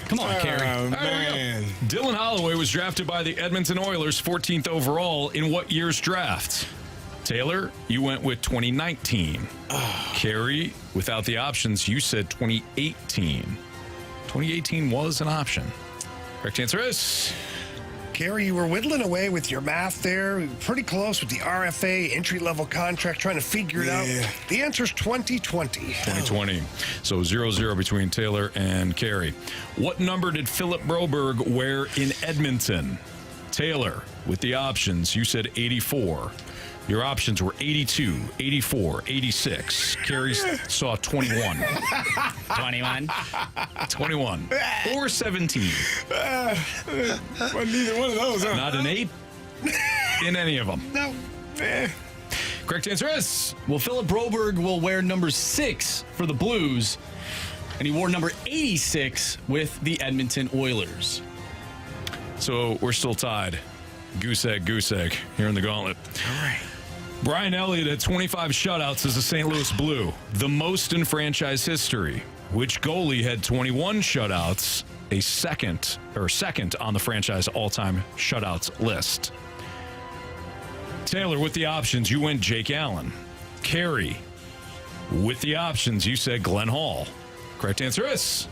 Come on, Carey. Oh, man. Dylan Holloway was drafted by the Edmonton Oilers 14th overall in what year's draft? Taylor, you went with 2019. Carey, without the options, you said 2018. 2018 was an option. Correct answer is... Carey, you were whittling away with your math there. Pretty close with the RFA entry-level contract, trying to figure it out. The answer is 2020. 2020. So 0-0 between Taylor and Carey. What number did Philip Broberg wear in Edmonton? Taylor, with the options, you said 84. Your options were 82, 84, 86. Carey saw 21. 21. Or 17. Well, neither one of those, huh? Not an 8 in any of them. No. Correct answer is... Well, Philip Broberg will wear number 6 for the Blues, and he wore number 86 with the Edmonton Oilers. So we're still tied. Goose egg here in the Gauntlet. All right. Brian Elliott had 25 shutouts as a St. Louis Blue, the most in franchise history. Which goalie had 21 shutouts, second on the franchise all-time shutouts list? Taylor, with the options, you went Jake Allen. Carey, with the options, you said Glenn Hall. Correct answer is...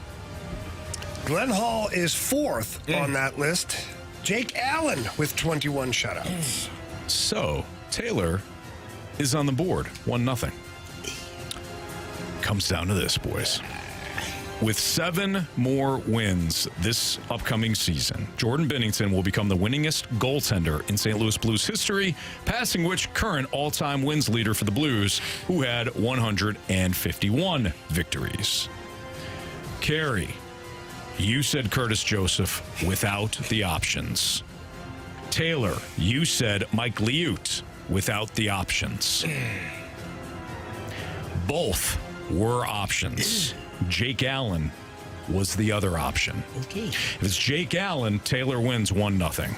Glenn Hall is 4th on that list. Jake Allen with 21 shutouts. So, Taylor is on the board, 1-0. Comes down to this, boys. With 7 more wins this upcoming season, Jordan Binnington will become the winningest goaltender in St. Louis Blues history, passing which current all-time wins leader for the Blues, who had 151 victories. Carey, you said Curtis Joseph without the options. Taylor, you said Mike Shildt without the options. Both were options. Jake Allen was the other option. Okay. If it's Jake Allen, Taylor wins 1-0.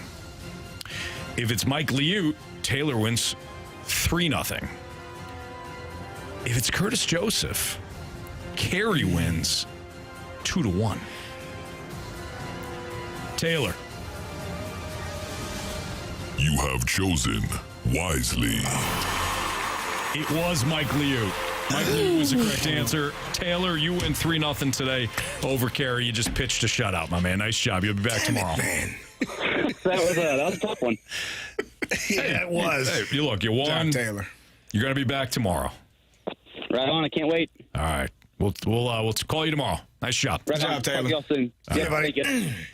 If it's Mike Shildt, Taylor wins 3-0. If it's Curtis Joseph, Carey wins 2-1. Taylor. You have chosen wisely. It was Mike Shildt. Mike Shildt was the correct answer. Taylor, you win 3-0 today over Carey. You just pitched a shutout, my man. Nice job. You'll be back tomorrow. that was a tough one. Yeah, it was. Hey, you won. John Taylor. You're going to be back tomorrow. Right on. I can't wait. All right. We'll call you tomorrow. Nice job. Right on. Talk to y'all soon. Yeah, buddy.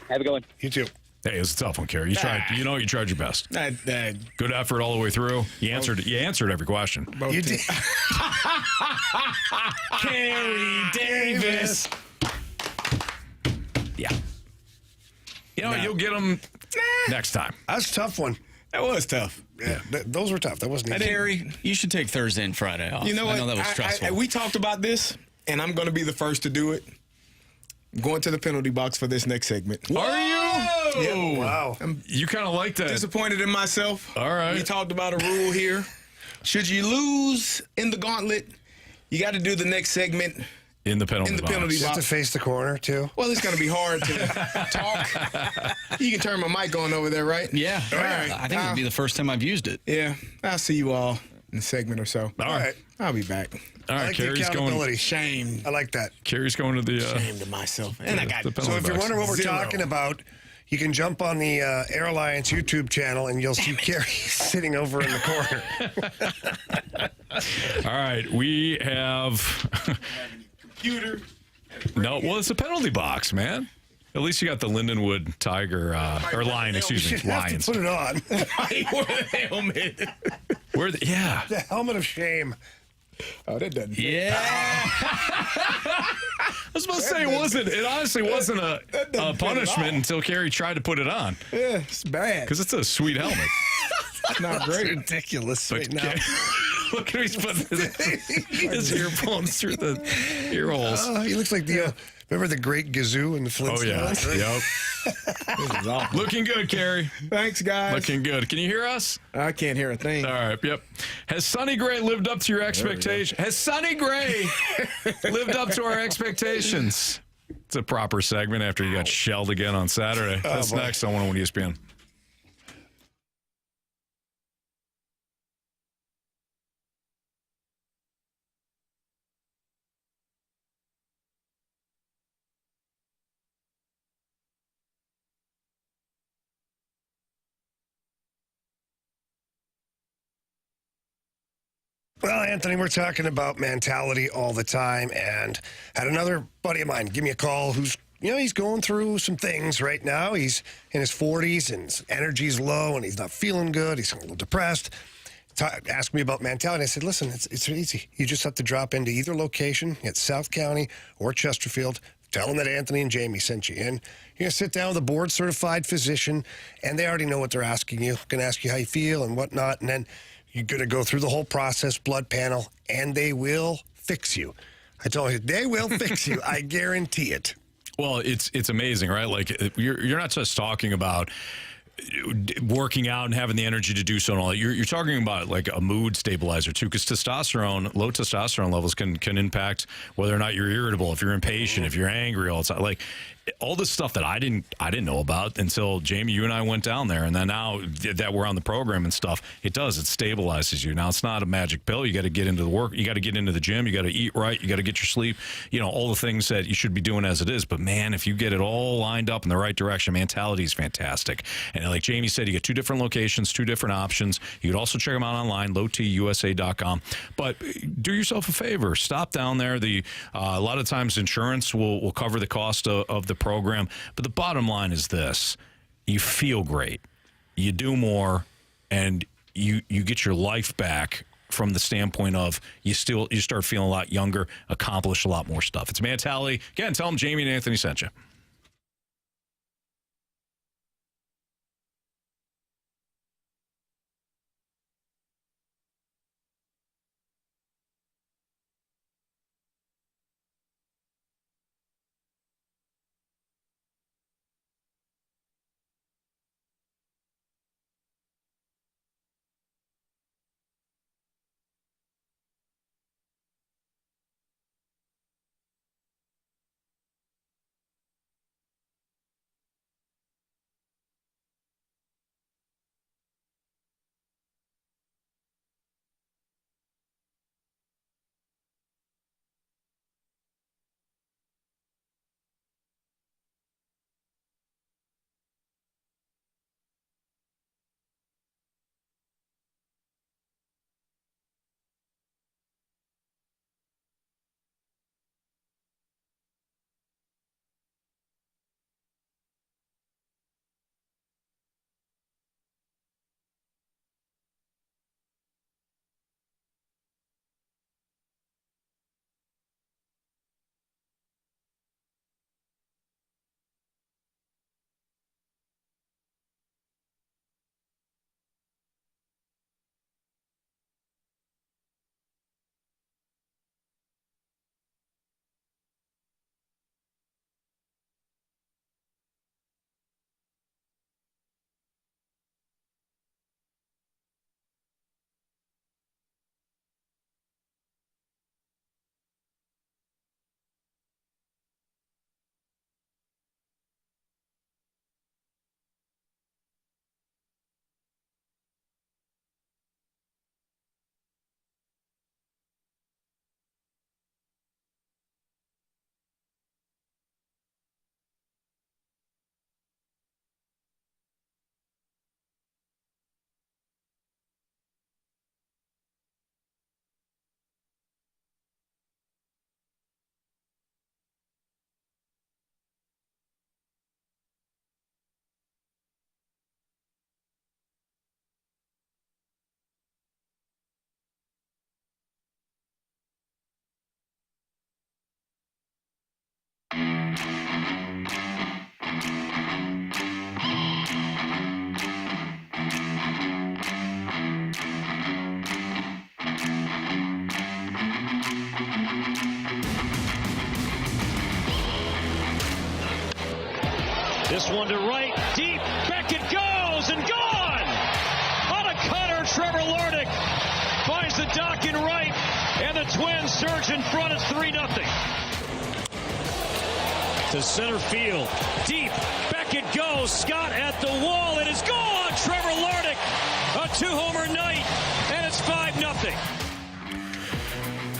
Have a good one. You too. Hey, it was a tough one, Carey. You tried. You tried your best. Good effort all the way through. You answered every question. You did. Carey Davis. Yeah. You'll get them next time. That's a tough one. That was tough. Yeah, those were tough. That wasn't easy. Carey, you should take Thursday and Friday off. You know what? I know that was stressful. We talked about this, and I'm going to be the first to do it. Going to the penalty box for this next segment. Are you? Yeah. Wow. You kind of like that. Disappointed in myself. All right. We talked about a rule here. Should you lose in the gauntlet, you got to do the next segment in the penalty box. You have to face the corner, too. Well, it's going to be hard to talk. You can turn my mic on over there, right? Yeah. All right. I think it'll be the first time I've used it. Yeah. I'll see you all in a segment or so. All right. I'll be back. All right, I like the Carey's accountability. going. Shame. I like that. Carey's going to the. Shame to myself. And I got the it. penalty So if you're box. wondering what we're Zero. talking about, you can jump on the Air Alliance YouTube channel and you'll see Carey sitting over in the corner. All right, we have. Computer. No, well, it's a penalty box, man. At least you got the Lindenwood Tiger or Lion, excuse me, You have to Lions. put it on. Where the helmet? Yeah. The helmet of shame. Oh, that doesn't fit. Yeah. I was about to say it honestly wasn't a punishment until Carey tried to put it on. Yeah, it's bad. Because it's a sweet helmet. It's not great. Ridiculous But right now. look at he's putting his earphones through the ear holes. He looks like the. Remember the great Gazoo in the Oh, yeah. Flintstones? Yep. Looking good, Carey. Thanks, guys. Looking good. Can you hear us? I can't hear a thing. All right. Yep. Has Sonny Gray lived up to your expectations? Has Sonny Gray lived up to our expectations? It's a proper segment after you got shelled again on Saturday. That's next on 101 ESPN. Well, Anthony, we're talking about mentality all the time, and had another buddy of mine give me a call who's, he's going through some things right now. He's in his 40s, and his energy's low, and he's not feeling good. He's a little depressed. Asked me about mentality. I said, listen, it's easy. You just have to drop into either location at South County or Chesterfield. Tell them that Anthony and Jamie sent you in. You're going to sit down with a board-certified physician, and they already know what they're asking you. Going to ask you how you feel and whatnot, and then you're going to go through the whole process, blood panel, and they will fix you. I told you, they will fix you. I guarantee it. Well, it's amazing, right? Like you're not just talking about working out and having the energy to do so and all that. You're talking about like a mood stabilizer too, because low testosterone levels can impact whether or not you're irritable, if you're impatient, if you're angry, all the time. Like all this stuff that I didn't know about until Jamie, you and I went down there, and then now that we're on the program and stuff, it stabilizes you. Now it's not a magic pill. You got to get into the work. You got to get into the gym. You got to eat right. You got to get your sleep. All the things that you should be doing as it is. But man, if you get it all lined up in the right direction, mentality is fantastic. And like Jamie said, you get 2 different locations, 2 different options. You could also check them out online, lowtusa.com. But do yourself a favor. Stop down there. A lot of times insurance will cover the cost of the program. But the bottom line is this. You feel great. You do more, and you get your life back from the standpoint of you start feeling a lot younger, accomplish a lot more stuff. It's mentality. Again, tell them Jamie and Anthony sent you. This one to right, deep. Beckett goes and gone. On a cutter, Trevor Larnach finds the dock in right, and the Twins surge in front. It's 3-0. To center field, deep. Beckett goes. Scott at the wall. It is gone. Trevor Larnach, a 2-homer night, and it's 5-0.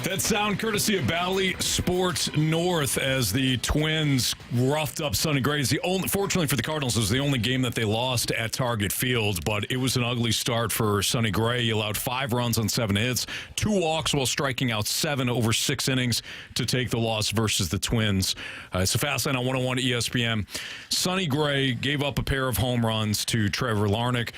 That sound courtesy of Bally Sports North as the Twins roughed up Sonny Gray. Fortunately for the Cardinals, it was the only game that they lost at Target Field, but it was an ugly start for Sonny Gray. He allowed 5 runs on 7 hits, 2 walks while striking out 7 over 6 innings to take the loss versus the Twins. It's a fast line on 101 ESPN. Sonny Gray gave up a pair of home runs to Trevor Larnach,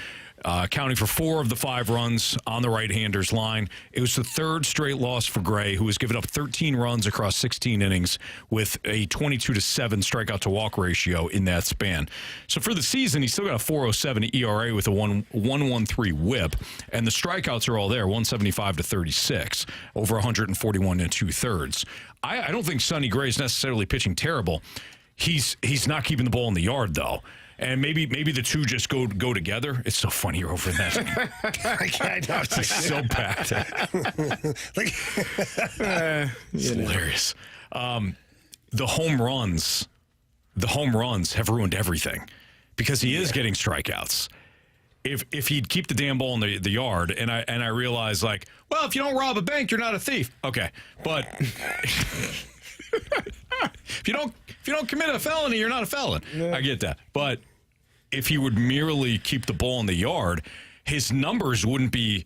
accounting for 4 of the 5 runs on the right-hander's line. It was the 3rd straight loss for Gray, who has given up 13 runs across 16 innings with a 22-7 strikeout-to-walk ratio in that span. So for the season, he's still got a 4.07 ERA with a 1.13 WHIP, and the strikeouts are all there, 175-36, over 141 2/3. I don't think Sonny Gray is necessarily pitching terrible. He's not keeping the ball in the yard, though. And maybe the two just go together. It's so funny you're over that. I know. It's so bad. It's hilarious. The home runs have ruined everything because he is getting strikeouts. If he'd keep the damn ball in the yard, and I realize, like, well, if you don't rob a bank, you're not a thief. Okay, but if you don't commit a felony, you're not a felon. Yeah. I get that. But if he would merely keep the ball in the yard, his numbers wouldn't be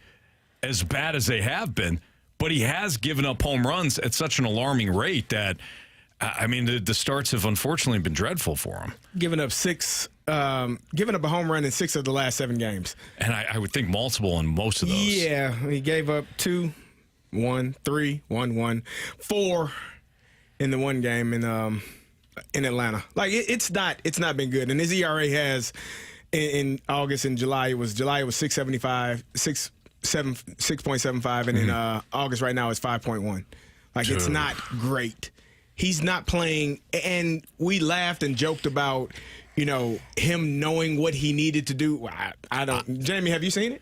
as bad as they have been. But he has given up home runs at such an alarming rate that, I mean, the starts have unfortunately been dreadful for him. Giving up a home run in 6 of the last 7 games. And I would think multiple in most of those. Yeah, he gave up 2, 1, 3, 1, 1, 4 in the one game in Atlanta. Like it's not been good. And his ERA has in August and July was 6.75, 6.75, and in August right now it's 5.1. Like it's not great. He's not playing, and we laughed and joked about, him knowing what he needed to do. I don't. Jamie, have you seen it?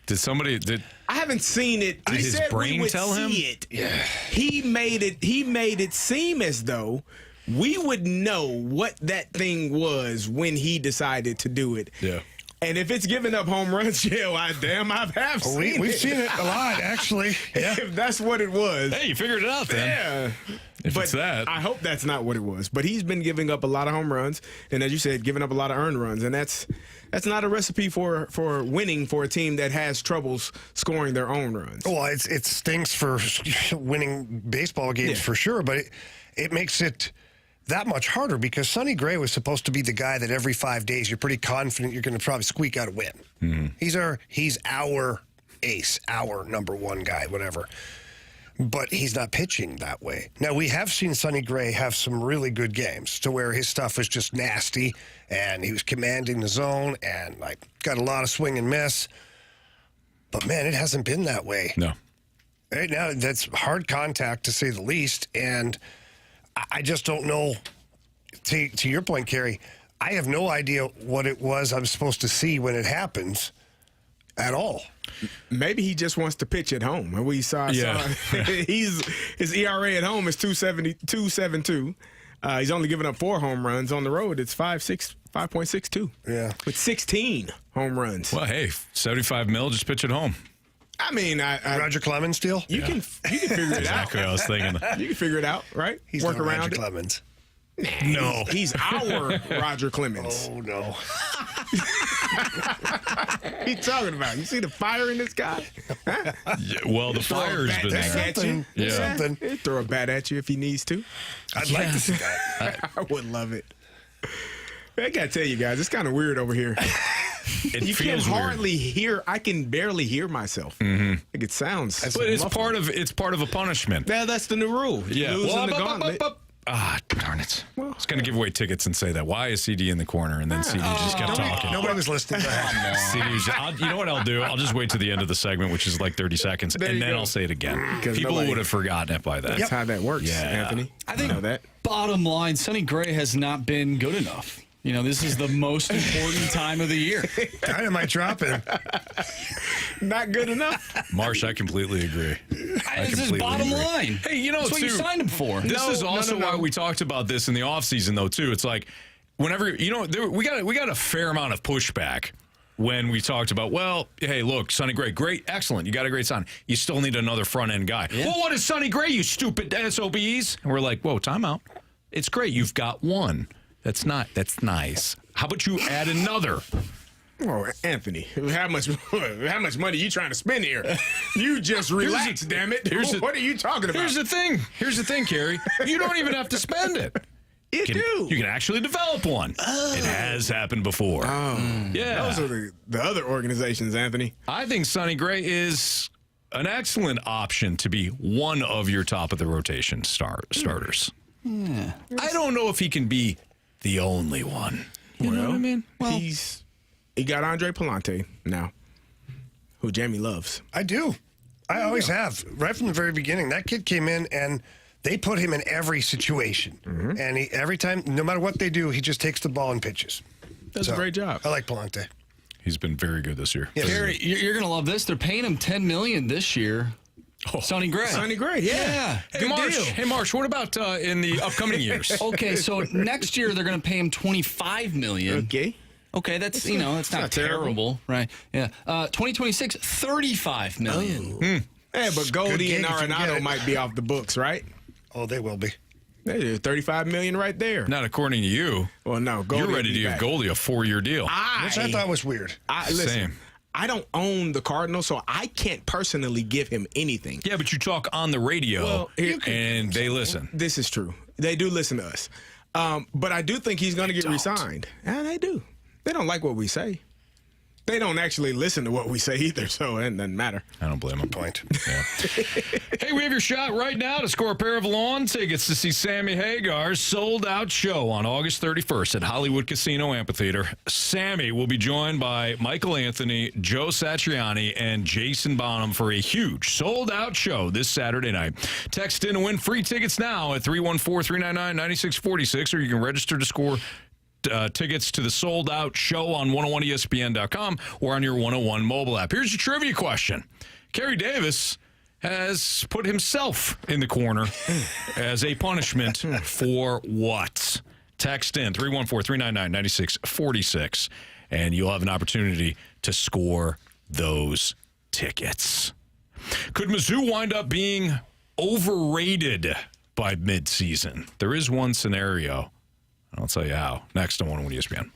I haven't seen it. Did his brain tell him? It. Yeah. He made it seem as though we would know what that thing was when he decided to do it. Yeah. And if it's giving up home runs, seen it. We've seen it a lot, actually. Yeah. If that's what it was. Hey, you figured it out then. Yeah. If it's that. I hope that's not what it was. But he's been giving up a lot of home runs, and as you said, giving up a lot of earned runs. And that's not a recipe for winning for a team that has troubles scoring their own runs. Well, it stinks for winning baseball games for sure, but it makes it that much harder because Sonny Gray was supposed to be the guy that every 5 days you're pretty confident you're going to probably squeak out a win. Mm-hmm. He's our ace, our number one guy, whatever. But he's not pitching that way. Now, we have seen Sonny Gray have some really good games to where his stuff was just nasty and he was commanding the zone and got a lot of swing and miss. But, man, it hasn't been that way. No. Right now, that's hard contact to say the least. And I just don't know. To your point, Carey, I have no idea what it was I'm supposed to see when it happens at all. Maybe he just wants to pitch at home. And we saw his ERA at home is 2.72. He's only given up 4 home runs. On the road, it's 5.62. Yeah, with 16 home runs. Well, hey, $75 million, just pitch at home. I mean, Roger Clemens deal. You can figure it out. Exactly what I was thinking. You can figure it out, right? He's work around Roger it. Clemens. No, he's our Roger Clemens. Oh no. What are you talking about? You see the fire in this guy? Huh? Yeah, well, the fire's been there. Yeah. He'll throw a bat at you if he needs to. I'd like to see that. I would love it. I gotta tell you guys, it's kind of weird over here. You can hardly hear. I can barely hear myself. Mm-hmm. Like it sounds. But it's part of a punishment. Yeah, that's the new rule. Yeah. Losing the gauntlet. Darn it. I was going to give away tickets and say that. Why is CD in the corner? And then CD just kept talking. Nobody was listening. You know what I'll do? I'll just wait to the end of the segment, which is like 30 seconds, and then I'll say it again. People would have forgotten it by then. That's how that works, Anthony. I think know that. Bottom line, Sonny Gray has not been good enough. You know, this is the most important time of the year. Dynamite dropping. Not good enough. Marsh, I completely agree. This is bottom line. Hey, you know, that's what you signed him for. This is also why we talked about this in the offseason, though, too. It's like whenever, you know, we got a fair amount of pushback when we talked about, well, hey, look, Sonny Gray, great, excellent. You got a great sign. You still need another front-end guy. Yeah. Well, what is Sonny Gray, you stupid SOBs? And we're like, whoa, timeout. It's great. You've got one. That's nice. How about you add another? Oh, Anthony, how much money are you trying to spend here? You just relax, damn it. What are you talking about? Here's the thing, Carey. You don't even have to spend it. You can actually develop one. It has happened before. Yeah. Those are the other organizations, Anthony. I think Sonny Gray is an excellent option to be one of your top of the rotation starters. Yeah. I don't know if he can be the only one. You know what I mean? Well, he got Andre Palante now, who Jamie loves. I do. I always have. Right from the very beginning. That kid came in and they put him in every situation. Mm-hmm. And every time, no matter what they do, he just takes the ball and pitches. Does a great job. I like Palante. He's been very good this year. Yes. Carey, you're going to love this. They're paying him $10 million this year. Sonny Gray. Sonny Gray, yeah. Hey, Marsh, what about in the upcoming years? Okay, so next year they're going to pay him $25 million. Okay, that's that's not terrible, right? Yeah. 2026, $35 million. Hey, but Goldie and Arenado might be off the books, right? Oh, they will be. There's $35 million right there. Not according to you. Well, no, Goldie. You're ready to give Goldie a 4-year deal. Which I thought was weird. Listen, Same. I don't own the Cardinals, so I can't personally give him anything. Yeah, but you talk on the radio, and they listen. This is true. They do listen to us. But I do think he's going to get re-signed. Yeah, they do. They don't like what we say. They don't actually listen to what we say either, so it doesn't matter. I don't blame them. Point. Yeah. Hey, we have your shot right now to score a pair of lawn tickets to see Sammy Hagar's sold-out show on August 31st at Hollywood Casino Amphitheater. Sammy will be joined by Michael Anthony, Joe Satriani, and Jason Bonham for a huge sold-out show this Saturday night. Text in to win free tickets now at 314-399-9646, or you can register to score tickets to the sold-out show on 101ESPN.com or on your 101 mobile app. Here's your trivia question. Carey Davis has put himself in the corner as a punishment for what? Text in 314-399-9646, and you'll have an opportunity to score those tickets. Could Mizzou wind up being overrated by midseason? There is one scenario. I'll tell you how. Next on 101 ESPN.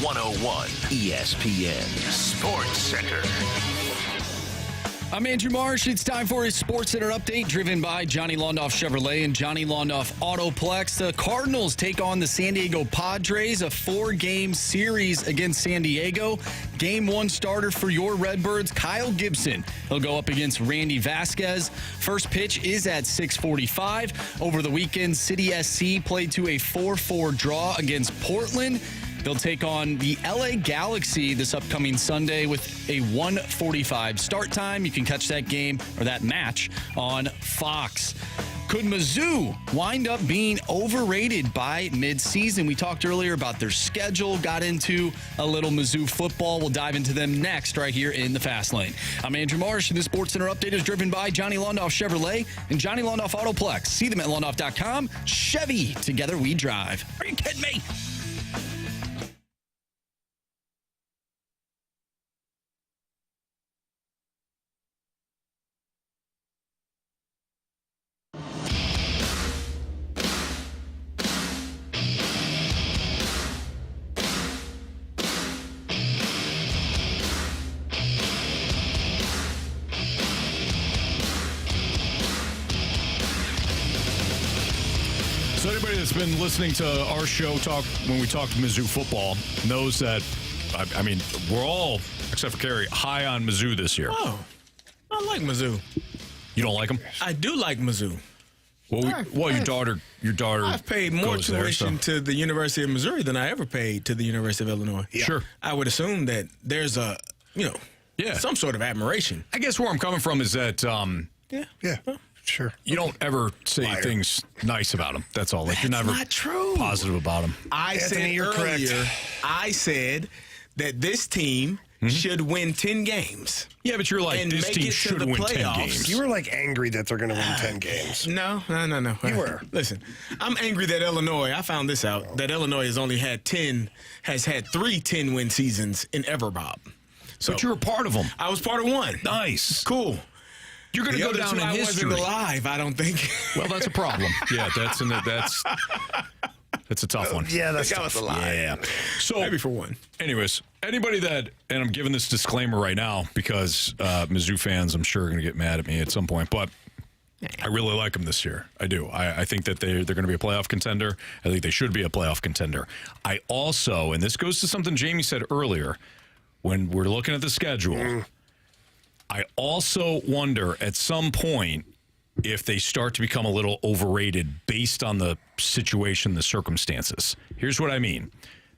101 ESPN Sports Center. I'm Andrew Marsh. It's time for his Sports Center update, driven by Johnny Londoff Chevrolet and Johnny Londoff Autoplex. The Cardinals take on the San Diego Padres, a 4-game series against San Diego. Game 1 starter for your Redbirds, Kyle Gibson. He'll go up against Randy Vasquez. First pitch is at 6:45. Over the weekend, City SC played to a 4-4 draw against Portland. They'll take on the LA Galaxy this upcoming Sunday with a 1:45 start time. You can catch that game or that match on Fox. Could Mizzou wind up being overrated by midseason? We talked earlier about their schedule, got into a little Mizzou football. We'll dive into them next right here in the Fast Lane. I'm Andrew Marsh, and the Sports Center update is driven by Johnny Londoff Chevrolet and Johnny Londoff Autoplex. See them at londoff.com. Chevy, together we drive. Are you kidding me? So anybody that's been listening to our show talk when we talk Mizzou football knows that, I mean, we're all, except for Carey, high on Mizzou this year. Oh, I like Mizzou. You don't like them? I do like Mizzou. Well, your daughter. I've paid more goes there, tuition to the University of Missouri than I ever paid to the University of Illinois. Yeah. Sure. I would assume that there's a, some sort of admiration. I guess where I'm coming from is that, Yeah. Sure. you don't ever say things nice about them. That's all. Like you're never not true. positive about them. I said you're earlier, correct. I said that this team should win 10 games. Yeah, but you're like, And this make team it to should the win 10 playoffs. games. You were like angry that they're going to win 10 games. No. You were. Listen, I'm angry that Illinois, I found this out, that Illinois has only had 3 10-win seasons in ever, Bob. So But you were part of them. I was part of one. Nice. Cool. You're going to The go other down two, in I history. wasn't alive, I don't think. Well, that's a problem. Yeah, that's a tough one. Yeah, that's I was alive. Yeah. So Maybe for one. Anyways, anybody that, and I'm giving this disclaimer right now because Mizzou fans, I'm sure, are going to get mad at me at some point, but I really like them this year. I do. I think that they're going to be a playoff contender. I think they should be a playoff contender. I also, and this goes to something Jamie said earlier, when we're looking at the schedule, I also wonder at some point if they start to become a little overrated based on the situation, the circumstances. Here's what I mean.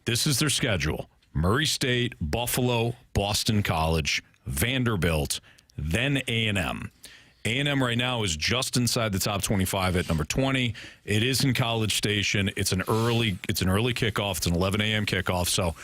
This is their schedule. Murray State, Buffalo, Boston College, Vanderbilt, then A&M. A&M right now is just inside the top 25 at number 20. It is in College Station. It's an early kickoff. It's an 11 a.m. kickoff. So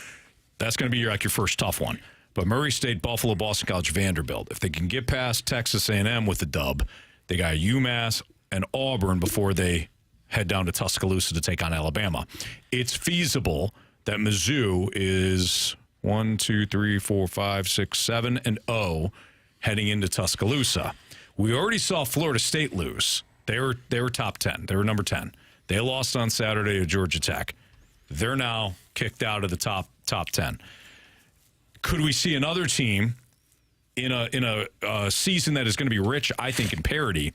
that's going to be your first tough one. But Murray State, Buffalo, Boston College, Vanderbilt. If they can get past Texas A&M with the dub, they got UMass and Auburn before they head down to Tuscaloosa to take on Alabama. It's feasible that Mizzou is 1, 2, 3, 4, 5, 6, 7, and 0 heading into Tuscaloosa. We already saw Florida State lose. They were top 10. They were number 10. They lost on Saturday to Georgia Tech. They're now kicked out of the top 10. Could we see another team in a season that is going to be rich, I think, in parity,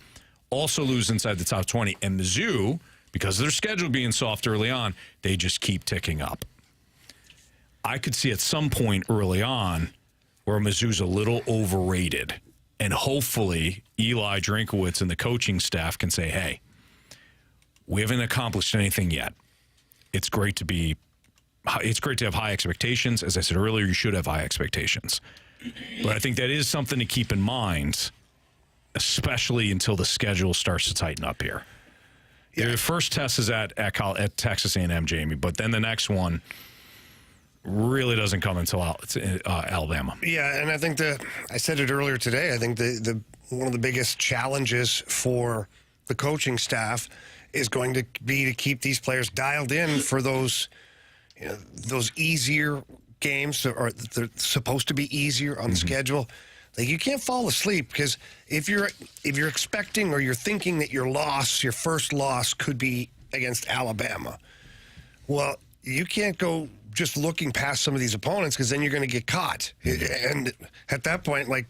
also lose inside the top 20? And Mizzou, because of their schedule being soft early on, they just keep ticking up. I could see at some point early on where Mizzou's a little overrated. And hopefully Eli Drinkowitz and the coaching staff can say, hey, we haven't accomplished anything yet. It's great to have high expectations. As I said earlier, you should have high expectations. But I think that is something to keep in mind, especially until the schedule starts to tighten up here. Yeah. The first test is at Texas A&M, Jamie, but then the next one really doesn't come until Alabama. Yeah, and I think I said it earlier today, I think the one of the biggest challenges for the coaching staff is going to be to keep these players dialed in for those easier games, or they're supposed to be easier on the schedule. Like, you can't fall asleep, because if you're expecting or you're thinking that your first loss could be against Alabama, well, you can't go just looking past some of these opponents because then you're going to get caught. And at that point, like,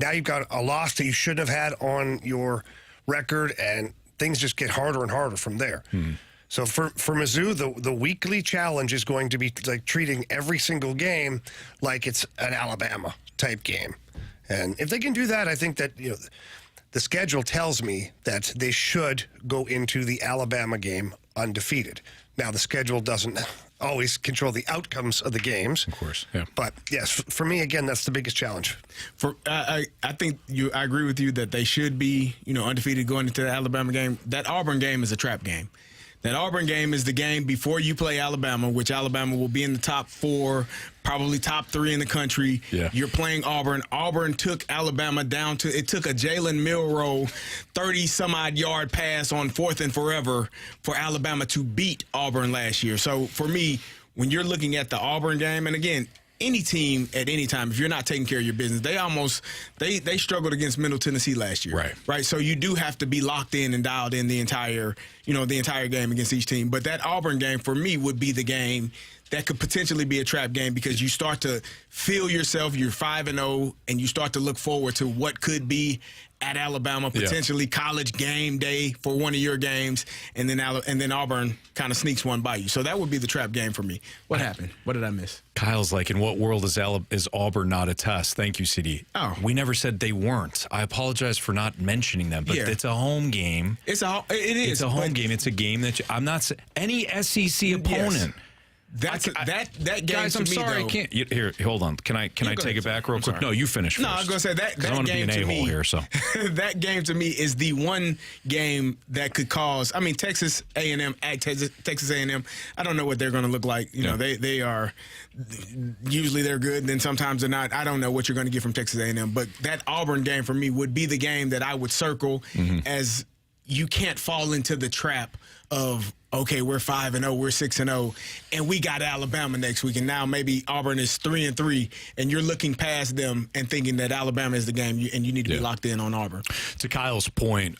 now you've got a loss that you shouldn't have had on your record, and things just get harder and harder from there. So for Mizzou, the weekly challenge is going to be like treating every single game like it's an Alabama type game. And if they can do that, I think that, you know, the schedule tells me that they should go into the Alabama game undefeated. Now, the schedule doesn't always control the outcomes of the games. Of course, yeah. But, yes, for me, again, that's the biggest challenge. I think I agree with you that they should be, you know, undefeated going into the Alabama game. That Auburn game is a trap game. That Auburn game is the game before you play Alabama, which Alabama will be in the top 4, probably top 3 in the country. Yeah. You're playing Auburn. Auburn took Alabama down to, it took a Jalen Milroe 30-some-odd yard pass on 4th and forever for Alabama to beat Auburn last year. So for me, when you're looking at the Auburn game, and again, any team at any time, if you're not taking care of your business, they struggled against Middle Tennessee last year. Right. So you do have to be locked in and dialed in the entire game against each team. But that Auburn game for me would be the game that could potentially be a trap game because you start to feel yourself, you're 5-0, and you start to look forward to what could be at Alabama, potentially college game day for one of your games, and then Auburn kind of sneaks one by you. So that would be the trap game for me. What happened? What did I miss? Kyle's like, in what world is Auburn not a test? Thank you, CD. Oh. We never said they weren't. I apologize for not mentioning them, but it's a home game. It is. It's a home game. It's a game that I'm not any SEC opponent. That game, guys, I'm to me, sorry, though, I can't. Here, hold on. Can I take it back real quick? sorry. No, you finish first. No, I was gonna say that I want to be game an to a-hole me here. So that game to me is the one game that could cause. I mean, Texas A&M. Texas A&M. I don't know what they're going to look like. You know, they are usually they're good, and then sometimes they're not. I don't know what you're going to get from Texas A&M. But that Auburn game for me would be the game that I would circle as you can't fall into the trap of, okay, we're 5-0, we're 6-0, and we got Alabama next week, and now maybe Auburn is 3-3, and you're looking past them and thinking that Alabama is the game, and you need to be locked in on Auburn. To Kyle's point,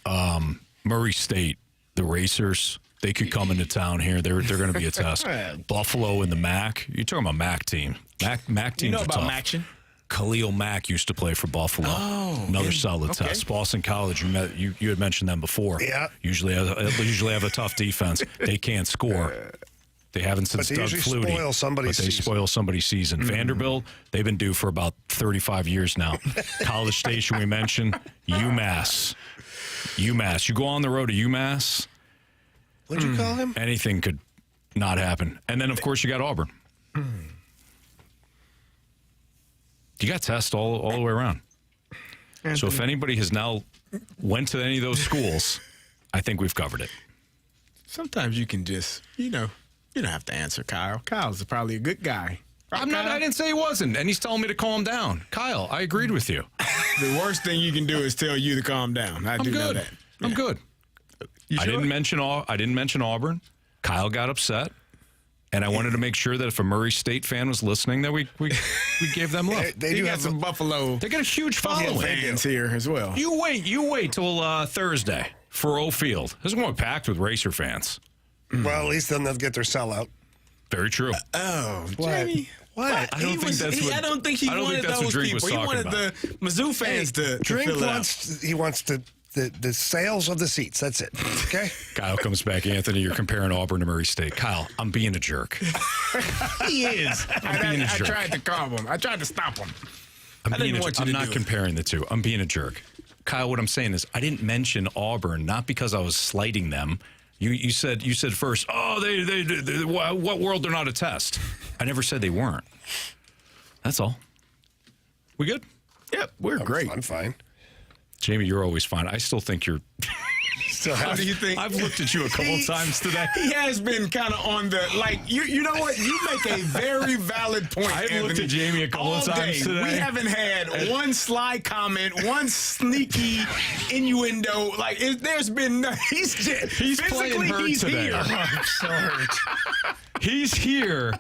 Murray State, the Racers, they could come into town here. They're going to be a test. Buffalo and the MAC. You're talking about MAC team. MAC teams are tough. Maction? Khalil Mack used to play for Buffalo. Another solid test. Boston College, you had mentioned them before. Yeah. Usually have a tough defense. They can't score. They haven't since Doug Flutie. They spoil somebody's season. Vanderbilt, they've been due for about 35 years now. College Station, we mentioned. UMass. You go on the road to UMass. What'd you call him? Anything could not happen. And then, of course, you got Auburn. You got tests all the way around. Anthony. So if anybody has now went to any of those schools, I think we've covered it. Sometimes you can just, you don't have to answer Kyle. Kyle's probably a good guy. Right, I didn't say he wasn't, and he's telling me to calm down. Kyle, I agreed with you. The worst thing you can do is tell you to calm down. I do know that. Yeah. I'm good. You sure? I didn't mention Auburn. Kyle got upset. And I wanted to make sure that if a Murray State fan was listening, that we gave them love. They do have some Buffalo. They got a huge following fans here as well. You wait till Thursday for O Field. This is going to be packed with Racer fans. Well, at least then they'll get their sellout. Very true. Jamie. What? I don't think he wanted those people. He wanted the Mizzou fans to fill out. He wants the sales of the seats. That's it. Okay? Kyle comes back. Anthony, you're comparing Auburn to Murray State. Kyle, I'm being a jerk. He is. I tried to calm him. I tried to stop him. I'm not comparing the two. I'm being a jerk. Kyle, what I'm saying is I didn't mention Auburn, not because I was slighting them. You said first, they what world they're not a test. I never said they weren't. That's all. We good? Yep, we're great. I'm fine. Jamie, you're always fine. I still think you're. How do you think? I've looked at you a couple times today. He has been kind of on the You know what? You make a very valid point. I've looked at Jamie a couple of times today. We haven't had one sly comment, one sneaky innuendo. There's been he's playing hurt today. Here. I'm so hurt. He's here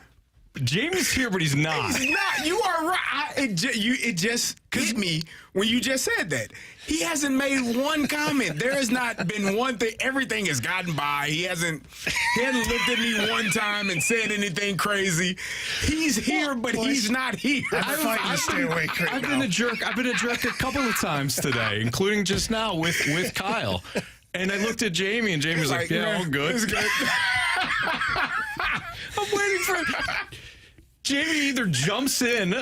Jamie's here, but he's not. He's not. You are right. It just hit me when you just said that. He hasn't made one comment. There has not been one thing. Everything has gotten by. He hasn't looked at me one time and said anything crazy. He's here, but he's not here. I'm fighting to stay awake right I've now. been a jerk. I've been a jerk a couple of times today, including just now with Kyle. And I looked at Jamie, and Jamie was like, "Yeah, all good." It's good. I'm waiting for Jamie either jumps in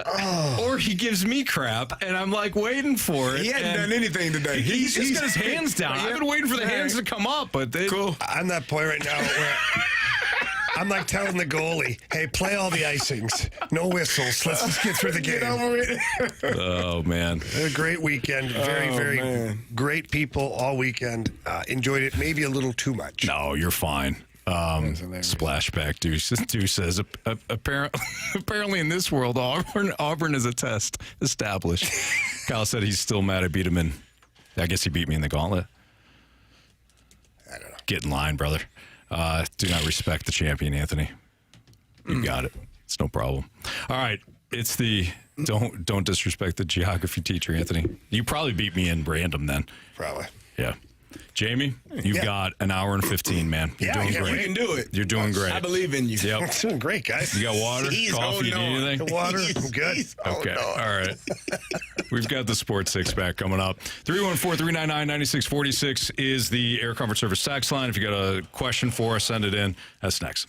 or he gives me crap, and I'm like waiting for it. He hadn't done anything today. He's just got his hands down. I've been waiting for the hands to come up, but cool. I'm that point right now where I'm like telling the goalie, "Hey, play all the icings, no whistles. Let's just get through the game." Get over it. Oh man, A great weekend. Very great people all weekend. Enjoyed it maybe a little too much. No, you're fine. Splashback Deuce says apparently in this world Auburn is a test established. Kyle said he's still mad I beat him in. I guess he beat me in the Gauntlet. I don't know. Get in line, brother. Do not respect the champion, Anthony. You got it. It's no problem. All right. It's the don't disrespect the geography teacher, Anthony. You probably beat me in random then. Probably. Yeah. Jamie, you've got an hour and 15, man. You're doing great. You can do it. You're doing great. I believe in you. Yep. It's doing great, guys. You got water, coffee, do anything? Water, I'm good. Okay, all right. We've got the Sports Six pack coming up. 314-399-9646 is the Air Comfort Service tax line. If you got a question for us, send it in. That's next.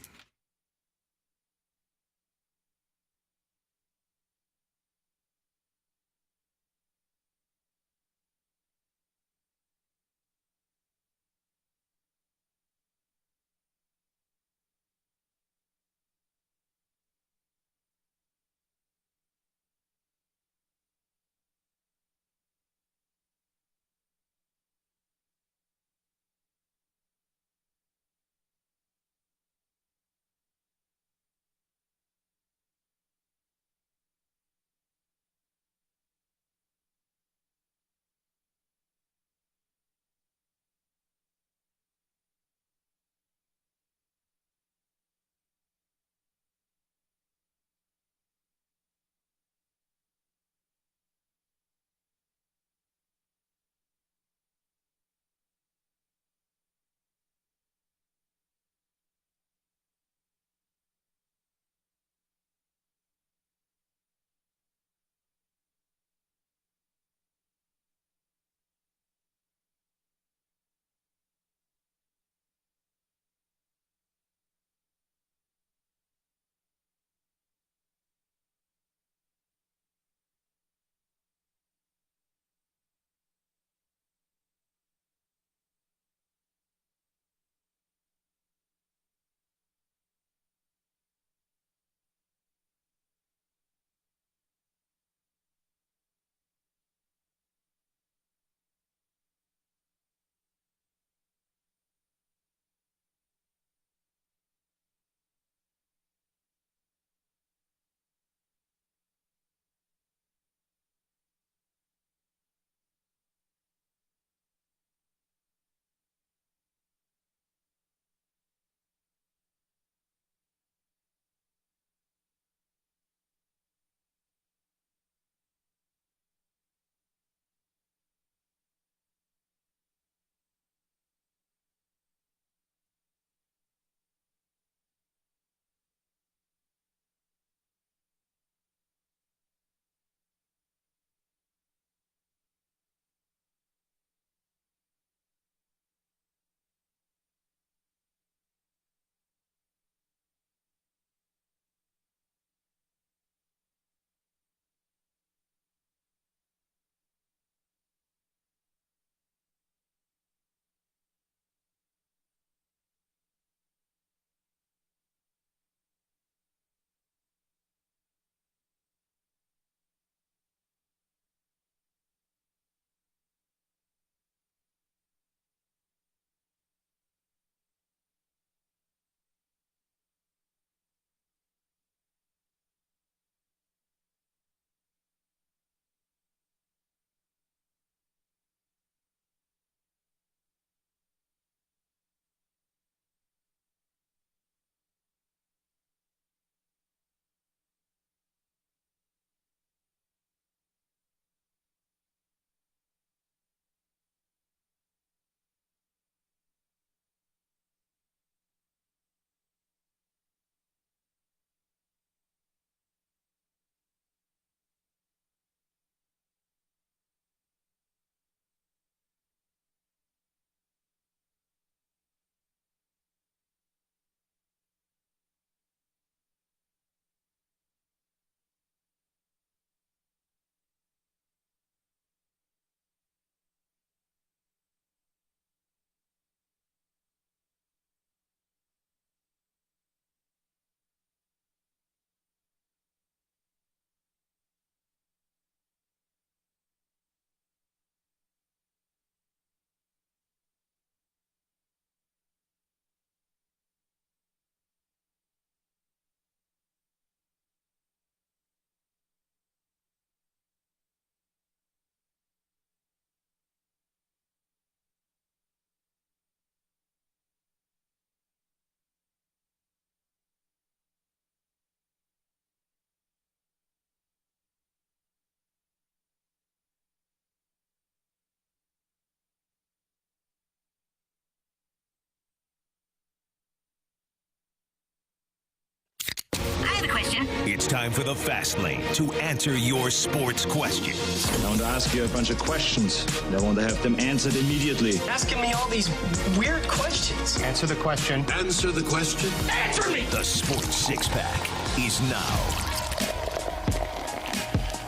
It's time for the Fast Lane to answer your sports questions. I want to ask you a bunch of questions. I want to have them answered immediately. Asking me all these weird questions. Answer the question. Answer the question. Answer me! The Sports Six-Pack is now.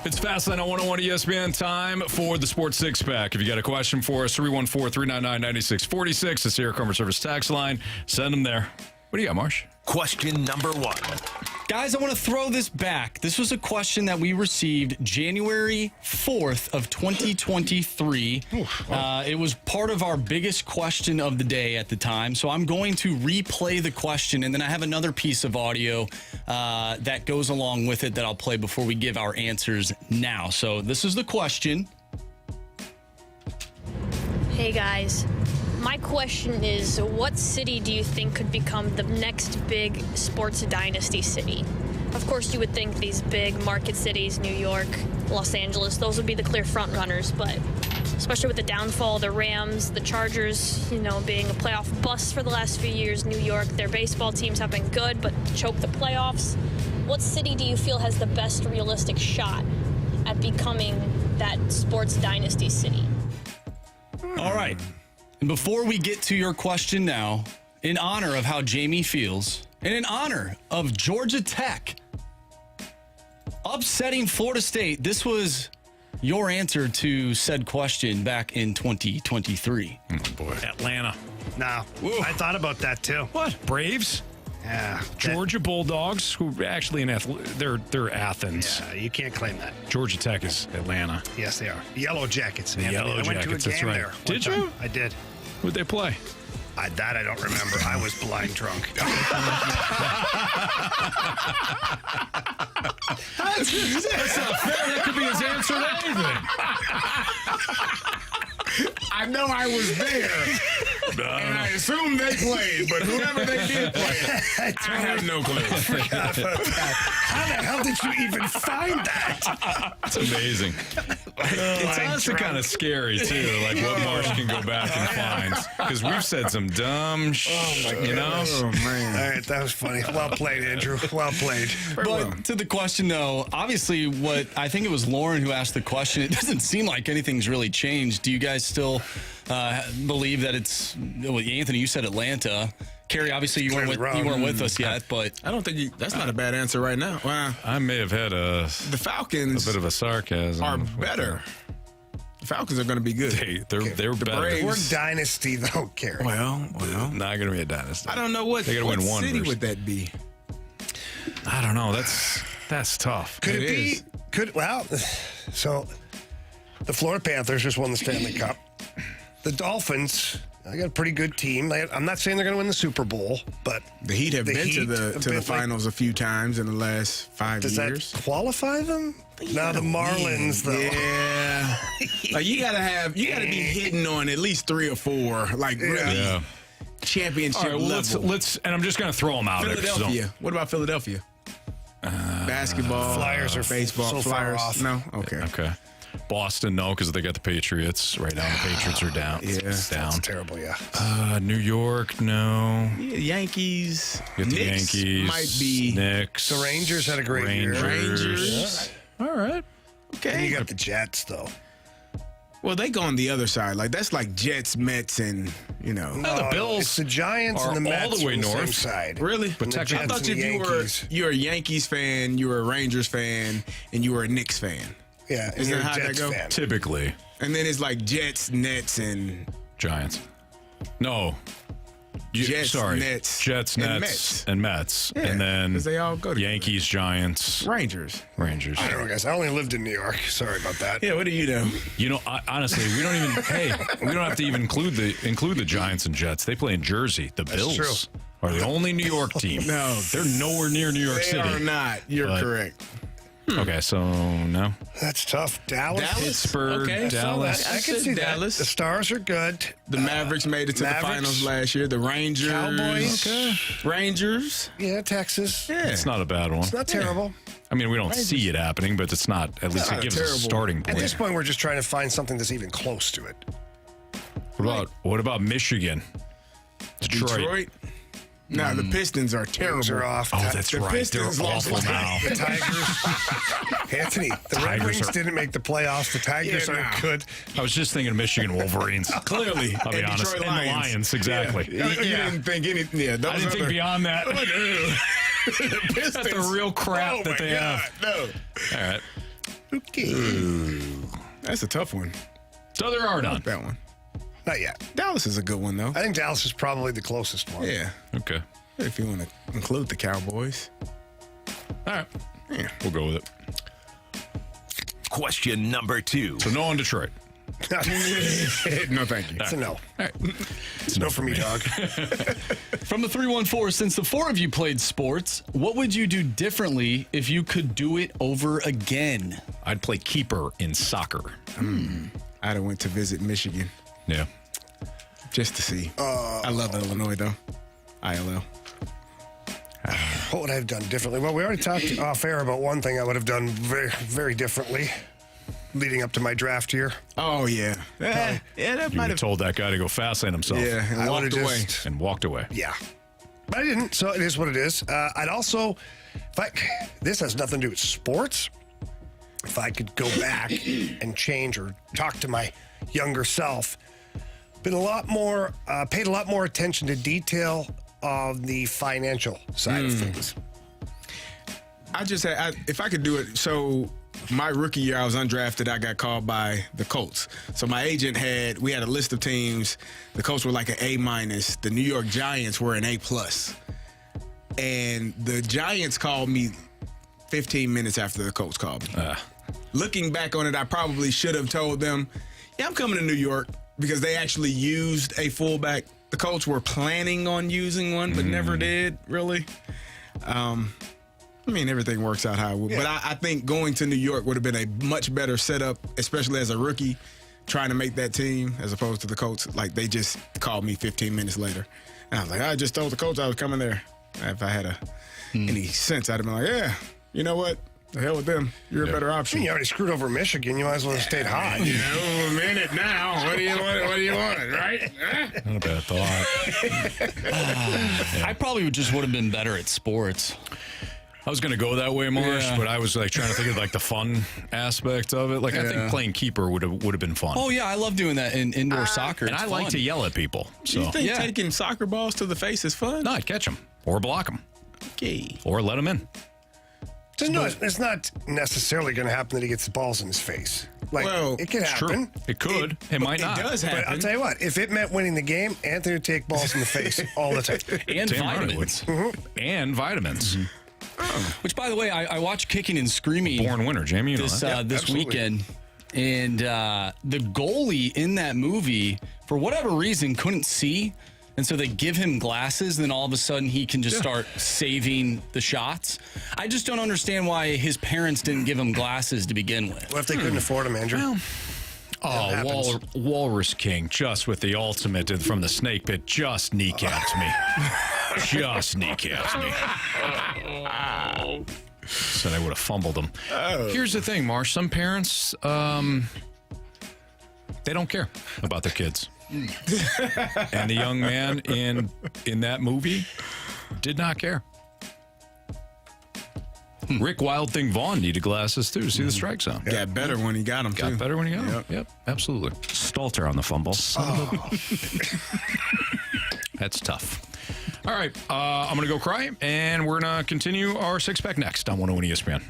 It's Fastlane on 101 ESPN. Time for the Sports Six-Pack. If you got a question for us, 314-399-9646. It's the Air Comfort Service tax line. Send them there. What do you got, Marsh? Question number 1. Guys, I want to throw this back. This was a question that we received January 4th of 2023. It was part of our biggest question of the day at the time. So I'm going to replay the question, and then I have another piece of audio that goes along with it that I'll play before we give our answers now. So this is the question. Hey, guys. My question is, what city do you think could become the next big sports dynasty city? Of course, you would think these big market cities, New York, Los Angeles, those would be the clear front runners, but especially with the downfall of the Rams, the Chargers, being a playoff bust for the last few years, New York, their baseball teams have been good, but choked the playoffs. What city do you feel has the best realistic shot at becoming that sports dynasty city? All right. And before we get to your question now, in honor of how Jamie feels, and in honor of Georgia Tech upsetting Florida State, this was your answer to said question back in 2023. Oh, boy. Atlanta. No, I thought about that too. What? Braves? Yeah. Georgia Bulldogs, who actually they're Athens. Yeah, you can't claim that. Georgia Tech is Atlanta. Yes, they are. Yellow Jackets. The Yellow I went to a Jackets, game that's right. there. Did you? I did. Who'd they play? That I don't remember. I was blind drunk. That's not fair. That could be his answer to anything. I know I was there, and I assume they played, but whoever they did play, I have no clue. How the hell did you even find that? That's amazing. It's honestly kind of scary, too, like what Marsh can go back and find. Because we've said some dumb you know? Oh, man. All right, that was funny. Well played, Andrew. Well played. But to the question, though, obviously what I think it was Lauren who asked the question. It doesn't seem like anything's really changed. Do you guys still believe that it's Anthony, you said Atlanta. Carey, obviously you weren't with us yet, but I don't think that's not a bad answer right now. Well, I may have had the Falcons a bit of a sarcasm. Are better. The Falcons are going to be good. They're better. Braves. We're dynasty though, Carey. Well, not going to be a dynasty. I don't know what they got to win one. City would that be? I don't know. That's tough. Could it be? So the Florida Panthers just won the Stanley Cup. The Dolphins, I got a pretty good team. I'm not saying they're going to win the Super Bowl, but the Heat have been to the finals a few times in the last 5 years. Does that qualify them? No, the Marlins, though. Yeah. Like you gotta be hitting on at least 3 or 4, like really championship level. Let's, and I'm just going to throw them out. Philadelphia. What about Philadelphia? Basketball, Flyers or baseball, so Flyers. far off. No, okay. Boston, no, because they got the Patriots right now. The Patriots are down. It's down. That's terrible, yeah. New York, no. Yankees. Get the Knicks Yankees. might be. Knicks. The Rangers had a great year. Rangers. Yeah. All right. Okay. And you got the Jets, though. Well, they go on the other side. Like, that's like Jets, Mets, and, the Bills. It's the Giants and the Mets all the way on north. same side. Really? But I thought if you were a Yankees fan, you were a Rangers fan, and you were a Knicks fan. Yeah. Isn't that how Jets that go? fan. Typically. And then it's like Jets, Nets, and Giants. No. Jets, Nets, Nets, and Mets. Yeah, and then 'cause they all go together. Yankees, Giants, Rangers. I don't know, guys. I only lived in New York. Sorry about that. Yeah, what do you know? Honestly, we don't even. We don't have to even include the Giants and Jets. They play in Jersey. The Bills true. are the only New York team. No, they're nowhere near New York City. They are not. You're correct. Okay, so no. That's tough. Dallas? Pittsburgh, Okay, Dallas. I can see Dallas. that. The Stars are good. The Mavericks made it to the finals last year. The Rangers. Cowboys. Okay. Rangers. Yeah, Texas. Yeah. It's not a bad one. It's not terrible. I mean, we don't see it happening, but it's not. At least it gives us a starting point. At this point, we're just trying to find something that's even close to it. What about Michigan? Detroit. No, the Pistons are terrible. Wings are off. Oh, that's The right. Pistons They're lost awful last now. The Tigers. Anthony, the Red Tigers Wings are- didn't make the playoffs. The Tigers Yeah, aren't nah. good. I was just thinking of Michigan Wolverines. Clearly. I'll be And honest. Detroit And the Lions. Lions, exactly. Yeah. You didn't think anything. Yeah, I didn't think beyond that. The Pistons. That's the real crap that they have. No. All right. Okay. That's a tough one. So there are I none. like that one. Not yet. Dallas is a good one, though. I think Dallas is probably the closest one. Yeah. Okay. If you want to include the Cowboys. All right. Yeah. We'll go with it. Question number 2. So no on Detroit. No, thank you. It's a no. All right. It's no for me, dog. From the 314, since the four of you played sports, what would you do differently if you could do it over again? I'd play keeper in soccer. I'd have went to visit Michigan Yeah. just to see. I love Illinois, though. ILL. What would I have done differently? Well, we already talked off air about one thing I would have done very, very differently leading up to my draft year. Oh, yeah. Yeah, that You might would have have. told that guy to go fast on himself. Yeah, and I walked would've away. just- And walked away. Yeah. But I didn't, so it is what it is. I'd also, this has nothing to do with sports. If I could go back and change or talk to my younger self, paid a lot more attention to detail of the financial side of things. I just had, if I could do it, so my rookie year, I was undrafted. I got called by the Colts. So my agent we had a list of teams. The Colts were like an A-. The New York Giants were an A+. And the Giants called me 15 minutes after the Colts called me. Looking back on it, I probably should have told them, yeah, I'm coming to New York, because they actually used a fullback. The Colts were planning on using one, but never did, really. I mean, everything works out how it would. Yeah. But I think going to New York would have been a much better setup, especially as a rookie, trying to make that team, as opposed to the Colts. Like, they just called me 15 minutes later. And I was like, I just told the Colts I was coming there. If I had any sense, I'd have been like, yeah, you know what? The hell with them. You're a better I option. mean, you already screwed over Michigan. You might as well have stayed high. You know, a minute now. What do you want? What do you want? Right? Not a bad thought. I probably would have been better at sports. I was going to go that way, Marsh, Yeah. but I was like trying to think of like the fun aspect of it. Like I think playing keeper would have been fun. Oh, yeah, I love doing that in indoor soccer. and It's I like fun. to yell at people. So You think taking soccer balls to the face is fun? no, I'd catch them or block them Okay. or let them in. It's not necessarily going to happen that he gets the balls in his face. Like, Well, it could It's happen. true. It could. It might It not. does But I'll happen. tell you what, if it meant winning the game, Anthony would take balls in the face all the time. And Damn right it would. vitamins. And vitamins. Which, by the way, I watched Kicking and Screaming Born winner, Jamie. You know this that. this absolutely. weekend. And the goalie in that movie, for whatever reason, couldn't see. And so they give him glasses, and then all of a sudden he can just start saving the shots. I just don't understand why his parents didn't give him glasses to begin with. What if they couldn't afford him, Andrew? Well, That happens. Walrus King, just with the ultimate from the snake pit, just kneecapped me. Just kneecapped me. Said I would have fumbled him. Here's the thing, Marsh. Some parents, they don't care about their kids. And the young man in that movie did not care. Rick Wild Thing Vaughn needed glasses too to see the strike zone. Got better when he got them, Got too. better when he got him. Yep, absolutely. Stalter on the fumble. That's tough. All right, I'm going to go cry, and we're going to continue our six-pack next on 101 ESPN.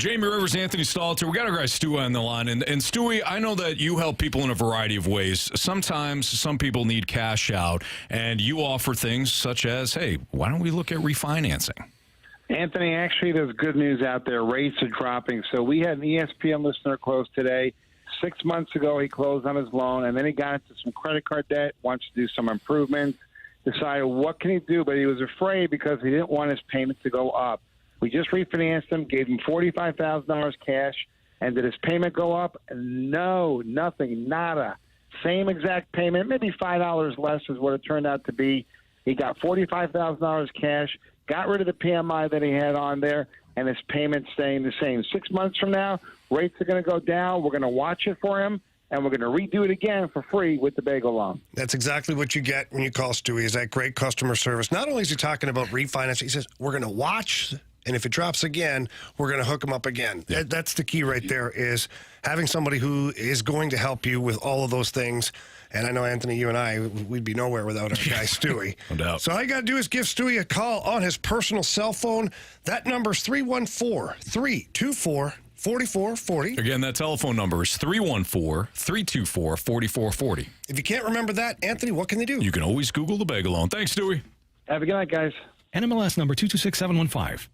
Jamie Rivers, Anthony Stalter. We got our guy Stewie on the line. And Stewie, I know that you help people in a variety of ways. Sometimes some people need cash out, and you offer things such as, hey, why don't we look at refinancing? Anthony, actually, there's good news out there. Rates are dropping. So we had an ESPN listener close today. 6 months ago, he closed on his loan, and then he got into some credit card debt, wants to do some improvements, decided what can he do, but he was afraid because he didn't want his payment to go up. We just refinanced him, gave him $45,000 cash, and did his payment go up? No, nothing, nada. Same exact payment, maybe $5 less is what it turned out to be. He got $45,000 cash, got rid of the PMI that he had on there, and his payment's staying the same. 6 months from now, rates are going to go down. We're going to watch it for him, and we're going to redo it again for free with the bagel loan. That's exactly what you get when you call Stewie, is that great customer service. Not only is he talking about refinancing, he says, we're going to watch, and if it drops again, we're going to hook him up again. Yeah. That's the key right there, is having somebody who is going to help you with all of those things. And I know, Anthony, you and I, we'd be nowhere without our guy, Stewie. No doubt. So all you got to do is give Stewie a call on his personal cell phone. That number's 314-324-4440. Again, that telephone number is 314-324-4440. If you can't remember that, Anthony, what can they do? You can always Google the bagel loan. Thanks, Stewie. Have a good night, guys. NMLS number 226715.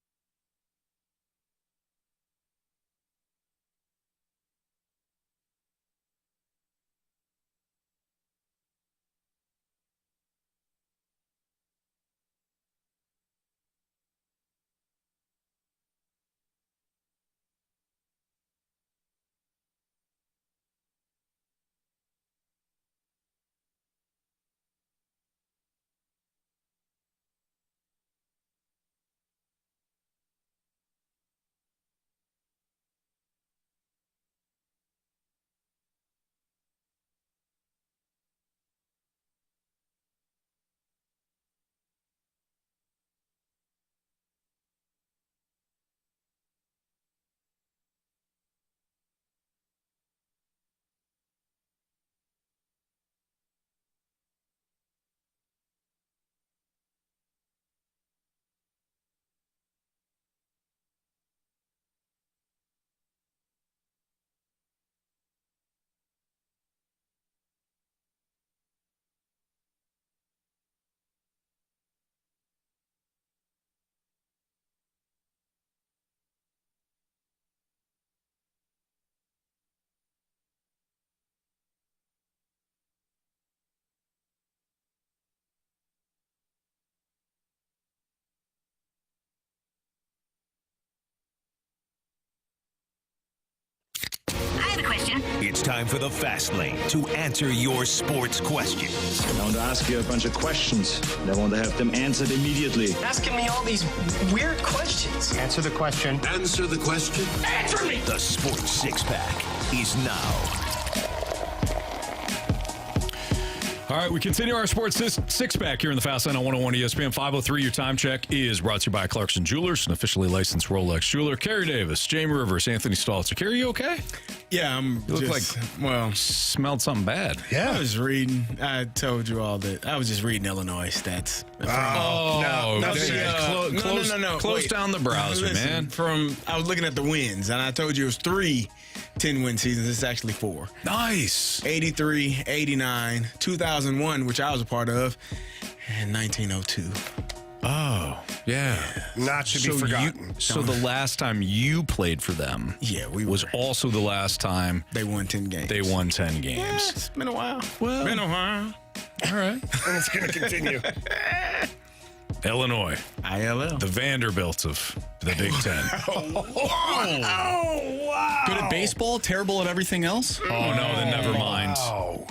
It's time for the Fast Lane to answer your sports questions. I want to ask you a bunch of questions. I want to have them answered immediately. Asking me all these weird questions. Answer the question. Answer the question. Answer me! The Sports Six-Pack is now. All right, we continue our sports six-pack here in the Fast Lane on 101 ESPN 503. Your time check is brought to you by Clarkson Jewelers, an officially licensed Rolex jeweler. Carey Davis, Jamie Rivers, Anthony Stalter. Carey, you okay? Yeah, You look like, smelled something bad. Yeah. I was reading. I told you all that. I was just reading Illinois stats. Close down the browser, man. I was looking at the wins, and I told you it was 3 10-win seasons. It's actually 4. Nice. 83, 89, 2001, which I was a part of, and 1902. Oh, yeah. Not to be forgotten. So the last time you played for them was also the last time they won 10 games. They won 10 games. Yeah, it's been a while. Well, been a while. All right. And it's going to continue. Illinois. ILL. The Vanderbilts of the Big Ten. Wow. Good at baseball, terrible at everything else? Oh, no, then never mind.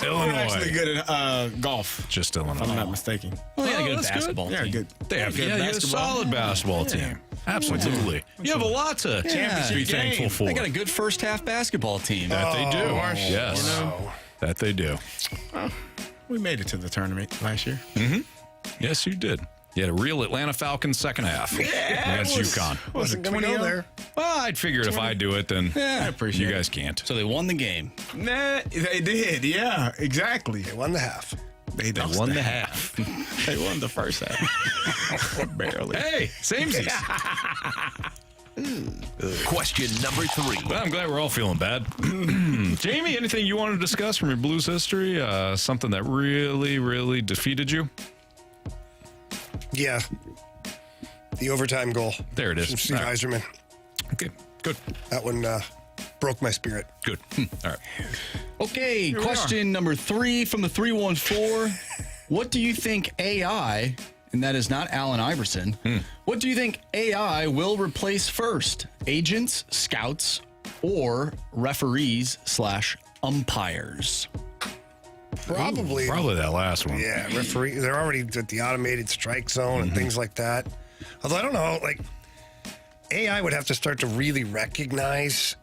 Illinois. They're actually good at golf. Just Illinois. If I'm not mistaken. Well, they got a good that's basketball Yeah, team. good. They have good a solid basketball team. Absolutely. You have a lot to be thankful for. They got a good first half basketball team. That they do. Yes. That they do. We made it to the tournament last year. Mm-hmm. Yes, you did. You had a real Atlanta Falcons second half against UConn. Wasn't going to go there. Well, I'd figured if I do it, then I appreciate you guys can't. So they won the game. Nah, they did. Yeah, exactly. They won the half. They won the half. They won the first half. Barely. Hey, samesies. Question number 3. Well, I'm glad we're all feeling bad. Jamie, anything you want to discuss from your Blues history? Something that really, really defeated you? Yeah. The overtime goal. There it is. From Steve Yzerman. Okay, good. That one broke my spirit. Good. All right. Okay, question number 3 from the 314. What do you think AI, and that is not Allen Iverson, what do you think AI will replace first? Agents, scouts, or referees / umpires? Probably that last one. Yeah, referee. They're already at the automated strike zone and things like that. Although I don't know, like AI would have to start to really recognize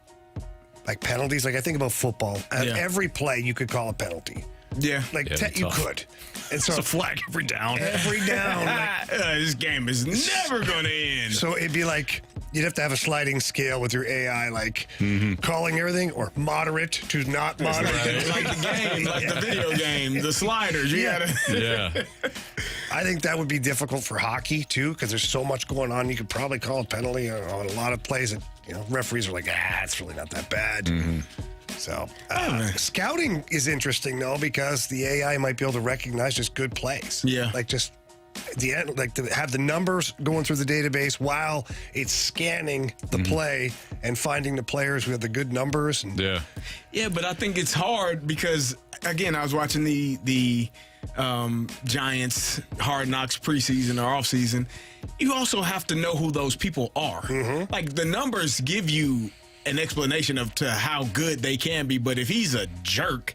like penalties. Like I think about football. At every play, you could call a penalty. Yeah, like you could. And so it's a flag every down. Every down. Like, this game is never going to end. So it'd be like you'd have to have a sliding scale with your AI, like calling everything or moderate to not moderate. Right. Like the game, like the video game, the sliders. You gotta. Yeah. I think that would be difficult for hockey too, because there's so much going on. You could probably call a penalty on a lot of plays that referees are like, it's really not that bad. So scouting is interesting though, because the AI might be able to recognize just good plays. Yeah, like just the end, like to have the numbers going through the database while it's scanning the play and finding the players who have the good numbers. And yeah, but I think it's hard because again, I was watching the Giants Hard Knocks preseason or offseason. You also have to know who those people are. Like the numbers give you an explanation of to how good they can be, but if he's a jerk,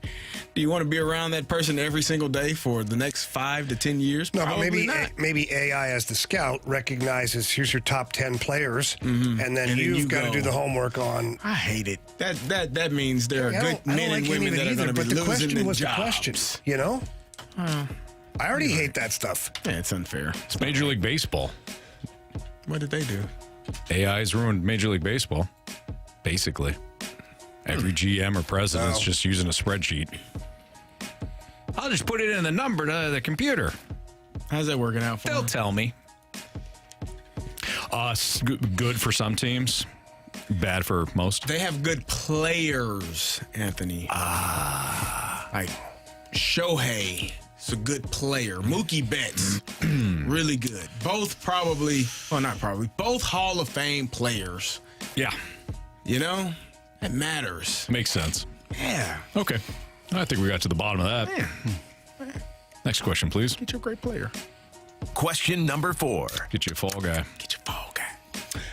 do you want to be around that person every single day for the next 5 to 10 years? No, Probably but maybe not. maybe AI as the scout recognizes here's your top 10 players, and then you've got to do the homework on. I hate it. That means there are good men and women that are going to be losing their jobs. The question, I already hate that stuff. Yeah, it's unfair. It's Major League Baseball. What did they do? AI's ruined Major League Baseball. Basically, every GM or president's just using a spreadsheet. I'll just put it in the number to the computer. How's that working out for They'll them? tell me. Good for some teams, bad for most. They have good players, Anthony. Like Shohei is a good player. Mookie Betts, really good. Both both Hall of Fame players. Yeah. That matters. Makes sense. Yeah. Okay. I think we got to the bottom of that. Yeah. Next question, please. Get you a great player. Question number 4. Get you a fall guy. Get your fall guy.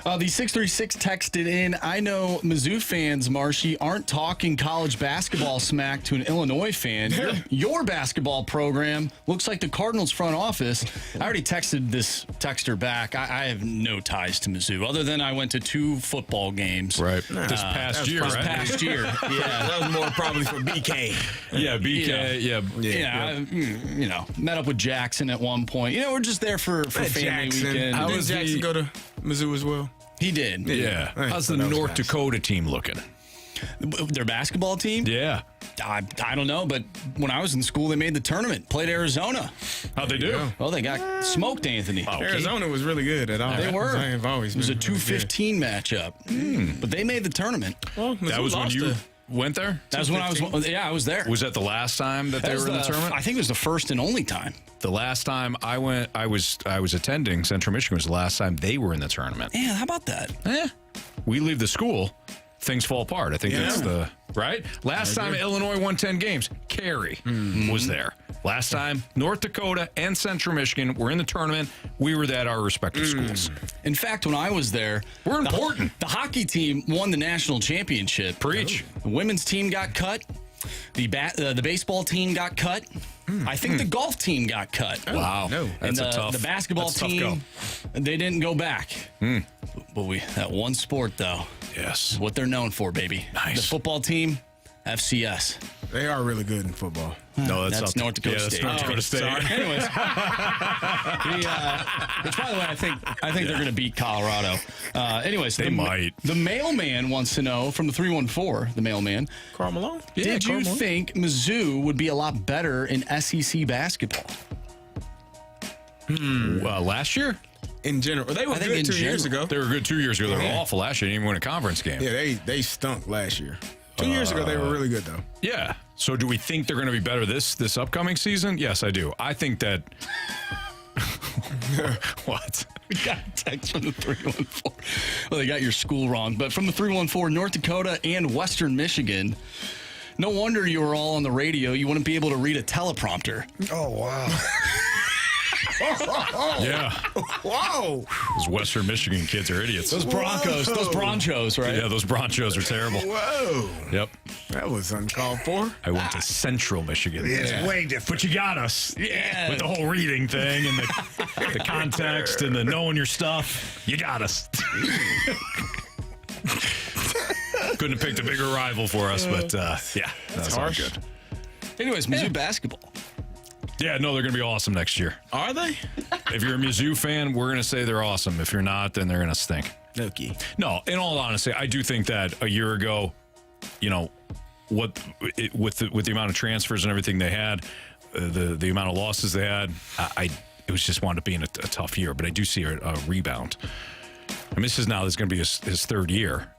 The 636 texted in, I know Mizzou fans, Marshy, aren't talking college basketball smack to an Illinois fan. Your basketball program looks like the Cardinals front office. I already texted this texter back. I have no ties to Mizzou, other than I went to 2 football games. Right. This past year, right? This past year. Yeah. That was more probably for BK. Yeah, BK. Yeah. Met up with Jackson at one point. We're just there for family weekend. How did Jackson go to Mizzou as well? He did. Yeah. How's the North Dakota team looking? Their basketball team? Yeah. I don't know, but when I was in school, they made the tournament. Played Arizona. How'd they do? Well, they got smoked, Anthony. Arizona was really good at all. They were. It was a 2-15 matchup. But they made the tournament. Well, that was when you went there? That was when I was there. Was that the last time that they were in the tournament? I think it was the first and only time. The last time I went, I was attending Central Michigan. Was the last time they were in the tournament. Yeah, how about that? We leave the school, things fall apart. I think that's the right. Last time Illinois won 10 games, Carey was there. Last time North Dakota and Central Michigan were in the tournament. We were at our respective schools. In fact, when I was there, we're important. The hockey team won the national championship. Preach. The women's team got cut. The baseball team got cut. I think the golf team got cut. Wow. No. And the basketball team, they didn't go back. But that one sport, though. Yes. What they're known for, baby. Nice. The football team, FCS. They are really good in football. No, that's North Dakota State. North Dakota State. Sorry. Anyways, which, by the way, I think they're going to beat Colorado. Anyways, they might. The mailman wants to know from the 314. The mailman, Carl Malone. Did you think Mizzou would be a lot better in SEC basketball? Last year? in general. They were good 2 years ago. They were good 2 years ago. They were awful last year. They didn't even win a conference game. Yeah, they stunk last year. 2 years ago, they were really good, though. Yeah. So do we think they're going to be better this upcoming season? Yes, I do. I think that... What? We got a text from the 314. Well, they got your school wrong. But from the 314, North Dakota and Western Michigan. No wonder you were all on the radio. You wouldn't be able to read a teleprompter. Oh, wow. Yeah. Whoa. Those Western Michigan kids are idiots. Those Broncos. Those Bronchos, right? Yeah, those Bronchos are terrible. Whoa. Yep. That was uncalled for. I went to Central Michigan. It's way different. But you got us. Yeah. With the whole reading thing and the context and the knowing your stuff. You got us. Couldn't have picked a bigger rival for us, but yeah. That's harsh. Good. Anyways, Mizzou basketball. Yeah, no, they're going to be awesome next year. Are they? If you're a Mizzou fan, we're going to say they're awesome. If you're not, then they're going to stink. Okay. No, in all honesty, I do think that a year ago, you know, with the amount of transfers and everything they had, the amount of losses they had, it was just wound up being a tough year. But I do see a rebound. I mean, this is going to be his third year,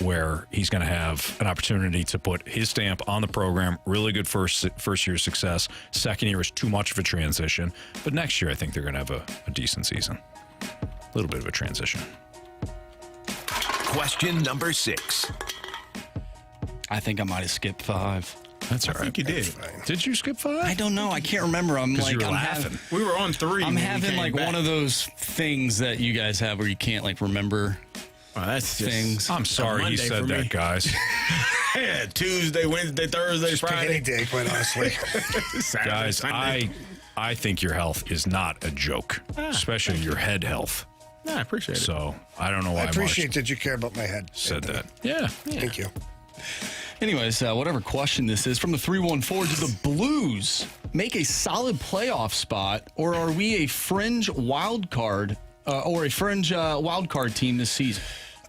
where he's going to have an opportunity to put his stamp on the program. Really good first year success. Second year is too much of a transition. But next year, I think they're going to have a decent season. A little bit of a transition. Question number 6. I think I might have skipped 5. That's all right. I think you did. Did you skip 5? I don't know. I can't remember. I'm like, you were I'm laughing. We were on 3. I'm when we having came like back. one of those things that you guys have where you can't like remember that's just things. I'm sorry he Monday said for that, me. guys. Yeah, Tuesday, Wednesday, Thursday, Just pick Friday. any day, quite honestly. Saturday, Guys, Sunday. I think your health is not a joke, especially your head health. I appreciate it. So I don't know why I appreciate Mark that you care about my head. said that. Yeah. Thank you. Anyways, whatever question this is, from the 314, do the Blues make a solid playoff spot, or are we a fringe wild card team this season?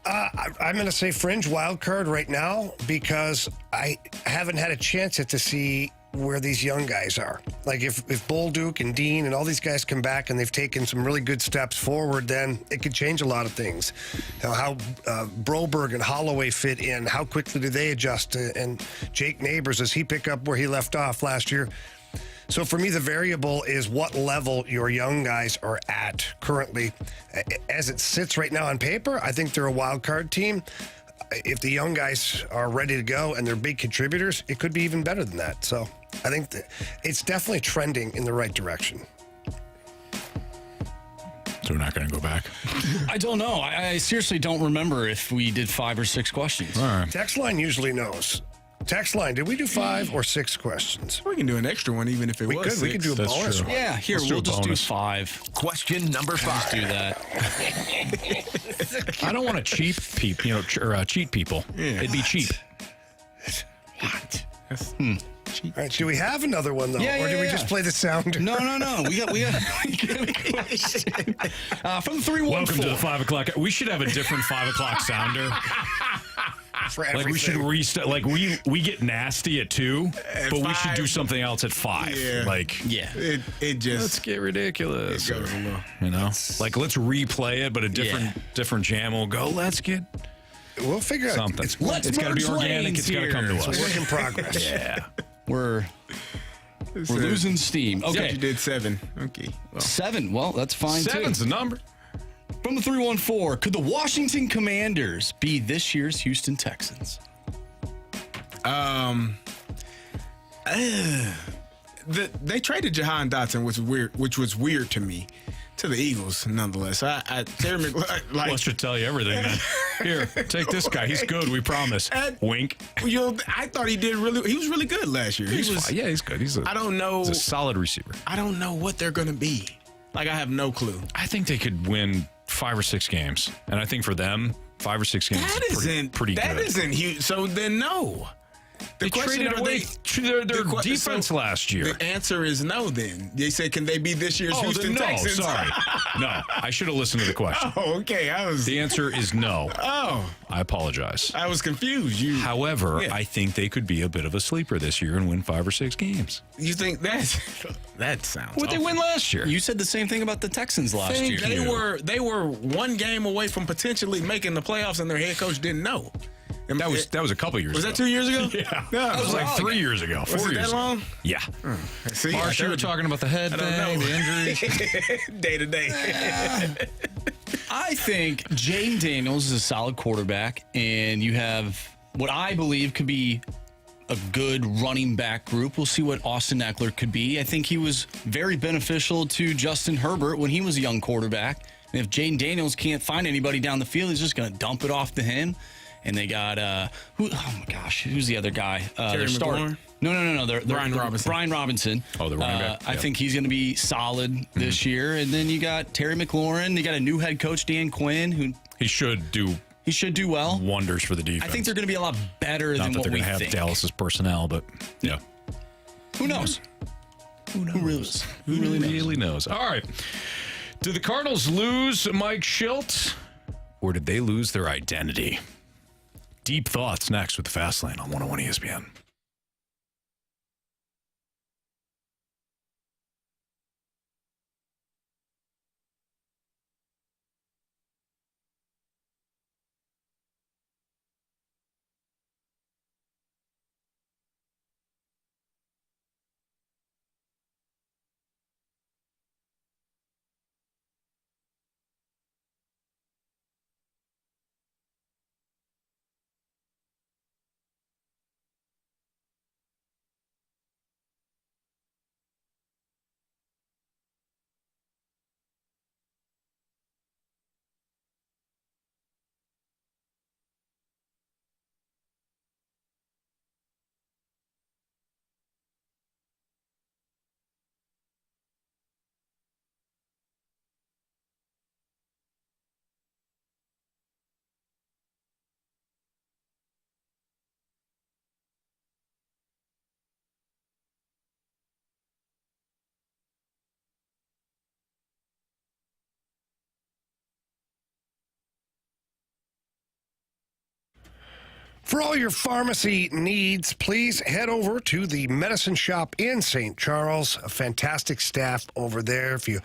I'm going to say fringe wild card right now because I haven't had a chance yet to see where these young guys are. Like if Bolduc and Dean and all these guys come back and they've taken some really good steps forward, then it could change a lot of things. You know, how Broberg and Holloway fit in, how quickly do they adjust, and Jake Neighbors, does he pick up where he left off last year? So for me, the variable is what level your young guys are at currently. As it sits right now on paper, I think they're a wild card team. If the young guys are ready to go and they're big contributors, it could be even better than that. So I think that it's definitely trending in the right direction. So we're not going to go back. I don't know. I seriously don't remember if we did 5 or 6 questions. All right. Text line usually knows. Text line, did we do 5 or 6 questions? We can do an extra one even if it was 6. We could do a That's bonus true. one. Yeah, here, Let's do we'll a just do bonus. 5. Question number 5. Let's do that. I don't want to cheat people, cheat people. Yeah. It'd be cheap. What? All right, do we have another one, though? Yeah, or do we yeah. just play the sound? No. We got a question. From 314. Welcome to the 5 o'clock. We should have a different 5 o'clock sounder. For Like we should everything. restart. Like we get nasty at 2, but we should 5. do something else at 5. Yeah. Like It just let's get ridiculous. It goes a little. You know, like let's replay it, but a different jam will go. Let's get We'll figure out something. It's It's got to be merge organic. lanes It's got to come to here. us. a work in progress. Yeah. We're losing steam. Okay. You did 7. Okay. Well, 7. Well, that's fine, Seven's too. the number. From the 314, could the Washington Commanders be this year's Houston Texans? they traded Jahan Dotson, which was weird to me, to the Eagles. Nonetheless, Terry McLaurin, Well, should tell you everything. Then. Here, take this guy. He's good. We promise. Wink. I thought he did really. He was really good last year. He's fine. Yeah, he's good. I don't know. He's a solid receiver. I don't know what they're going to be. Like, I have no clue. I think they could win 5 or 6 games, and I think for them, 5 or 6 games is pretty good. That isn't huge. So then no. They traded away their defense last year. The answer is no, then. They said, can they be this year's Houston Texans? Sorry. No, I should have listened to the question. Oh, okay. The answer is no. Oh. I apologize. I was confused. However, I think they could be a bit of a sleeper this year and win 5 or 6 games. You think that sounds What they win last year? You said the same thing about the Texans last year. They were one game away from potentially making the playoffs, and their head coach didn't know. That was a couple years ago. Was that 2 years ago? Yeah. That was like 3 years ago. 4 Was it years that long? ago. Yeah. See, Marsh, you were talking about the head thing, the injuries. Day to day. I think Jane Daniels is a solid quarterback, and you have what I believe could be a good running back group. We'll see what Austin Eckler could be. I think he was very beneficial to Justin Herbert when he was a young quarterback. And if Jane Daniels can't find anybody down the field, he's just going to dump it off to him. And they got, who's the other guy? Terry McLaurin? No. Brian Robinson. Brian Robinson. Oh, the running back. I think he's going to be solid this year. And then you got Terry McLaurin. You got a new head coach, Dan Quinn, who he should do well. Wonders for the defense. I think they're going to be a lot better than what we think. Not that they're going to have Dallas's personnel, but yeah. Who knows? Who really knows? All right. Did the Cardinals lose Mike Shildt, or did they lose their identity? Deep thoughts next with the Fast Lane on 101 ESPN. For all your pharmacy needs, please head over to the Medicine Shop in St. Charles. A fantastic staff over there. If you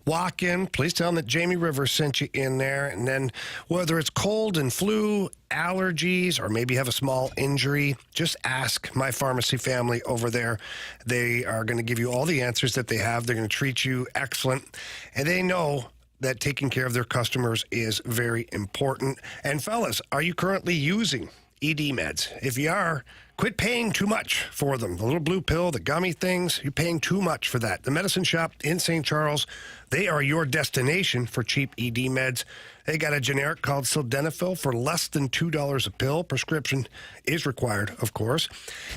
walk in, please tell them that Jamie Rivers sent you in there. And then whether it's cold and flu, allergies, or maybe you have a small injury, just ask my pharmacy family over there. They are going to give you all the answers that they have. They're going to treat you excellent. And they know that taking care of their customers is very important. And fellas, are you currently using ED meds? If you are, quit paying too much for them. The little blue pill, the gummy things, you're paying too much for that. The Medicine Shop in St. Charles, they are your destination for cheap ED meds. They got a generic called Sildenafil for less than $2 a pill. Prescription is required, of course.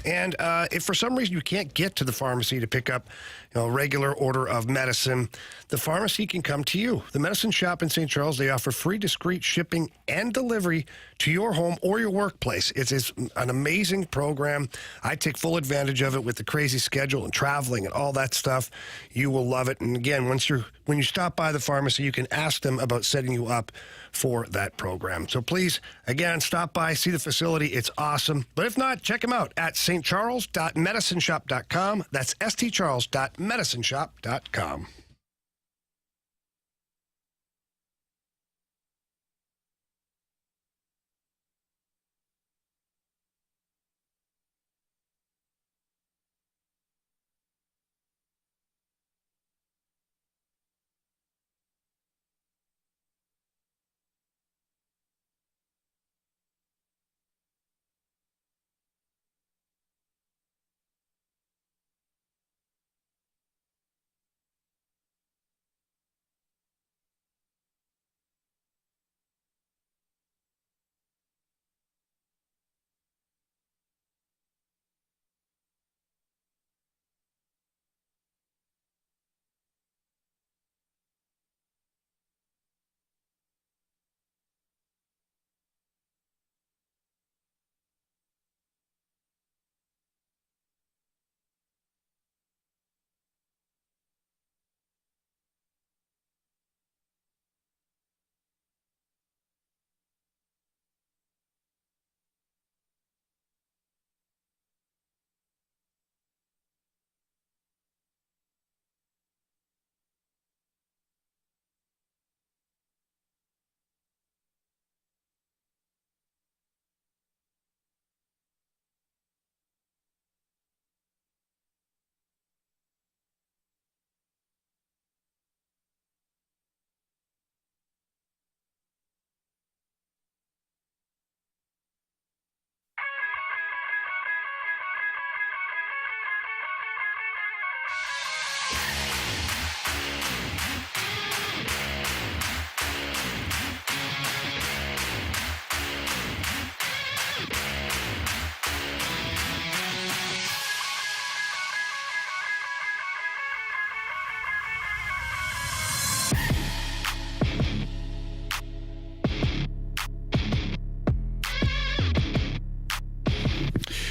And if for some reason you can't get to the pharmacy to pick up a regular order of medicine, the pharmacy can come to you. The Medicine Shop in St. Charles, they offer free discreet shipping and delivery to your home or your workplace. It's an amazing program. I take full advantage of it with the crazy schedule and traveling and all that stuff. You will love it. And again, when you stop by the pharmacy, you can ask them about setting you up for that program. So please, again, stop by, see the facility. It's awesome. But if not, check them out at stcharles.medicineshop.com. That's stcharles.medicineshop.com.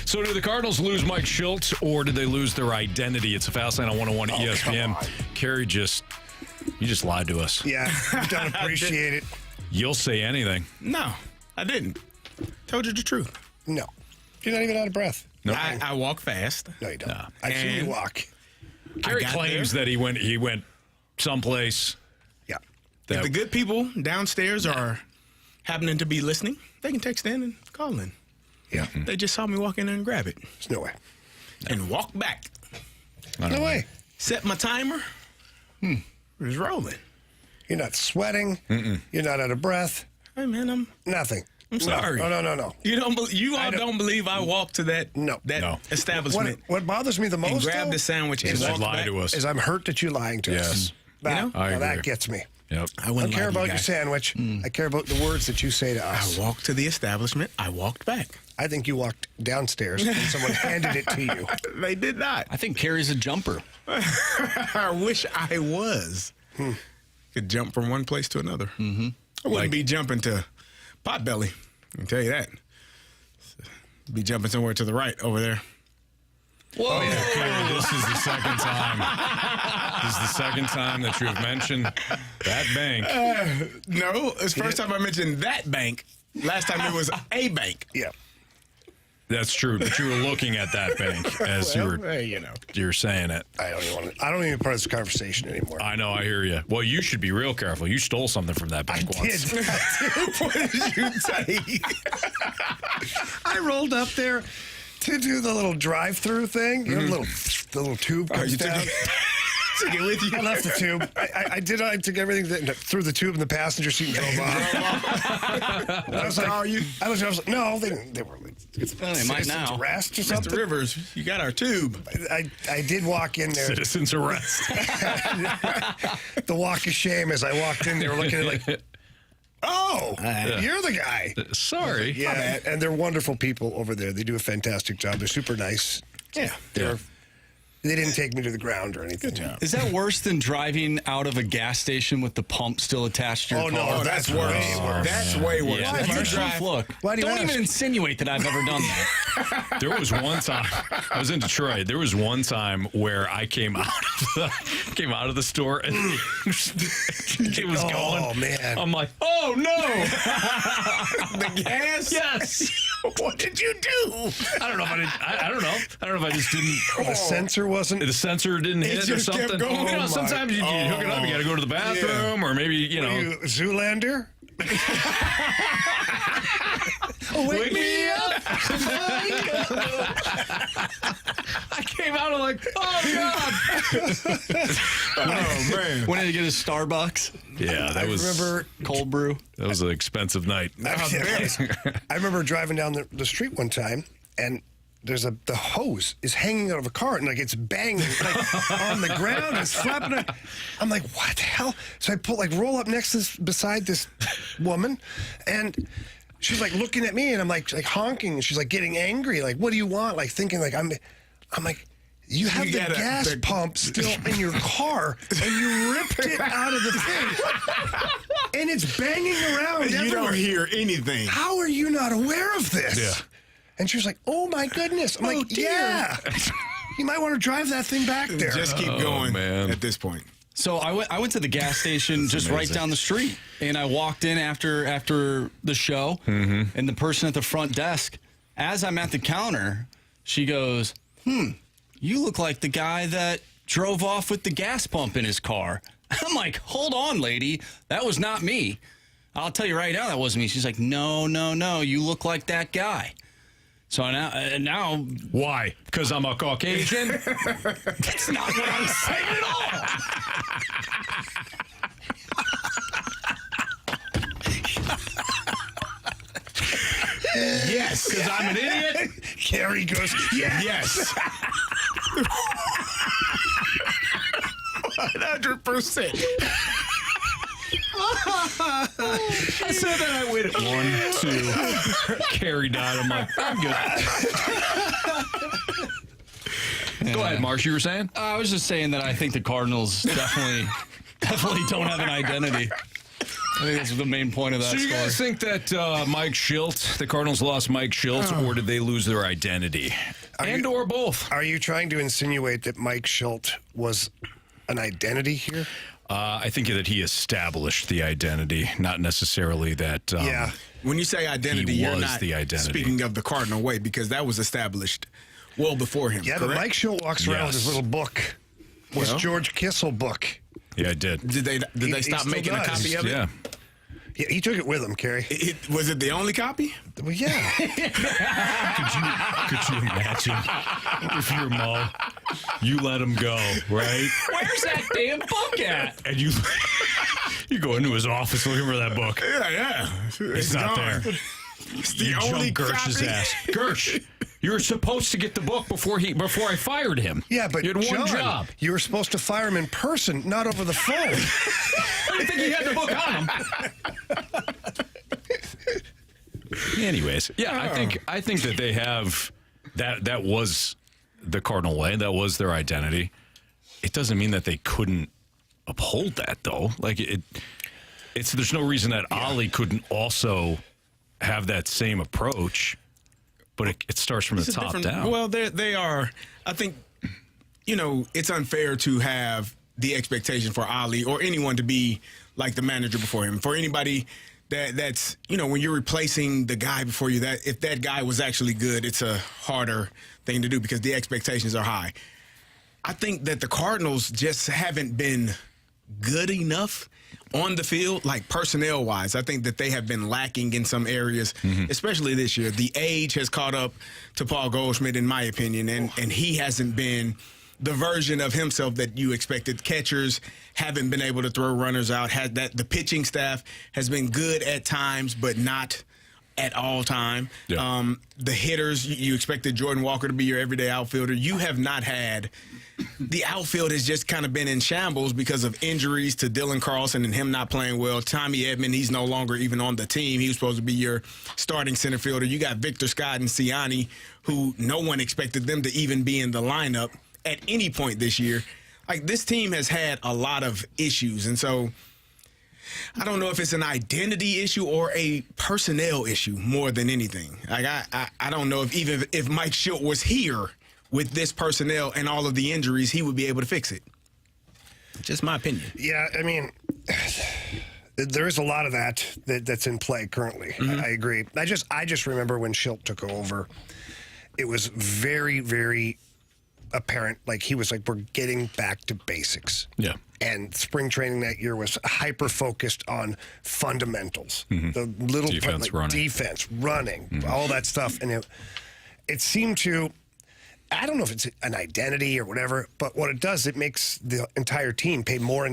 So did the Cardinals lose Mike Shildt, or did they lose their identity? It's a Fast Lane on 101 ESPN. Carey you just lied to us. Yeah, don't appreciate it. You'll say anything. No, I didn't. Told you the truth. No. You're not even out of breath. No. I walk fast. No, you don't. I've seen you walk. Carey claims that he went someplace. Yeah. If the good people downstairs are happening to be listening, they can text in and call in. Yeah. They just saw me walk in there and grab it. There's no way. And walk back. No way. Set my timer. It was rolling. You're not sweating. You're not out of breath. Hey, man, I'm nothing. I'm sorry. No. You don't believe I walked to that establishment. What bothers me the most, and grabbed the sandwich and walked back. To us. Is I'm hurt that you're lying to us. That gets me. Yep. I don't care about your sandwich. I care about the words that you say to us. I walked to the establishment. I walked back. I think you walked downstairs and someone handed it to you. They did not. I think Carey's a jumper. I wish I was. Could jump from one place to another. I wouldn't be jumping to Potbelly. I can tell you that. Be jumping somewhere to the right over there. Whoa! Oh, yeah, Carey, this is the second time. This is the second time that you have mentioned that bank. No, it's the first time I mentioned that bank. Last time it was a bank. Yeah. That's true, but you were looking at that bank as you were saying it. I don't even part of this conversation anymore. I know, I hear you. Well, you should be real careful. You stole something from that bank once. What did you say? I rolled up there to do the little drive-through thing. You know, the little tube comes down. Took it with you. I left the tube. I took everything through the tube in the passenger seat and drove off. I was like, no, they were like, they might now. Arrest or something. Mr. Rivers, you got our tube. I did walk in there. Citizens arrest. The walk of shame as I walked in, they were looking at like, oh, you're the guy. Sorry. Yeah, and they're wonderful people over there. They do a fantastic job. They're super nice. Yeah. They didn't take me to the ground or anything. Is that worse than driving out of a gas station with the pump still attached to your car? No, that's worse. That's way worse. Yeah, that's a tough look. Don't even insinuate that I've ever done that. There was one time I was in Detroit. There was one time where I came out of the store and it was going. Oh man! I'm like, oh no! The gas? Yes. What did you do? I don't know if I did. I don't know. I don't know if I just didn't. The sensor wasn't. The sensor didn't hit or just something. kept going. You know, sometimes you hook it up. You got to go to the bathroom, or maybe you know. Were you Zoolander? Wake me up! I came out of like, oh god! Oh man! When did you get a Starbucks? Yeah, I remember cold brew. That was an expensive night. I remember driving down the street one time, and there's the hose is hanging out of a car, and like it's banging like on the ground, it's flapping. I'm like, what the hell? So I roll up beside this woman, and she's like looking at me, and I'm like honking, and she's like getting angry, like, what do you want? Like thinking like I'm like, you have the gas pump still in your car, and you ripped it out of the thing, and it's banging around everywhere. You don't hear anything. How are you not aware of this? Yeah. And she was like, oh my goodness. I'm like, dear. yeah. You might want to drive that thing back there. Just keep going, man. At this point. So I went to the gas station just right down the street, and I walked in after the show, and the person at the front desk, as I'm at the counter, she goes, you look like the guy that drove off with the gas pump in his car. I'm like, hold on, lady. That was not me. I'll tell you right now, that wasn't me. She's like, no, you look like that guy. So now why? Because I'm a Caucasian? That's not what I'm saying at all. Yes, because I'm an idiot. Carey goes, yes. 100%. I said that I waited. 1, 2. Carey died. I'm like, I'm good. Go ahead, Marsh. You were saying? I was just saying that I think the Cardinals definitely don't have an identity. I think that's the main point of that So you story. guys think that Mike Shildt, the Cardinals lost Mike Shildt, or did they lose their identity? Or both? Are you trying to insinuate that Mike Shildt was an identity here? I think that he established the identity, not necessarily that. Yeah. When you say identity, he you're was not the identity. speaking of the Cardinal way, because that was established well before him. Yeah, correct? but Mike Shildt walks around with his little book. His George Kissel book. Yeah, I did. Did they stop making a copy of it? Yeah. Yeah, he took it with him, Carey. Was it the only copy? Well, yeah. Could you imagine if your mom, you let him go, right? Where's that damn book at? And you go into his office looking for that book. Yeah. It's not gone. there. It's the You only jumped Gersh's copy. ass. Gersh, you were supposed to get the book before I fired him. Yeah, but you had John, one job. you were supposed to fire him in person, not over the phone. I didn't think he had the book on him. Anyways, yeah, I think that they have that was the Cardinal way. That was their identity. It doesn't mean that they couldn't uphold that though. Like it's there's no reason that Ollie couldn't also have that same approach, but it starts from the top down. Well, they are. I think, it's unfair to have the expectation for Ali or anyone to be like the manager before him. For anybody that's, when you're replacing the guy before you, that if that guy was actually good, it's a harder thing to do because the expectations are high. I think that the Cardinals just haven't been good enough on the field, like personnel-wise. I think that they have been lacking in some areas, especially this year. The age has caught up to Paul Goldschmidt, in my opinion, and he hasn't been the version of himself that you expected. Catchers haven't been able to throw runners out. The pitching staff has been good at times, but not at all time. Yeah. The hitters, you expected Jordan Walker to be your everyday outfielder. You have not had. The outfield has just kind of been in shambles because of injuries to Dylan Carlson and him not playing well. Tommy Edman, he's no longer even on the team. He was supposed to be your starting center fielder. You got Victor Scott and Ciani, who no one expected them to even be in the lineup at any point this year. Like, this team has had a lot of issues, and so I don't know if it's an identity issue or a personnel issue more than anything. Like, I don't know if Mike Shildt was here with this personnel and all of the injuries, he would be able to fix it. Just my opinion. Yeah, I mean, there is a lot of that's in play currently. I agree. I just remember when Shildt took over, it was very, very apparent. Like, he was like, we're getting back to basics. Yeah. And spring training that year was hyper-focused on fundamentals. The little defense, running, all that stuff. And it seemed to, I don't know if it's an identity or whatever, but what it does, it makes the entire team pay more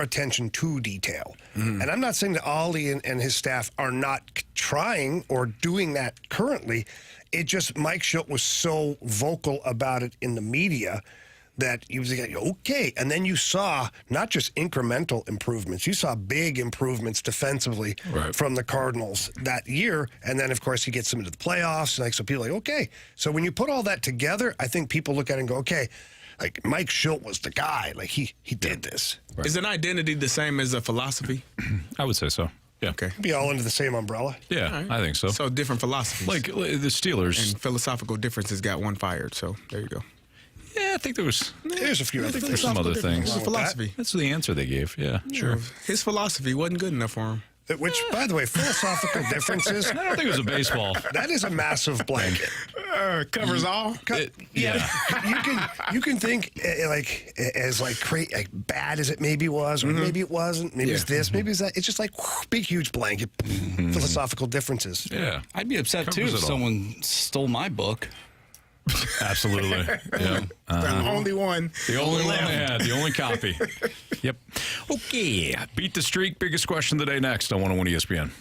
attention to detail. And I'm not saying that Ollie and his staff are not trying or doing that currently. It just, Mike Shildt was so vocal about it in the media that he was like, okay. And then you saw not just incremental improvements, you saw big improvements defensively from the Cardinals that year. And then, of course, he gets them into the playoffs. Like, so people are like, okay. So when you put all that together, I think people look at it and go, okay, like, Mike Shildt was the guy. Like, he did this. Is an identity the same as a philosophy? I would say so. Yeah. Okay. Be all under the same umbrella. Yeah, right. I think so. So different philosophies. Like the Steelers. And philosophical differences got one fired. So there you go. Yeah, I think there's a few other things. There's some other things. It's a philosophy. That's the answer they gave. Yeah, sure. His philosophy wasn't good enough for him. Which, by the way, philosophical differences. I don't think it was a baseball. That is a massive blanket. Covers all. Yeah. you can think as bad as it maybe was, or maybe it wasn't. Maybe it's this. Maybe it's that. It's just like big, huge blanket. Philosophical differences. Yeah. I'd be upset too if someone stole my book. Absolutely. Yeah. The only one. The only one they had. The only copy. Yep. Okay. Beat the streak. Biggest question today next on 101 ESPN.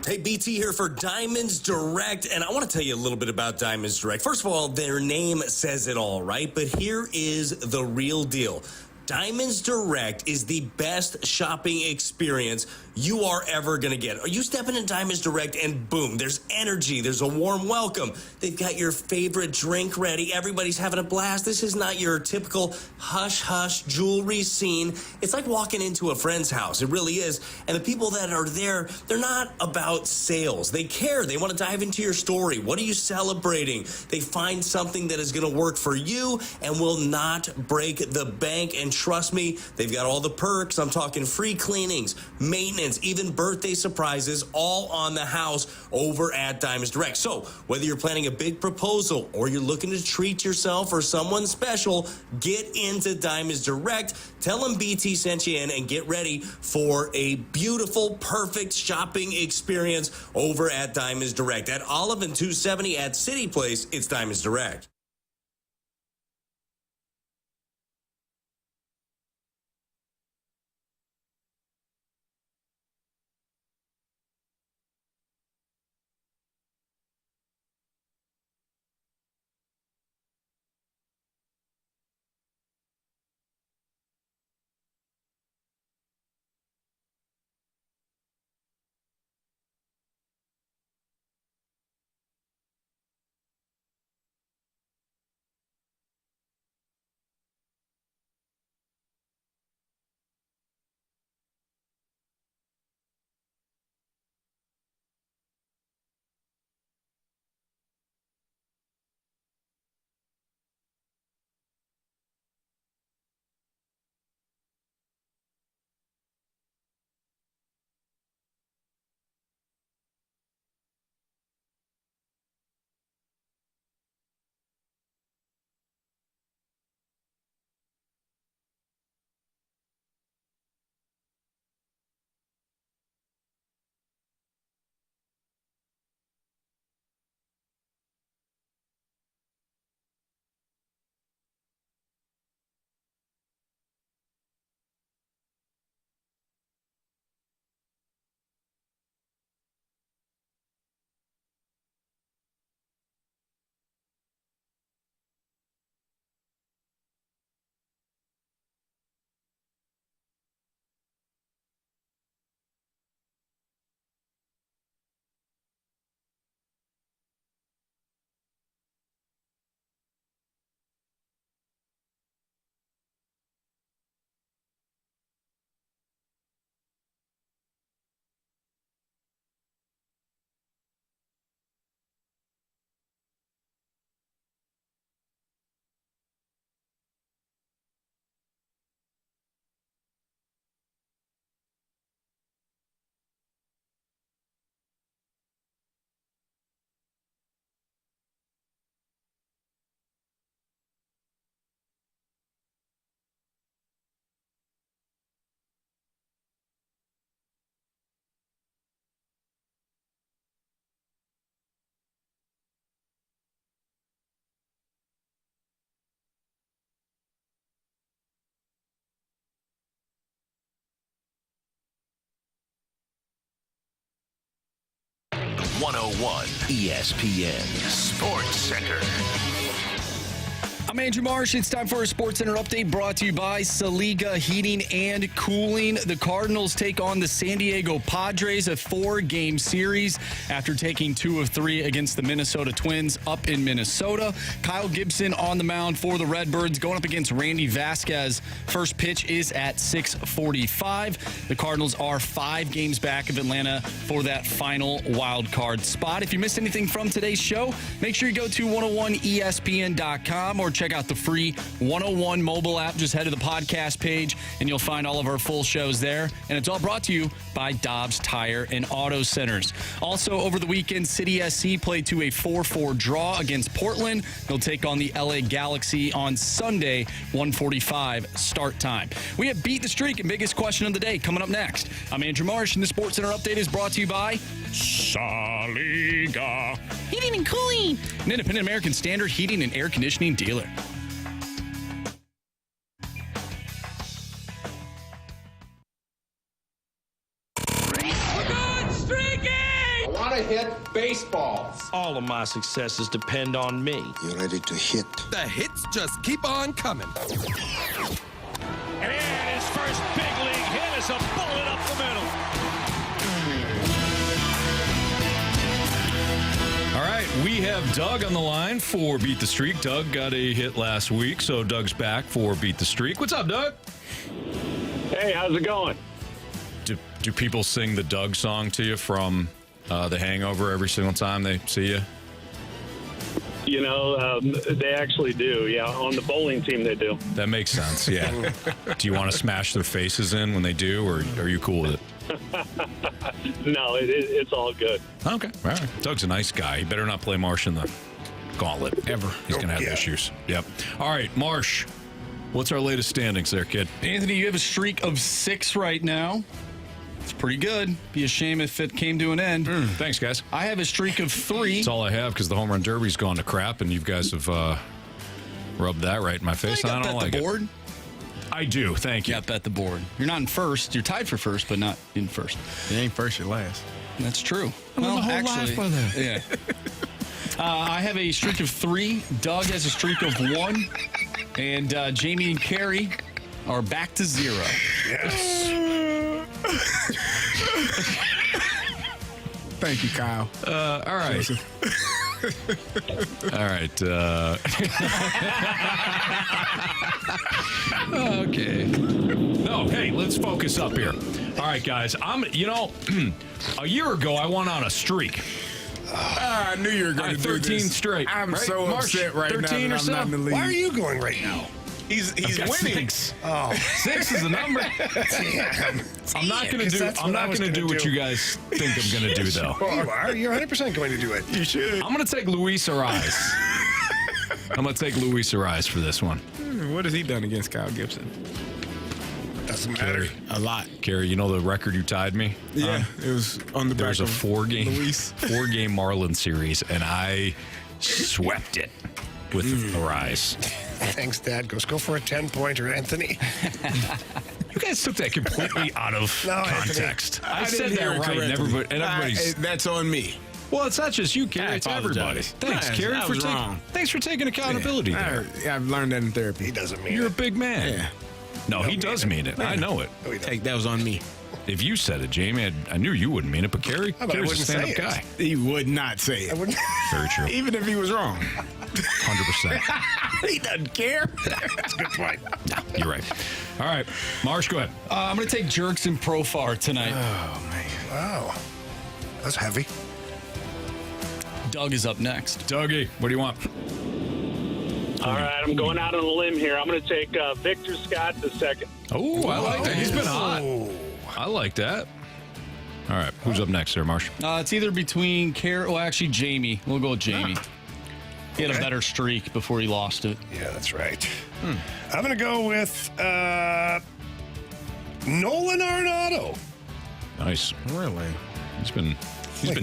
Hey, BT here for Diamonds Direct, and I want to tell you a little bit about Diamonds Direct. First of all, their name says it all, right? But here is the real deal. Diamonds Direct is the best shopping experience you are ever going to get. Are you stepping in Diamonds Direct and boom, there's energy, there's a warm welcome. They've got your favorite drink ready. Everybody's having a blast. This is not your typical hush-hush jewelry scene. It's like walking into a friend's house. It really is. And the people that are there, they're not about sales. They care. They want to dive into your story. What are you celebrating? They find something that is going to work for you and will not break the bank. And trust me, they've got all the perks. I'm talking free cleanings, maintenance, even birthday surprises, all on the house over at Diamonds Direct. So whether you're planning a big proposal or you're looking to treat yourself or someone special, get into Diamonds Direct. Tell them BT sent you in and get ready for a beautiful, perfect shopping experience over at Diamonds Direct. At Olive and 270 at City Place, it's Diamonds Direct. ESPN Sports Center. I'm Andrew Marsh. It's time for a Sports Center update brought to you by Saliga Heating and Cooling. The Cardinals take on the San Diego Padres, a 4-game series after taking 2 of 3 against the Minnesota Twins up in Minnesota. Kyle Gibson on the mound for the Redbirds going up against Randy Vasquez. First pitch is at 6:45. The Cardinals are 5 games back of Atlanta for that final wild card spot. If you missed anything from today's show, make sure you go to 101ESPN.com or check out the free 101 mobile app. Just head to the podcast page and you'll find all of our full shows there. And it's all brought to you by Dobbs Tire and Auto Centers. Also, over the weekend, City SC played to a 4-4 draw against Portland. They'll take on the LA Galaxy on Sunday, 1:45 start time. We have Beat the Streak and Biggest Question of the Day coming up next. I'm Andrew Marsh, and the Sports Center update is brought to you by Saliga Heating and Cooling, an independent American Standard heating and air conditioning dealer. We're going streaking! to hit baseballs. All of my successes depend on me. You ready to hit? The hits just keep on coming. And his first big league hit is a bullet up the middle. All right, we have Doug on the line for Beat the Streak. Doug got a hit last week, so Doug's back for Beat the Streak. What's up, Doug? Hey, how's it going? Do people sing the Doug song to you from The Hangover every single time they see you? You know, they actually do. Yeah, on the bowling team they do. That makes sense, yeah. Do you want to smash their faces in when they do, or are you cool with it? No, it's all good. Okay, all right. Doug's a nice guy. He better not play Marsh in the Gauntlet. Ever. He's going to have issues. Yep. All right, Marsh, what's our latest standings there, kid? Anthony, you have a streak of 6 right now. It's pretty good. Be a shame if it came to an end. Thanks, guys. I have a streak of 3. That's all I have because the home run derby's gone to crap, and you guys have rubbed that right in my face. I don't like the board. it. I do. Thank you. Got bet the board. You're not in first. You're tied for first, but not in first. It ain't first, you're last. That's true. Well, actually, yeah. I have a streak of 3. Doug has a streak of 1. And Jamie and Carey are back to 0. Yes. Thank you, Kyle. All right. All right. Okay. No, hey, let's focus up here. All right, guys. A year ago, I went on a streak. I knew you were going to do 13 this. straight. I'm right? so upset right now that I'm not in the league. Why are you going right now? He's winning. 6. Oh, 6 is the number. Damn. I'm not going to do what you guys think I'm going to do, though. You are. You're 100% going to do it. You should. I'm going to take Luis Ariz. I'm going to take Luis Ariz for this one. What has he done against Kyle Gibson? Doesn't matter. A lot. Carey, you know the record you tied me? Yeah, it was on the back There's a of 4-game Luis. 4-game Marlins series, and I swept it with Ariz. Thanks, Dad. Go for a 10-pointer, Anthony. You guys took that completely out of context. I said that right, and everybody's. That's on me. Well, it's not just you, Carey. It's everybody. Thanks, Carey, thanks for taking accountability there. I've learned that in therapy. He doesn't mean You're it. a big man. Yeah. No, he does mean it. I know it. No, That was on me. If you said it, Jamie, I knew you wouldn't mean it, but Carey's a wouldn't stand-up say it. guy. He would not say it. Very true. Even if he was wrong. 100%. He doesn't care. That's a good point. No, you're right. All right, Marsh, go ahead. I'm going to take Jerks and Profar tonight. Oh, man. Wow. That's heavy. Doug is up next. Dougie, what do you want? All right, I'm going out on a limb here. I'm going to take Victor Scott the second. Oh, I like that. He's been hot. I like that. All right, who's up next there, Marsh? It's either between Carey. Well, actually, Jamie. We'll go with Jamie. He had a better streak before he lost it. Yeah, that's right. I'm going to go with Nolan Arenado. Nice. Really? He's been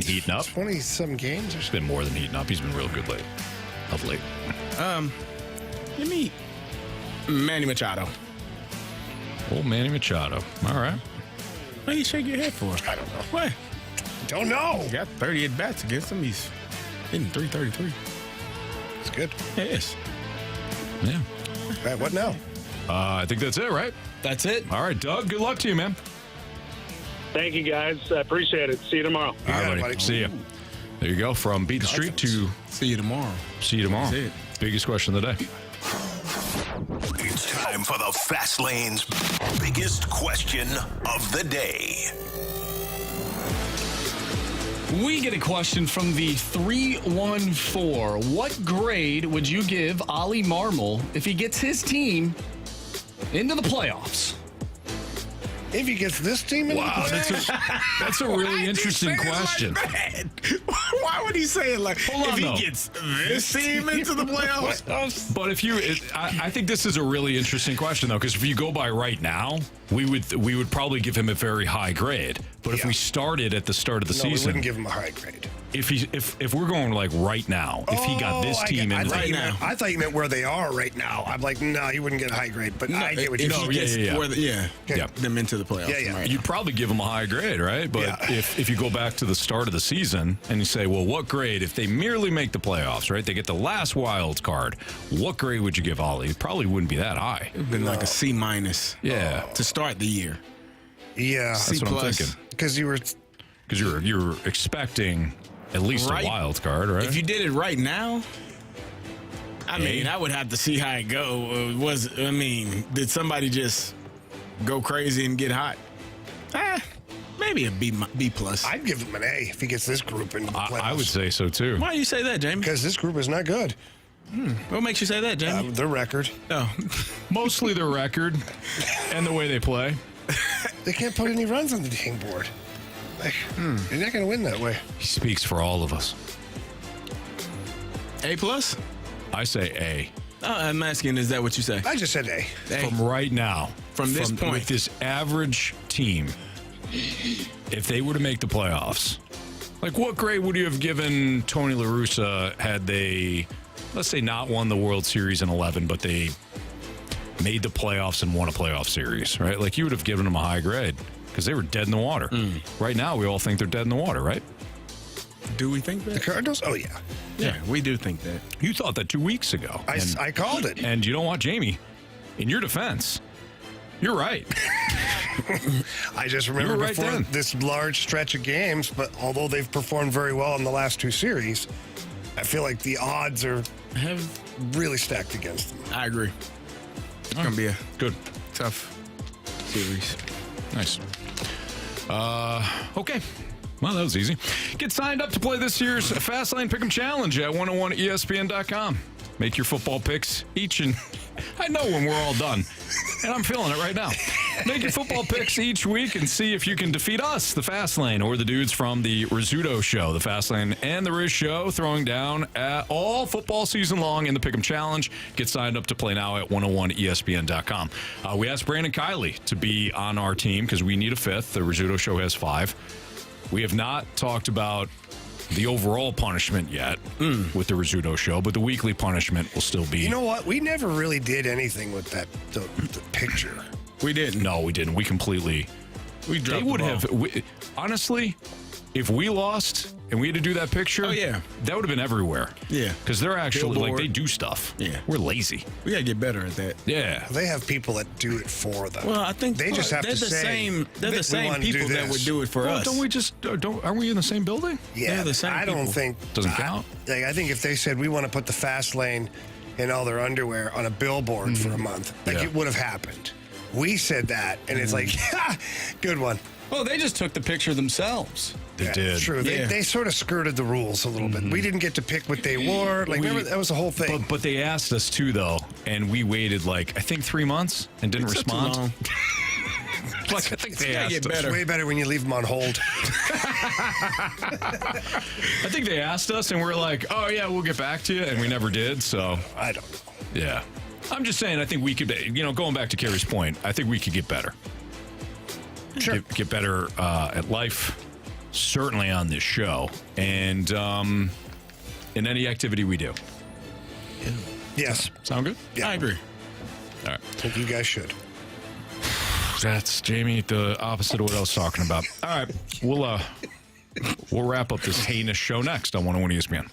heating up. 20-some games. He's been more than heating up. He's been real good of late. Give me Manny Machado. Old Manny Machado. All right. What do you shake your head for? I don't know. What? Don't know. He got 30 at bats against him. He's hitting 333. It's good. Yes. Yeah. All right, what now? I think that's it, right? That's it. All right, Doug, good luck to you, man. Thank you, guys. I apprate it. See you tomorrow. All right, buddy. See you. There you go. From Beat the Streak to see you tomorrow. See you tomorrow. That's it. Biggest question of the day. It's time for the Fast Lane's biggest question of the day. We get a question from the 314. What grade would you give Ollie Marmol if he gets his team into the playoffs? If he gets this team in the playoffs? That's a really interesting question. Why would he say it like if he gets this team into the playoffs? But if I think this is a really interesting question though, because if you go by right now, we would probably give him a very high grade. But if we started at the start of the season, we wouldn't give him a high grade. if we're going like right now, if he got this team in right now, I thought you meant where they are right now. I'm like, no, he wouldn't get a high grade, but I get what you mean. Them into the playoffs. Yeah. You'd probably give them a high grade, right? But if you go back to the start of the season and you say, well, what grade if they merely make the playoffs, right? They get the last wild card. What grade would you give Ollie? It probably wouldn't be that high. It would have been like a C-. Yeah, to start the year. Yeah, that's what I'm thinking. Because you were expecting at least a wild card, right? If you did it right now, I mean, I would have to see how it go. Did somebody just go crazy and get hot? Maybe a B plus. I'd give him an A if he gets this group into the playoffs. I would say so too. Why do you say that, Jamie? Because this group is not good. What makes you say that, Jamie? Their record. Oh, mostly their record and the way they play. They can't put any runs on the dang board. You're not going to win that way. He speaks for all of us. A plus? I say A. I'm asking, is that what you say? I just said A. From right now. From this point. With this average team, if they were to make the playoffs, like what grade would you have given Tony La Russa had they, let's say, not won the World Series in 11, but they made the playoffs and won a playoff series, right? Like you would have given them a high grade because they were dead in the water. Right now, we all think they're dead in the water, right? Do we think that? The Cardinals? Oh, yeah. Yeah, we do think that. You thought that 2 weeks ago. I called it. And you don't want Jamie. In your defense, you're right. I just remember before this large stretch of games, but although they've performed very well in the last 2 series, I feel like the odds have really stacked against them. I agree. It's going to be a good, tough series. Nice. Okay. Well, that was easy. Get signed up to play this year's Fastlane Pick'em Challenge at 101ESPN.com. Make your football picks each and I know when we're all done, and I'm feeling it right now. Make your football picks each week and see if you can defeat us, the Fastlane, or the dudes from the Rizzuto Show. The Fastlane and the Riz Show throwing down all football season long in the Pick'em Challenge. Get signed up to play now at 101ESPN.com. We asked Brandon Kiley to be on our team because we need a 5th. The Rizzuto Show has 5. We have not talked about the overall punishment yet with the Rizzuto Show, but the weekly punishment will still be. You know what? We never really did anything with the picture. We didn't. No, we didn't. We completely. We dropped They would the ball. have. Honestly, if we lost and we had to do that picture, that would have been everywhere. Yeah. Because they're actually, Billboard. they do stuff. Yeah. We're lazy. We got to get better at that. Yeah. They have people that do it for them. Well, I think they just have they're to the say same. They're the same people that would do it for us. Don't we just? Aren't we in the same building? Yeah, they're the same I don't people. think Doesn't count. I think if they said we want to put the fast lane in all their underwear on a billboard for a month, it would have happened. We said that, and it's like, good one. Well, they just took the picture themselves. They did. True. They sort of skirted the rules a little bit. We didn't get to pick what they wore. Remember, that was the whole thing. But they asked us to, though, and we waited I think 3 months and didn't respond. I think they asked us. It's way better when you leave them on hold. I think they asked us, and we're like, oh, yeah, we'll get back to you, and we never did, so. I don't know. Yeah. I'm just saying, I think we could, going back to Carey's point, I think we could get better. Sure. Get better at life, certainly on this show, and in any activity we do. Yes. Sound good? Yeah. I agree. All right. I think you guys should. That's, Jamie, the opposite of what I was talking about. All right. We'll wrap up this heinous show next on 101 ESPN.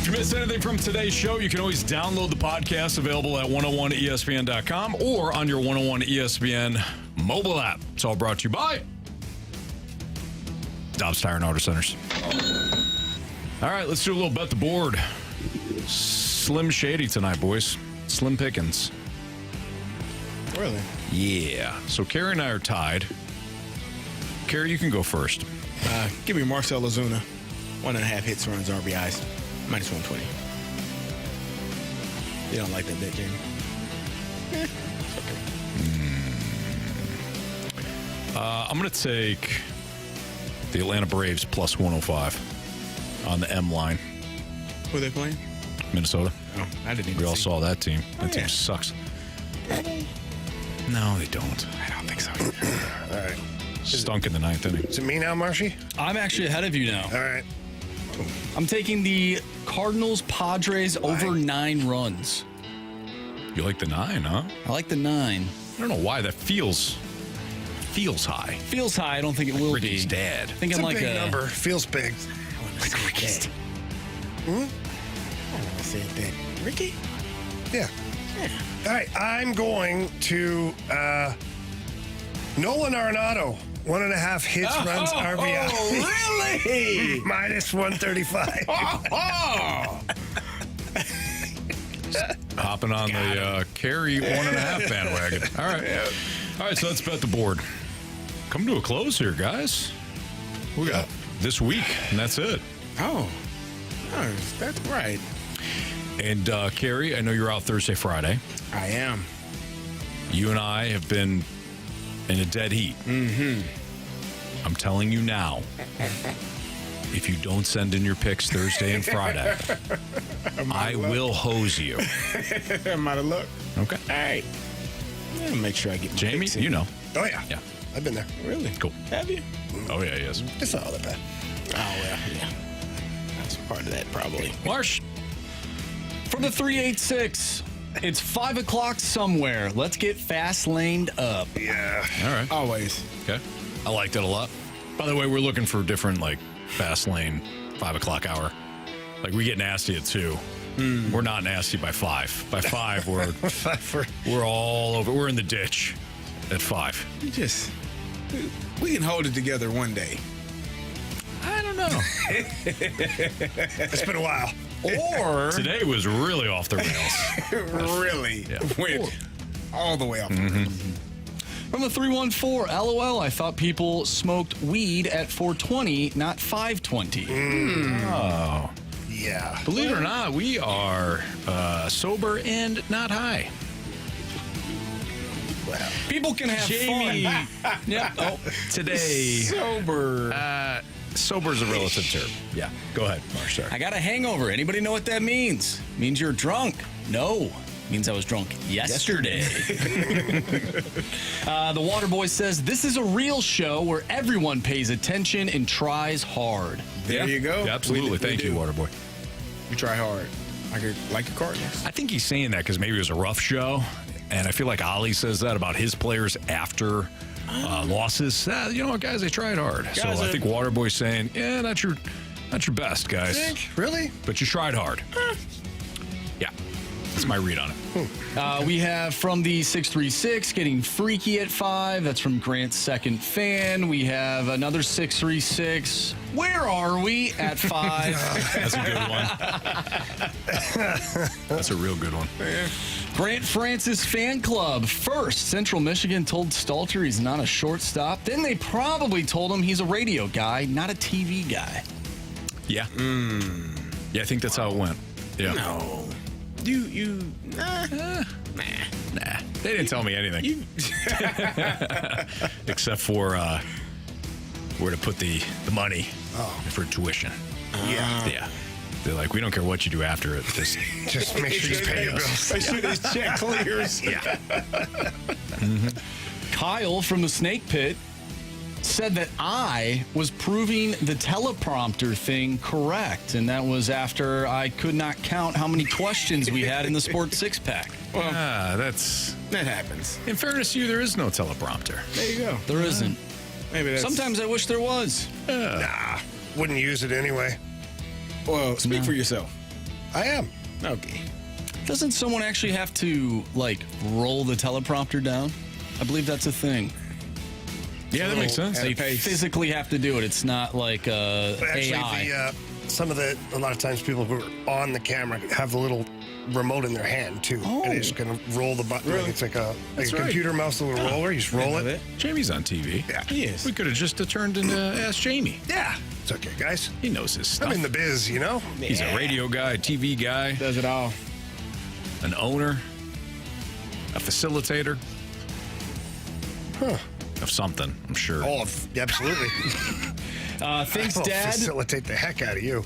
you miss anything from today's show, you can always download the podcast available at 101ESPN.com or on your 101 ESPN mobile app. It's all brought to you by Dobbs Tire and Auto Centers. All right, let's do a little bet the board. Slim Shady tonight, boys. Slim Pickens. Really? Yeah. So Carey and I are tied. Carey, you can go first. Give me Marcell Ozuna. 1.5 hits, runs, RBIs. Minus 120. You don't like that bet, Jamie? I'm going to take the Atlanta Braves plus 105 on the M line. Who are they playing? Minnesota. Oh, I didn't even We all see. saw that team. That team yeah. sucks. No, they don't. I don't think so either. All right. Stunk in the ninth inning. Is it me now, Marshy? I'm actually ahead of you now. All right. I'm taking the Cardinals Padres over 9 runs. You like the 9, huh? I like the 9. I don't know why. That feels high. Feels high. I don't think it will Ricky's be. dad. Thinking It's a like big number. Feels big. Like Ricky's. I want to say that. Ricky? Yeah. All right. I'm going to Nolan Arenado. 1.5 hits, runs, RBI. Oh, really? Minus 135. Hopping on the Carey 1.5 bandwagon. All right. All right, so let's bet the board. Come to a close here, guys. We got this week, and that's it. Oh, that's right. And Carey, I know you're out Thursday, Friday. I am. You and I have been in a dead heat. Mm-hmm. I'm telling you now, if you don't send in your picks Thursday and Friday, I will hose you. I'm out of luck. Okay. All right. I'm going to make sure I get my Jamie, picks in. you know. Oh, yeah. Yeah. I've been there. Really? Cool. Have you? Oh, yeah, yes. It's not all that bad. Oh, well, yeah. That's part of that, probably. Marsh. From the 386, it's 5 o'clock somewhere. Let's get fast laned up. Yeah. All right. Always. Okay. I liked it a lot. By the way, we're looking for different, like, fast lane, 5 o'clock hour. Like, we get nasty at 2. We're not nasty by 5. By 5, we're all over. We're in the ditch at 5. We can hold it together one day. I don't know. It's been a while. Or today was really off the rails. Really? Yeah. Went all the way off the rails. From the 314, LOL, I thought people smoked weed at 420, not 520. Oh. Yeah. Believe it or not, we are sober and not high. Wow. People can have Jamie. fun. Yeah. Oh, Today. Sober. Sober is a relative term. Yeah. Go ahead, Marsh. Sorry. I got a hangover. Anybody know what that means? Means you're drunk. No. Means I was drunk yesterday. The Water Boy says, this is a real show where everyone pays attention and tries hard. There you go. Yeah, absolutely. Thank you, Water Boy. You try hard. Like your Cardinals. I think he's saying that because maybe it was a rough show. And I feel like Ali says that about his players after losses. You know what, guys? They tried hard. So I think Waterboy's saying, yeah, not your best, guys. Think? Really? But you tried hard. Yeah. That's my read on it. We have from the 636 getting freaky at 5. That's from Grant's second fan. We have another 636. Where are we at 5? That's a good one. That's a real good one. Grant Francis fan club. First, Central Michigan told Stalter he's not a shortstop. Then they probably told him he's a radio guy, not a TV guy. Yeah. Yeah, I think that's how it went. Yeah. No. Nah. They didn't tell me anything. Except for where to put the money for tuition. Yeah. They're like, we don't care what you do after it. Just make sure you pay your bills. Make sure this check clears. Yeah. Kyle from the Snake Pit said that I was proving the teleprompter thing correct, and that was after I could not count how many questions we had in the Sports Six-Pack. Well, that happens. In fairness to you, there is no teleprompter. There you go. There isn't. Maybe that's... Sometimes I wish there was. Nah, wouldn't use it anyway. Well, speak for yourself. I am. Okay. Doesn't someone actually have to, like, roll the teleprompter down? I believe that's a thing. Yeah, that makes sense. They physically have to do it. It's not like Actually, AI. A lot of times people who are on the camera have the little remote in their hand too, and they're just gonna roll the button. Really? It's like a That's computer mouse, a little roller. You just roll it. Jamie's on TV. Yeah, he is. We could have just turned into Ask Jamie. Yeah, it's okay, guys. He knows his stuff. I'm in the biz, you know. He's a radio guy, a TV guy, Does it all. an owner, a facilitator of something, I'm sure. Oh, absolutely. Thanks, I'll Dad. facilitate the heck out of you.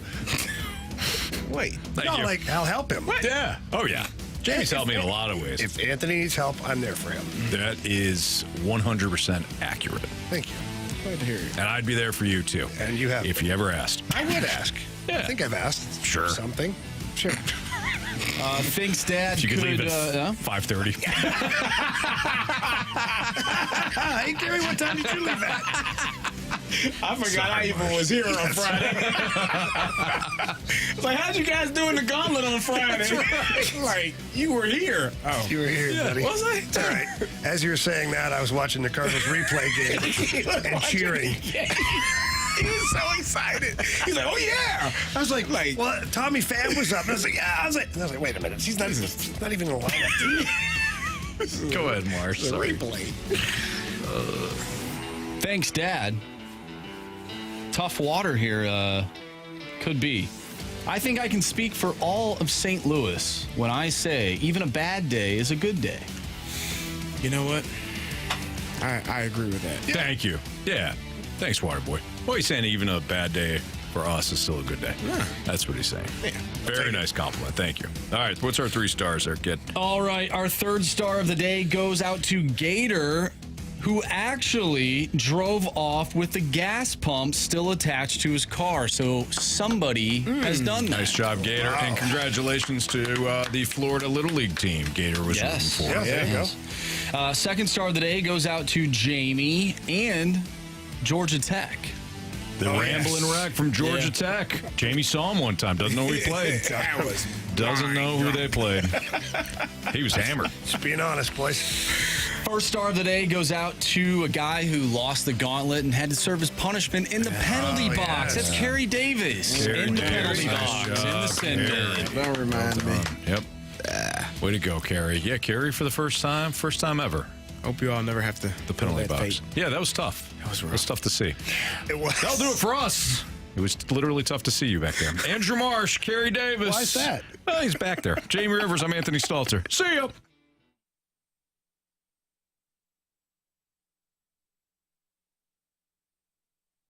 Wait. Thank you. Like I'll help him. Yeah. Oh, yeah. Jamie's helped me in a lot of ways. If Anthony needs help, I'm there for him. That is 100% accurate. Thank you. Glad to hear it. And I'd be there for you, too. And you have. If you ever asked. I would ask. Yeah. I think I've asked. Sure. Something. Sure. Thanks, Dad. If you could leave at 5:30. Hey, Carey, what time did you leave at? I forgot I even was here on Friday. It's like, how'd you guys do in the Gauntlet on Friday? Like, you were here. Oh. You were here, buddy. Was I? All right. As you were saying that, I was watching the Cardinals replay game and cheering. He was so excited. He's like, oh, yeah. I was like, well, Tommy Pham was up. And I was like, yeah. I was like, wait a minute. He's not even in the lineup. Go ahead, Marsh. The Sorry. replay. Thanks, Dad. Tough water here could be. I think I can speak for all of St. Louis when I say even a bad day is a good day. You know what? I agree with that. Yeah. Thank you. Yeah. Thanks, Waterboy. Well, he's saying even a bad day for us is still a good day. Yeah. That's what he's saying. Yeah. Very nice compliment. Thank you. All right. What's our 3 stars there, kid? All right. Our third star of the day goes out to Gator, who actually drove off with the gas pump still attached to his car. So somebody has done that. Nice job, Gator. Wow. And congratulations to the Florida Little League team Gator was rooting for. Yeah, there you go. Second star of the day goes out to Jamie and Georgia Tech. The Ramblin' Wreck from Georgia Tech. Jamie saw him one time. Doesn't know who he played. Doesn't know who they played. He was hammered. Just being honest, boys. First star of the day goes out to a guy who lost the gauntlet and had to serve his punishment in the penalty box. That's Carey Davis in the penalty box in the center. Don't remind me. Yep. Way to go, Carey. Yeah, Carey for the first time ever. Hope you all never have to. The penalty that box. fate. Yeah, that was tough. That was rough. That was tough to see. It was. That'll do it for us. It was literally tough to see you back there. Andrew Marsh, Carey Davis. Why is that? Well, he's back there. Jamie Rivers, I'm Anthony Stalter. See ya.